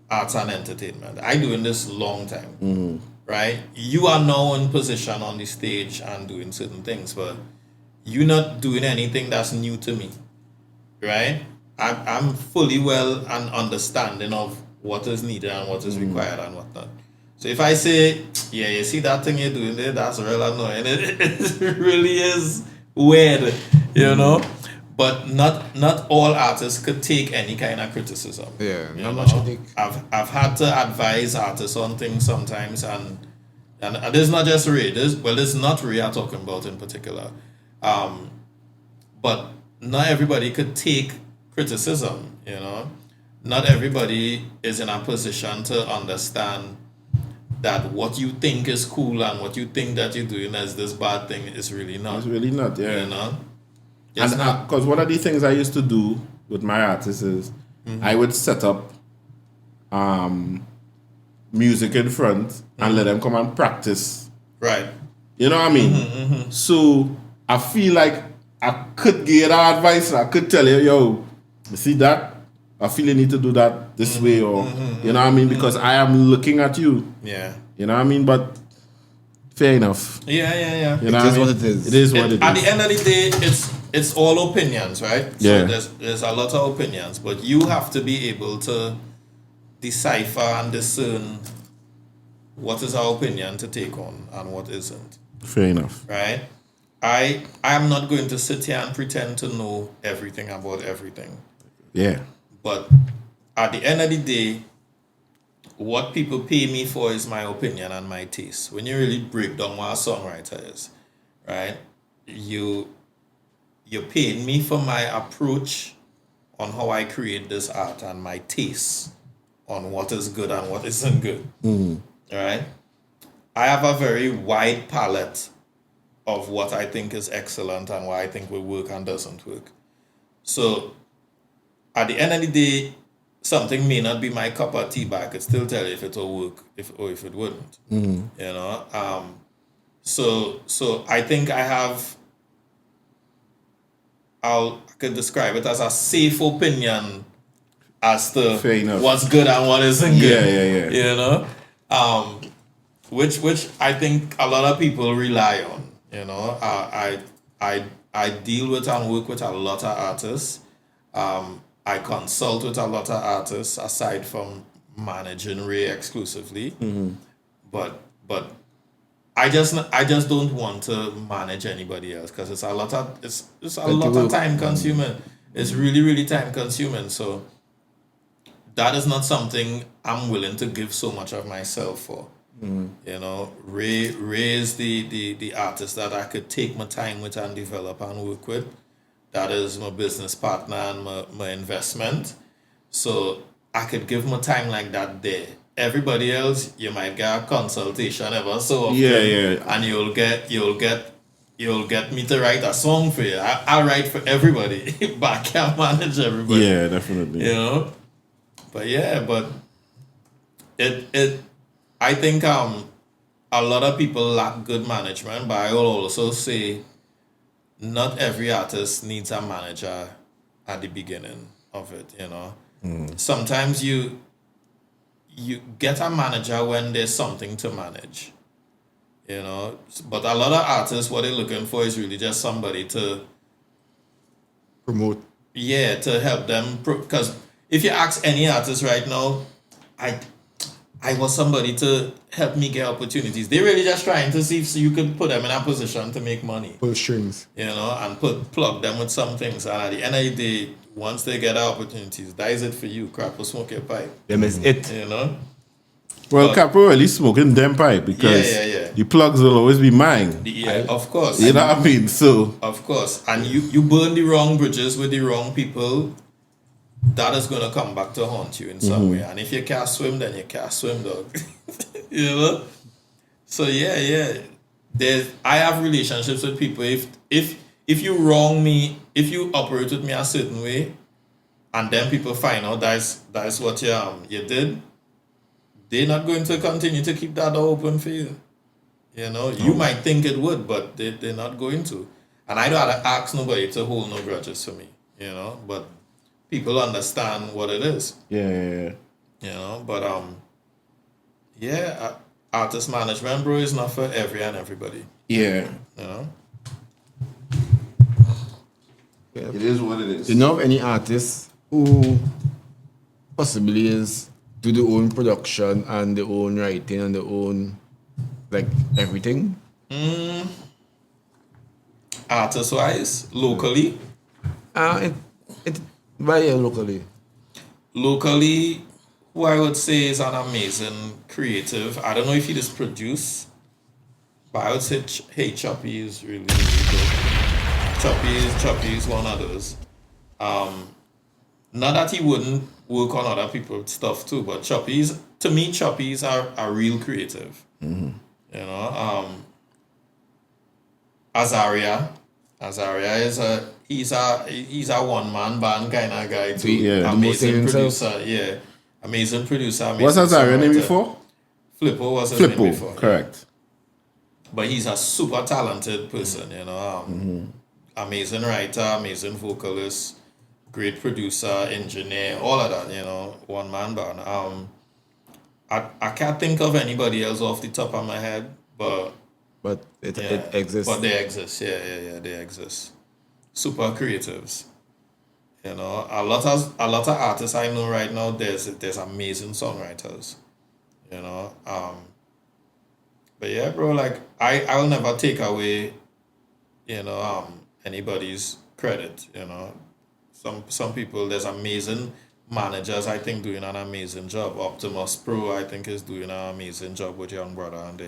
arts and entertainment. I doing this long time, right? You are now in position on the stage and doing certain things, but you're not doing anything that's new to me, right? I'm fully well and understanding of what is needed and what is required and whatnot. So if I say, yeah, you see that thing you're doing there, that's real annoying. It really is weird, you know? But not all artists could take any kind of criticism. Yeah, you not know? much critique. I've had to advise artists on things sometimes, and it's not just Ray. It's not Ray I'm talking about in particular. But not everybody could take criticism, you know. Not everybody is in a position to understand that what you think is cool and what you think that you're doing as this bad thing is really not. It's really not, yeah. You know? And because one of the things I used to do with my artists is I would set up music in front and let them come and practice. Right. You know what I mean? So I feel like I could give that advice. I could tell you, yo, you see that? I feel you need to do that this way, or you know what I mean? Because I am looking at you. Yeah. You know what I mean? But fair enough. Yeah. You know It is I mean? what it is. It is what it is. At the end of the day, it's all opinions, right? Yeah. So there's a lot of opinions, but you have to be able to decipher and discern what is our opinion to take on and what isn't. Fair enough. Right? I am not going to sit here and pretend to know everything about everything. Yeah. But at the end of the day, what people pay me for is my opinion and my taste. When you really break down what a songwriter is, right? You're paying me for my approach on how I create this art and my taste on what is good and what isn't good. Right? I have a very wide palette of what I think is excellent and what I think will work and doesn't work. So at the end of the day, something may not be my cup of tea, but I could still tell you if it will work or if it wouldn't. You know? So I think I could describe it as a safe opinion as to what's good and what isn't good. Yeah. You know? Which I think a lot of people rely on. You know? I deal with and work with a lot of artists. I consult with a lot of artists aside from managing Ray exclusively. But I just don't want to manage anybody else because it's a lot of time consuming. It's really, really time consuming. So that is not something I'm willing to give so much of myself for. You know, Ray is the artist that I could take my time with and develop and work with. That is my business partner and my investment. So I could give my time like that there. Everybody else, you might get a consultation ever so often. Yeah. And you'll get me to write a song for you. I write for everybody, but I can't manage everybody. Yeah, definitely. You know? But I think a lot of people lack good management, but I will also say not every artist needs a manager at the beginning of it, you know. Sometimes you get a manager when there's something to manage, you know. But a lot of artists, what they're looking for is really just somebody to promote. Yeah, to help them. Because if you ask any artist right now, I want somebody to help me get opportunities. They're really just trying to see if you can put them in a position to make money. Pull strings. You know, and plug them with some things. And at the end of the day, once they get opportunities, that is it for you. Crap or smoke your pipe. Them is it. You know? Well, Capro really smoking them pipe because the plugs will always be mine. Yeah, of course. You know what I mean? So of course, and you burn the wrong bridges with the wrong people, that is gonna come back to haunt you in some way. And if you can't swim, then you can't swim, dog. You know. So I have relationships with people. If you wrong me, if you operate with me a certain way, and then people find out that's what you did, they're not going to continue to keep that door open for you. You know, you might think it would, but they're not going to. And I don't have to ask nobody to hold no grudges for me, you know, but people understand what it is. Yeah. You know, but artist management, bro, is not for every and everybody. Yeah. You know? It is what it is. Do you know of any artists who possibly do their own production and their own writing and their own, like, everything? Artist-wise, locally? Locally. Locally, who I would say is an amazing creative. I don't know if he just produce, but I would say Choppy is really, really good. Choppy is one of those. Not that he wouldn't work on other people's stuff too, but to me, Choppy's are real creative. You know, Azaria he's a one-man band kind of guy too. Yeah, amazing producer. Amazing producer. What's Azaria name before? Flippo was his name before. Correct. But he's a super talented person, you know. Amazing writer, amazing vocalist, great producer, engineer, all of that, you know, one-man band. I can't think of anybody else off the top of my head, but it exists. But they exist, they exist. Super creatives. You know, a lot of artists I know right now, there's amazing songwriters. You know. But yeah, bro, like I will never take away, you know, anybody's credit, you know. Some people, there's amazing managers, I think, doing an amazing job. Optimus Pro, I think, is doing an amazing job with Young Brother, and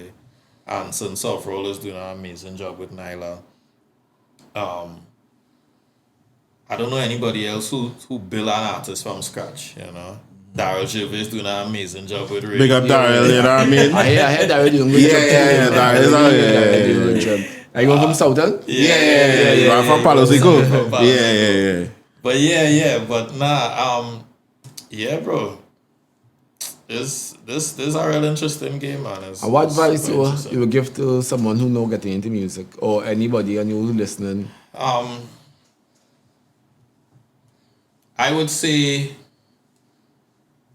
Anson Softroll is doing an amazing job with Nyla. I don't know anybody else who build an artist from scratch, you know. Darryl Gervais doing an amazing job with Ray. Big up Darryl, you know what I mean? I heard Darryl doing good job. Darryl. Are you going from Southern? Yeah. I'm from Palo Seco. Yeah. But but bro. This is a real interesting game, man. What advice you would give to someone who now getting into music, or anybody and you listening? I would say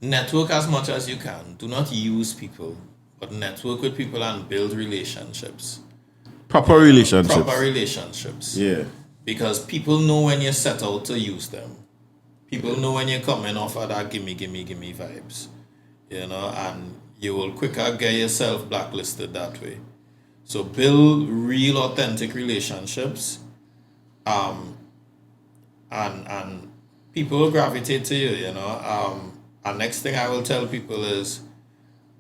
network as much as you can. Do not use people, but network with people and build relationships. Proper relationships. Proper relationships. Yeah. Because people know when you set out to use them. People know when you're coming off of that gimme vibes. You know, and you will quicker get yourself blacklisted that way. So build real authentic relationships. And people will gravitate to you, you know. And next thing I will tell people is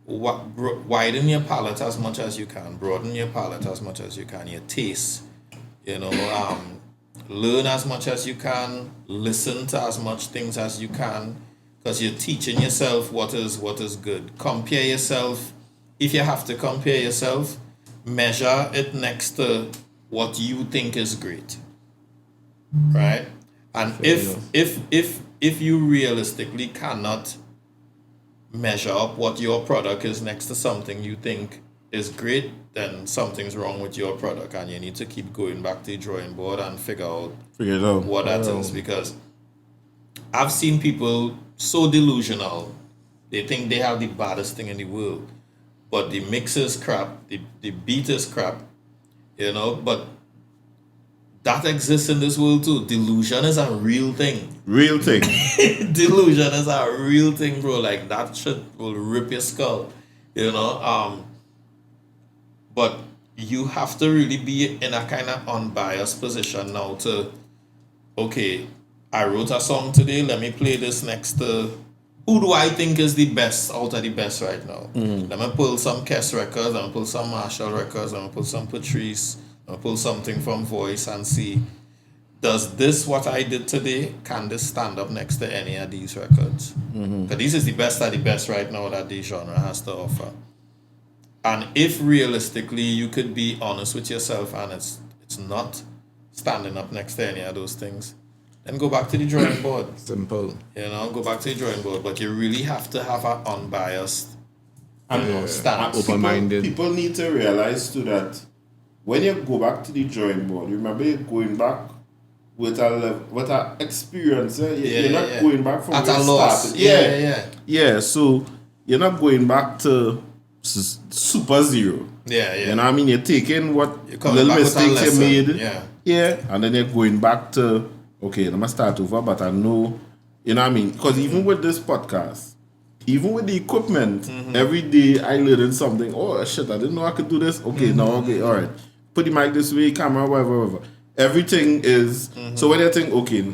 widen your palette as much as you can, broaden your palette as much as you can, your taste, you know, learn as much as you can, listen to as much things as you can, because you're teaching yourself what is good. Compare yourself. If you have to compare yourself, measure it next to what you think is great, right? And if you realistically cannot measure up what your product is next to something you think is great, then something's wrong with your product, and you need to keep going back to the drawing board and figure out what that is. Because I've seen people so delusional, they think they have the baddest thing in the world, but the mix is crap, the beat is crap, you know, but that exists in this world too. Delusion is a real thing. Real thing. Delusion is a real thing, bro. Like, that shit will rip your skull, you know. But you have to really be in a kind of unbiased position now to, okay, I wrote a song today, let me play this next to who do I think is the best out of the best right now? Let me pull some Kess records, let me pull some Marshall records, let me pull some Patrice, let me pull something from Voice and see, does this, what I did today, can this stand up next to any of these records? Because this is the best of the best right now that the genre has to offer. And if realistically you could be honest with yourself and it's not standing up next to any of those things, then go back to the drawing board. Simple. Go back to the drawing board. But you really have to have an unbiased stance. Open-minded. People need to realize too that when you go back to the drawing board, remember you're going back with a experience. You're not going back from at where a you loss. started. Yeah, so you're not going back to super zero. You know what I mean? You're taking what little mistakes you made. Yeah. And then you're going back to, okay, let me start over, but I know, you know what I mean? Because even with this podcast, even with the equipment, every day I learn something. Oh, shit, I didn't know I could do this. Okay, all right. Put the mic this way, camera, whatever. Everything is, so when you think, okay,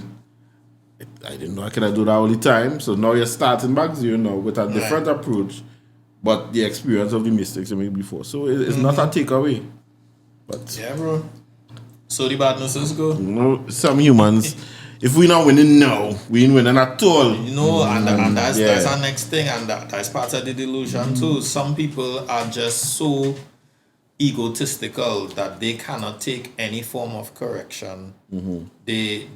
I didn't know I could do that all the time. So now you're starting back zero now with a different approach, but the experience of the mistakes you made before. So it's not a takeaway. But yeah, bro. So the badness is good. You know, some humans, if we're not winning now, we ain't winning at all. You know, and that's our next thing, and that's part of the delusion too. Some people are just so egotistical that they cannot take any form of correction. They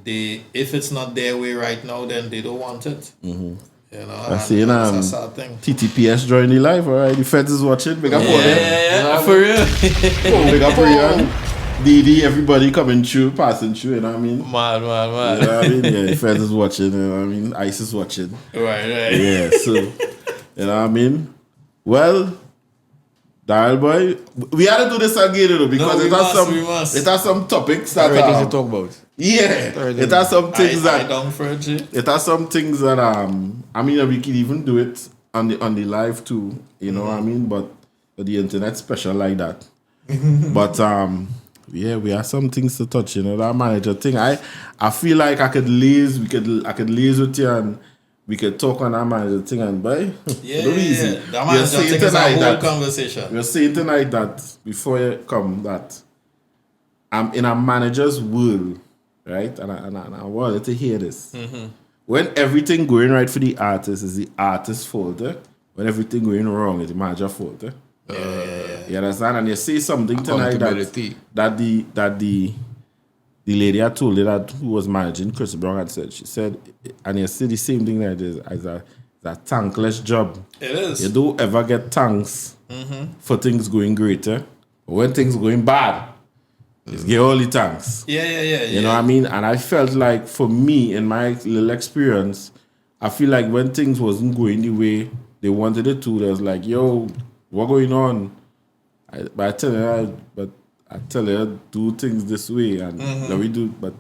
if it's not their way right now, then they don't want it. You know, I see that's a sad thing. TTPS join the live, alright. The feds is watching. Big up for them. Yeah, for real. Big up for you. DD, everybody coming through, passing through, you know what I mean? Man. You know what I mean? Yeah, the feds is watching, you know what I mean? ICE is watching. Right. Yeah, so, you know what I mean? Well, Darryl boy, we had to do this again, you know, because it has some topics that things to talk about. Yeah, it has some things it has some things that I mean, we can even do it on the live too, you know what I mean? But the internet special like that. But yeah, we have some things to touch, you know, that manager thing. I feel like I could liaise with you and we could talk on that manager thing and buy. Yeah. That manager thing is a whole conversation. We're saying tonight that before you come that I'm in a manager's world, right? And I wanted to hear this. When everything going right for the artist is the artist's fault. When everything going wrong is the manager's fault. You understand? And you say something tonight that the lady I told you that who was managing Chris Brown had said. She said, and you say the same thing that it is as a thankless job. It is. You don't ever get thanks for things going greater. But when things going bad, you get all the thanks. Yeah. You know what I mean? And I felt like for me, in my little experience, I feel like when things wasn't going the way they wanted it to, they was like, yo, what going on? I tell you, do things this way, and we do. But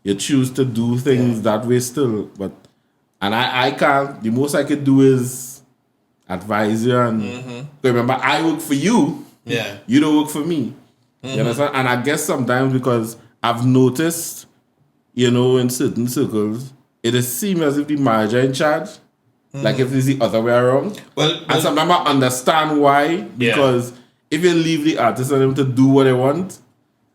you choose to do things that way still. But I can't. The most I could do is advise you. And remember, I work for you. Yeah, you don't work for me. You understand? And I guess sometimes because I've noticed, you know, in certain circles, it seems as if the manager in charge. Like if it's the other way around. And sometimes I understand why. Because if you leave the artist and them to do what they want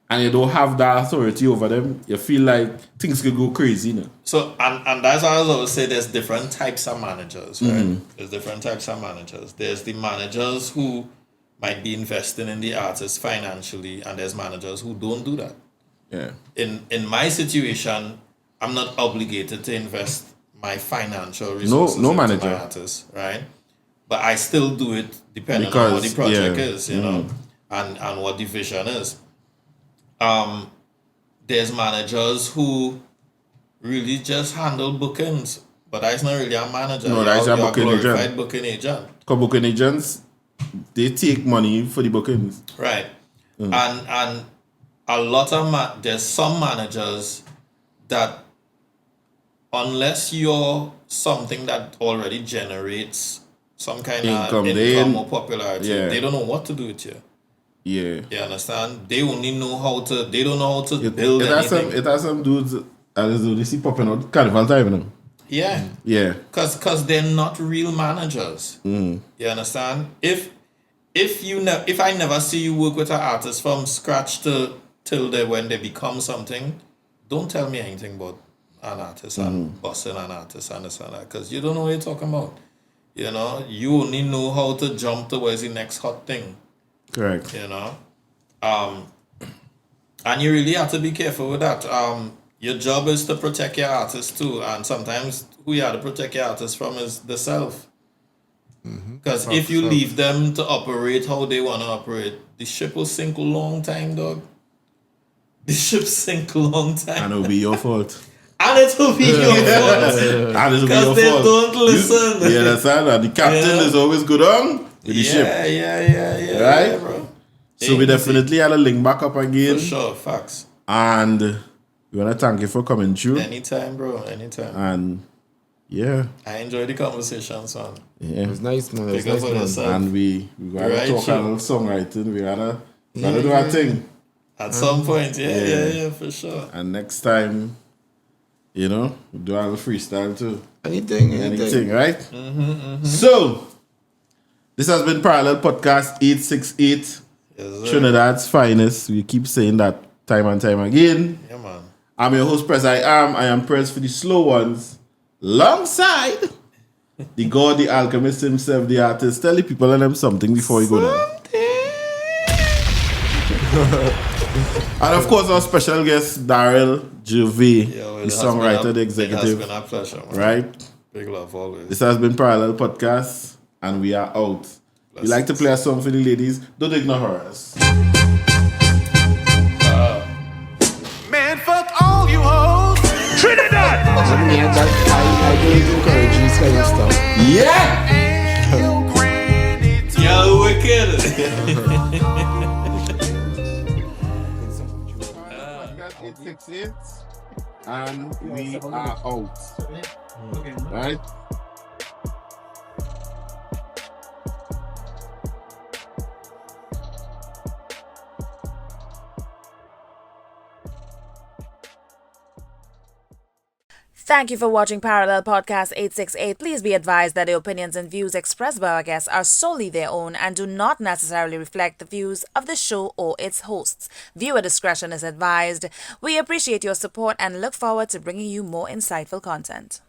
and you don't have that authority over them, you feel like things could go crazy, you know? So, and that's why I always say there's different types of managers, right? There's different types of managers. There's the managers who might be investing in the artist financially, and there's managers who don't do that. Yeah. In my situation, I'm not obligated to invest my financial resources no into manager. my artists, right? But I still do it depending on what the project is, you know, and what the vision is. There's managers who really just handle bookings, but that's not really a manager. No, that's a booking agent. Booking agent. Because booking agents, they take money for the bookings. Right. And a lot of there's some managers that unless you're something that already generates some kind of income or popularity, they don't know what to do with you. Yeah. You understand? They only know how to, they don't know how to build anything. It has some dudes, they see popping out carnival time, you know? Yeah. Yeah. Cause they're not real managers. You understand? If I never see you work with an artist from scratch till when they become something, don't tell me anything about an artist and bossing an artist and this and that, because you don't know what you're talking about. You know, you only know how to jump towards the next hot thing. Correct. You know, and you really have to be careful with that. Your job is to protect your artist too, and sometimes who you have to protect your artist from is the self. Because if you leave them to operate how they want to operate, the ship will sink a long time, dog. The ship sink a long time. And it'll be your fault. And it will be your fault. And it'll be your Because they fault. don't listen. You understand? And the captain is always good on with the ship. Yeah. Right? Yeah, bro. So we definitely had to link back up again. For sure, facts. And we want to thank you for coming through. Anytime, bro. Anytime. And yeah. I enjoyed the conversation, son. Yeah. It was nice, man. Pick up on yourself. And we gotta Right, talk sure. a little songwriting. We gotta do our thing. At some point, yeah, for sure. And next time, you know, we do a little freestyle too. Anything. Right? So, this has been Parallel Podcast 868. Yes, sir. Trinidad's finest. We keep saying that time and time again. Yeah, man. I'm your host, Preziam. I am Prez for the slow ones. Alongside the God, the alchemist himself, the artist. Tell the people and them something before you go down. And of course, our special guest, Darryl Gervais, the songwriter, the executive. It has been a pleasure, man. Right? Big love always. This has been Parallel Podcast, and we are out. We like to play a song for the ladies. Don't ignore us. Man, fuck all you hoes. Trinidad. I don't encourage this kind of stuff. Yeah! Yo, wicked. 868, and we are out. Right? Thank you for watching Parallel Podcast 868. Please be advised that the opinions and views expressed by our guests are solely their own and do not necessarily reflect the views of the show or its hosts. Viewer discretion is advised. We appreciate your support and look forward to bringing you more insightful content.